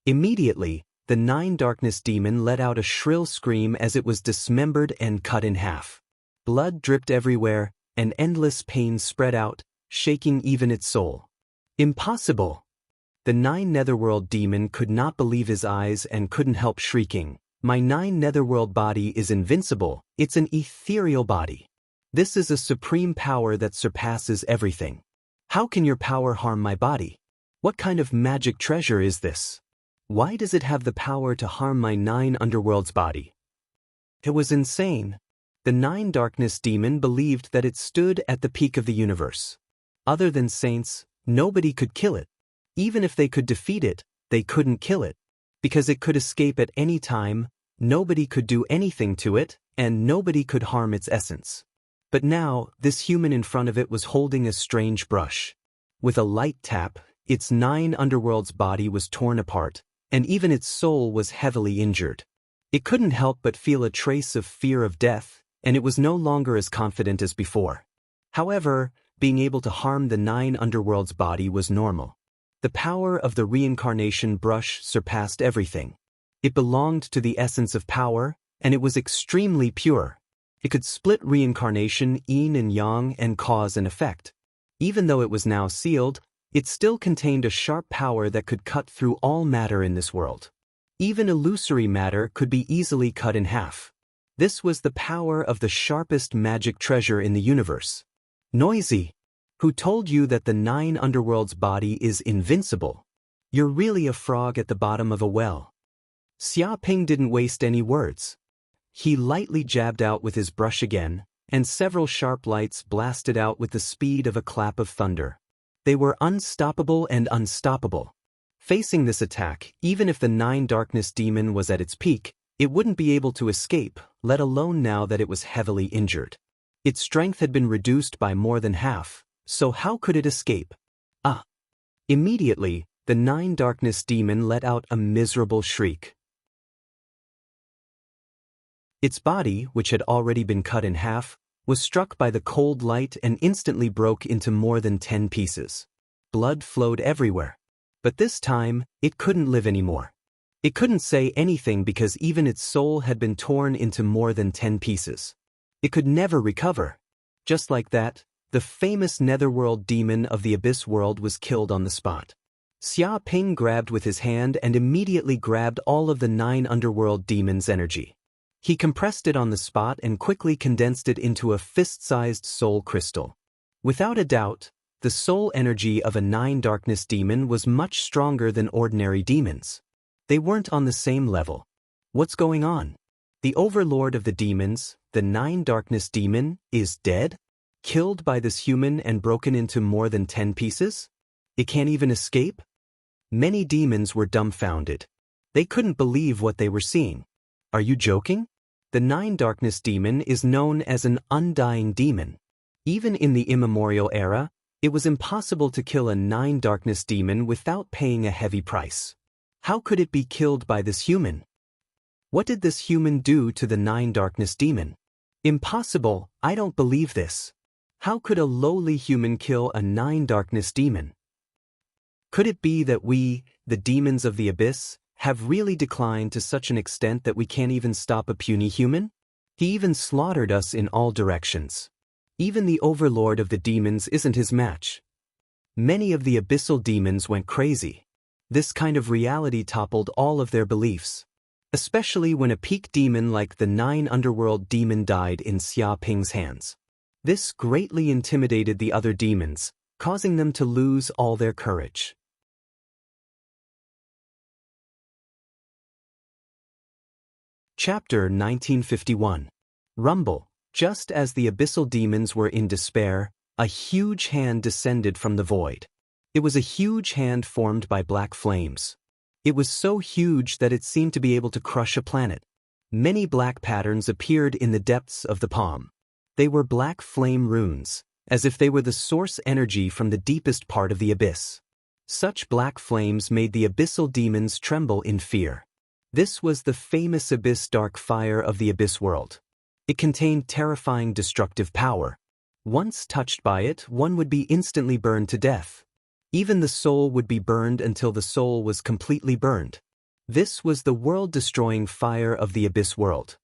Immediately, the 9 darkness demon let out a shrill scream as it was dismembered and cut in half. Blood dripped everywhere, and endless pain spread out, shaking even its soul. Impossible! The 9 netherworld demon could not believe his eyes and couldn't help shrieking. My 9 netherworld body is invincible, it's an ethereal body. This is a supreme power that surpasses everything. How can your power harm my body? What kind of magic treasure is this? Why does it have the power to harm my 9 underworlds body? It was insane. The 9 darkness demon believed that it stood at the peak of the universe. Other than saints, nobody could kill it. Even if they could defeat it, they couldn't kill it. Because it could escape at any time, nobody could do anything to it, and nobody could harm its essence. But now, this human in front of it was holding a strange brush. With a light tap, its 9 underworlds body was torn apart, and even its soul was heavily injured. It couldn't help but feel a trace of fear of death, and it was no longer as confident as before. However, being able to harm the 9 underworlds body was normal. The power of the reincarnation brush surpassed everything. It belonged to the essence of power, and it was extremely pure. It could split reincarnation yin and yang and cause an effect. Even though it was now sealed, it still contained a sharp power that could cut through all matter in this world. Even illusory matter could be easily cut in half. This was the power of the sharpest magic treasure in the universe. Noisy. Who told you that the 9 underworlds body is invincible? You're really a frog at the bottom of a well. Xia Ping didn't waste any words. He lightly jabbed out with his brush again, and several sharp lights blasted out with the speed of a clap of thunder. They were unstoppable and unstoppable. Facing this attack, even if the 9 darkness demon was at its peak, it wouldn't be able to escape, let alone now that it was heavily injured. Its strength had been reduced by more than half, so how could it escape? Immediately, the 9 darkness demon let out a miserable shriek. Its body, which had already been cut in half, was struck by the cold light and instantly broke into more than 10 pieces. Blood flowed everywhere. But this time, it couldn't live anymore. It couldn't say anything because even its soul had been torn into more than 10 pieces. It could never recover. Just like that, the famous netherworld demon of the abyss world was killed on the spot. Xia Ping grabbed with his hand and immediately grabbed all of the 9 underworld demons' energy. He compressed it on the spot and quickly condensed it into a fist-sized soul crystal. Without a doubt, the soul energy of a 9 darkness demon was much stronger than ordinary demons. They weren't on the same level. What's going on? The overlord of the demons, the 9 darkness demon, is dead? Killed by this human and broken into more than 10 pieces? It can't even escape? Many demons were dumbfounded. They couldn't believe what they were seeing. Are you joking? The 9 darkness demon is known as an undying demon. Even in the immemorial era, it was impossible to kill a 9 darkness demon without paying a heavy price. How could it be killed by this human? What did this human do to the 9 darkness demon? Impossible, I don't believe this. How could a lowly human kill a 9 darkness demon? Could it be that we, the demons of the abyss, have really declined to such an extent that we can't even stop a puny human? He even slaughtered us in all directions. Even the overlord of the demons isn't his match. Many of the abyssal demons went crazy. This kind of reality toppled all of their beliefs. Especially when a peak demon like the 9 underworld demon died in Xia Ping's hands. This greatly intimidated the other demons, causing them to lose all their courage. Chapter 1951. Rumble. Just as the abyssal demons were in despair, a huge hand descended from the void. It was a huge hand formed by black flames. It was so huge that it seemed to be able to crush a planet. Many black patterns appeared in the depths of the palm. They were black flame runes, as if they were the source energy from the deepest part of the abyss. Such black flames made the abyssal demons tremble in fear. This was the famous abyss dark fire of the abyss world. It contained terrifying destructive power. Once touched by it, one would be instantly burned to death. Even the soul would be burned until the soul was completely burned. This was the world-destroying fire of the abyss world.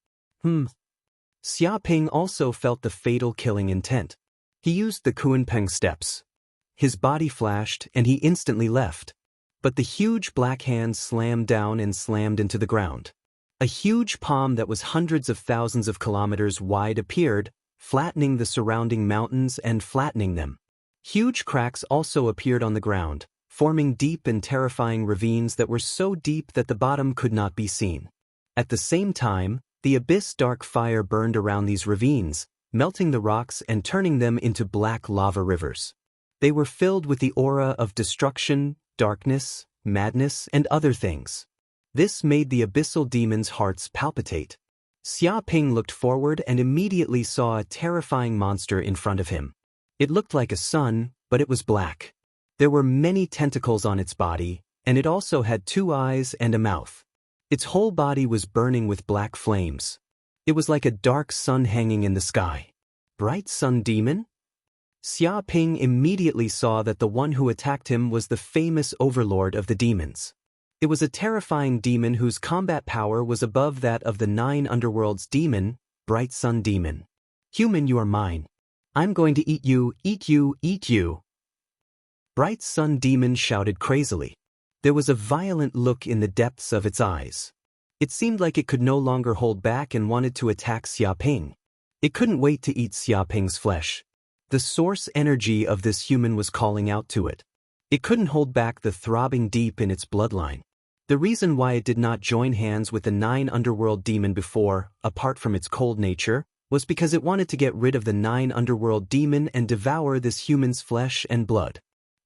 Xia Ping also felt the fatal killing intent. He used the Kunpeng steps. His body flashed and he instantly left. But the huge black hand slammed down and slammed into the ground. A huge palm that was hundreds of thousands of kilometers wide appeared, flattening the surrounding mountains and flattening them. Huge cracks also appeared on the ground, forming deep and terrifying ravines that were so deep that the bottom could not be seen. At the same time, the abyss dark fire burned around these ravines, melting the rocks and turning them into black lava rivers. They were filled with the aura of destruction, darkness, madness, and other things. This made the abyssal demons' hearts palpitate. Xia Ping looked forward and immediately saw a terrifying monster in front of him. It looked like a sun, but it was black. There were many tentacles on its body, and it also had 2 eyes and a mouth. Its whole body was burning with black flames. It was like a dark sun hanging in the sky. Bright Sun Demon? Xia Ping immediately saw that the one who attacked him was the famous overlord of the demons. It was a terrifying demon whose combat power was above that of the 9 underworlds demon, Bright Sun Demon. Human, you are mine. I'm going to eat you, eat you, eat you. Bright Sun Demon shouted crazily. There was a violent look in the depths of its eyes. It seemed like it could no longer hold back and wanted to attack Xia Ping. It couldn't wait to eat Xia Ping's flesh. The source energy of this human was calling out to it. It couldn't hold back the throbbing deep in its bloodline. The reason why it did not join hands with the 9 underworld demon before, apart from its cold nature, was because it wanted to get rid of the 9 underworld demon and devour this human's flesh and blood.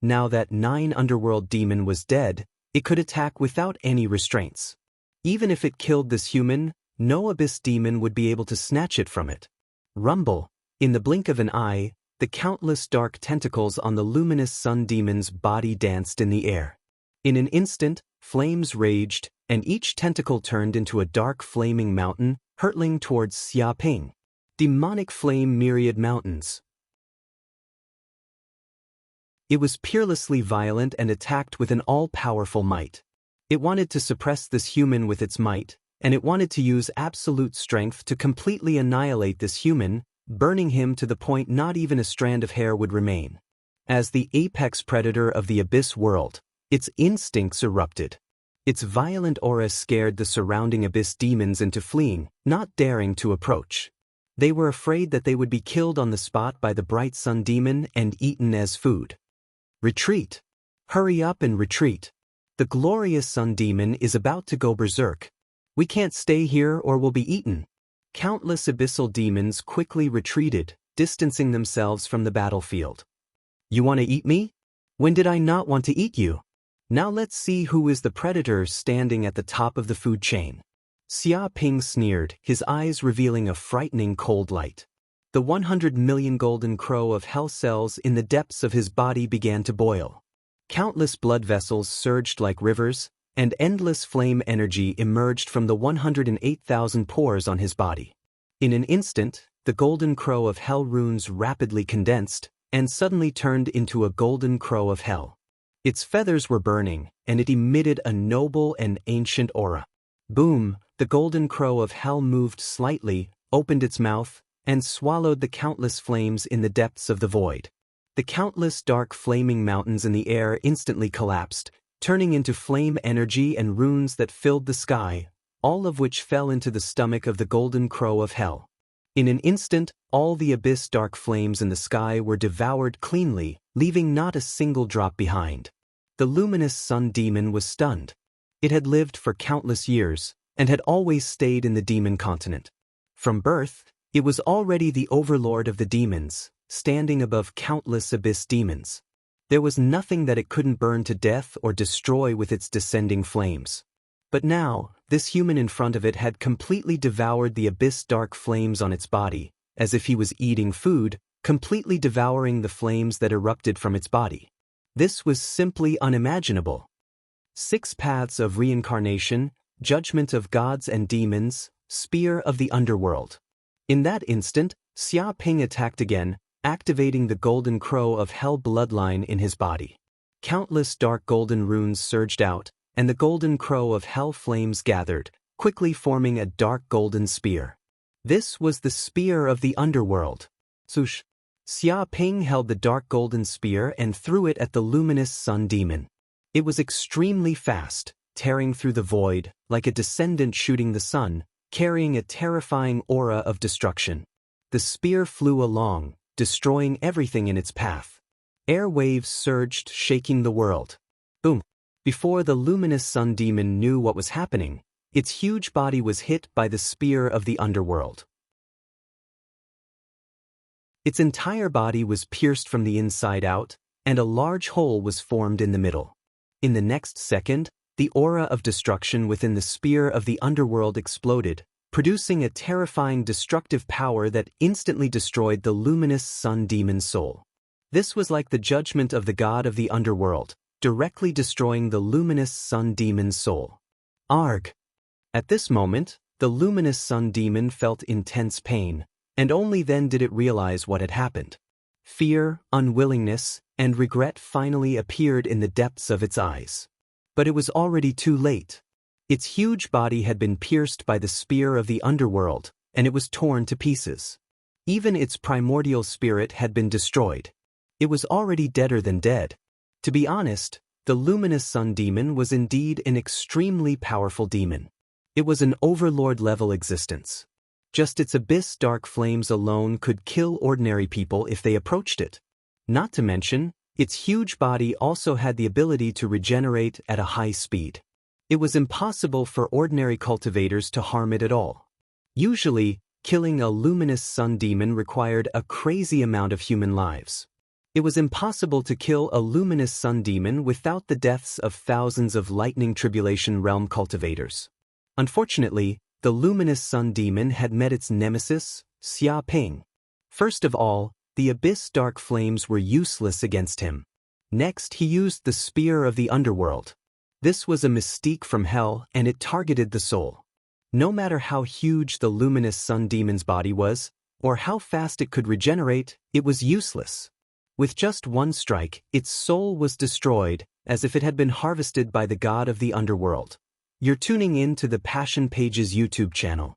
Now that 9 underworld demon was dead, it could attack without any restraints. Even if it killed this human, no abyss demon would be able to snatch it from it. Rumble! In the blink of an eye, the countless dark tentacles on the luminous sun demon's body danced in the air. In an instant, flames raged, and each tentacle turned into a dark flaming mountain, hurtling towards Xia Ping. Demonic flame myriad mountains. It was peerlessly violent and attacked with an all-powerful might. It wanted to suppress this human with its might, and it wanted to use absolute strength to completely annihilate this human, burning him to the point not even a strand of hair would remain. As the apex predator of the abyss world, its instincts erupted. Its violent aura scared the surrounding abyss demons into fleeing, not daring to approach. They were afraid that they would be killed on the spot by the Bright Sun Demon and eaten as food. Retreat! Hurry up and retreat! The glorious Sun Demon is about to go berserk. We can't stay here or we'll be eaten. Countless abyssal demons quickly retreated, distancing themselves from the battlefield. You want to eat me? When did I not want to eat you? Now let's see who is the predator standing at the top of the food chain. Xia Ping sneered, his eyes revealing a frightening cold light. The 100 million golden crow of hell cells in the depths of his body began to boil. Countless blood vessels surged like rivers, and endless flame energy emerged from the 108,000 pores on his body. In an instant, the golden crow of hell runes rapidly condensed, and suddenly turned into a golden crow of hell. Its feathers were burning, and it emitted a noble and ancient aura. Boom! The golden crow of hell moved slightly, opened its mouth, and swallowed the countless flames in the depths of the void. The countless dark flaming mountains in the air instantly collapsed, turning into flame energy and runes that filled the sky, all of which fell into the stomach of the golden crow of hell. In an instant, all the abyss dark flames in the sky were devoured cleanly, leaving not a single drop behind. The luminous sun demon was stunned. It had lived for countless years, and had always stayed in the demon continent. From birth, it was already the overlord of the demons, standing above countless abyss demons. There was nothing that it couldn't burn to death or destroy with its descending flames. But now, this human in front of it had completely devoured the abyss dark flames on its body, as if he was eating food, completely devouring the flames that erupted from its body. This was simply unimaginable. 6 paths of reincarnation, judgment of gods and demons, spear of the underworld. In that instant, Xia Ping attacked again, activating the golden crow of hell bloodline in his body. Countless dark golden runes surged out, and the golden crow of hell flames gathered, quickly forming a dark golden spear. This was the spear of the underworld. Swoosh! Xia Ping held the dark golden spear and threw it at the luminous sun demon. It was extremely fast, tearing through the void, like a descendant shooting the sun, carrying a terrifying aura of destruction. The spear flew along, destroying everything in its path. Air waves surged, shaking the world. Boom. Before the luminous sun demon knew what was happening, its huge body was hit by the spear of the underworld. Its entire body was pierced from the inside out, and a large hole was formed in the middle. In the next second, the aura of destruction within the spear of the underworld exploded, producing a terrifying destructive power that instantly destroyed the luminous sun demon's soul. This was like the judgment of the god of the underworld, directly destroying the luminous sun demon's soul. Arg! At this moment, the luminous sun demon felt intense pain, and only then did it realize what had happened. Fear, unwillingness, and regret finally appeared in the depths of its eyes. But it was already too late. Its huge body had been pierced by the spear of the underworld, and it was torn to pieces. Even its primordial spirit had been destroyed. It was already deader than dead. To be honest, the luminous sun demon was indeed an extremely powerful demon. It was an overlord-level existence. Just its abyss dark flames alone could kill ordinary people if they approached it. Not to mention, its huge body also had the ability to regenerate at a high speed. It was impossible for ordinary cultivators to harm it at all. Usually, killing a luminous sun demon required a crazy amount of human lives. It was impossible to kill a luminous sun demon without the deaths of thousands of lightning tribulation realm cultivators. Unfortunately, the luminous sun demon had met its nemesis, Xia Ping. First of all, the abyss dark flames were useless against him. Next, he used the spear of the underworld. This was a mystique from hell, and it targeted the soul. No matter how huge the luminous sun demon's body was, or how fast it could regenerate, it was useless. With just one strike, its soul was destroyed, as if it had been harvested by the god of the underworld. You're tuning in to the Passion Pages YouTube channel.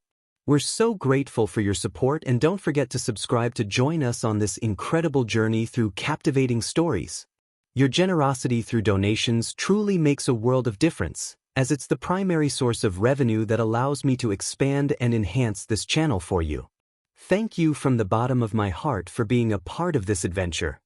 We're so grateful for your support, and don't forget to subscribe to join us on this incredible journey through captivating stories. Your generosity through donations truly makes a world of difference, as it's the primary source of revenue that allows me to expand and enhance this channel for you. Thank you from the bottom of my heart for being a part of this adventure.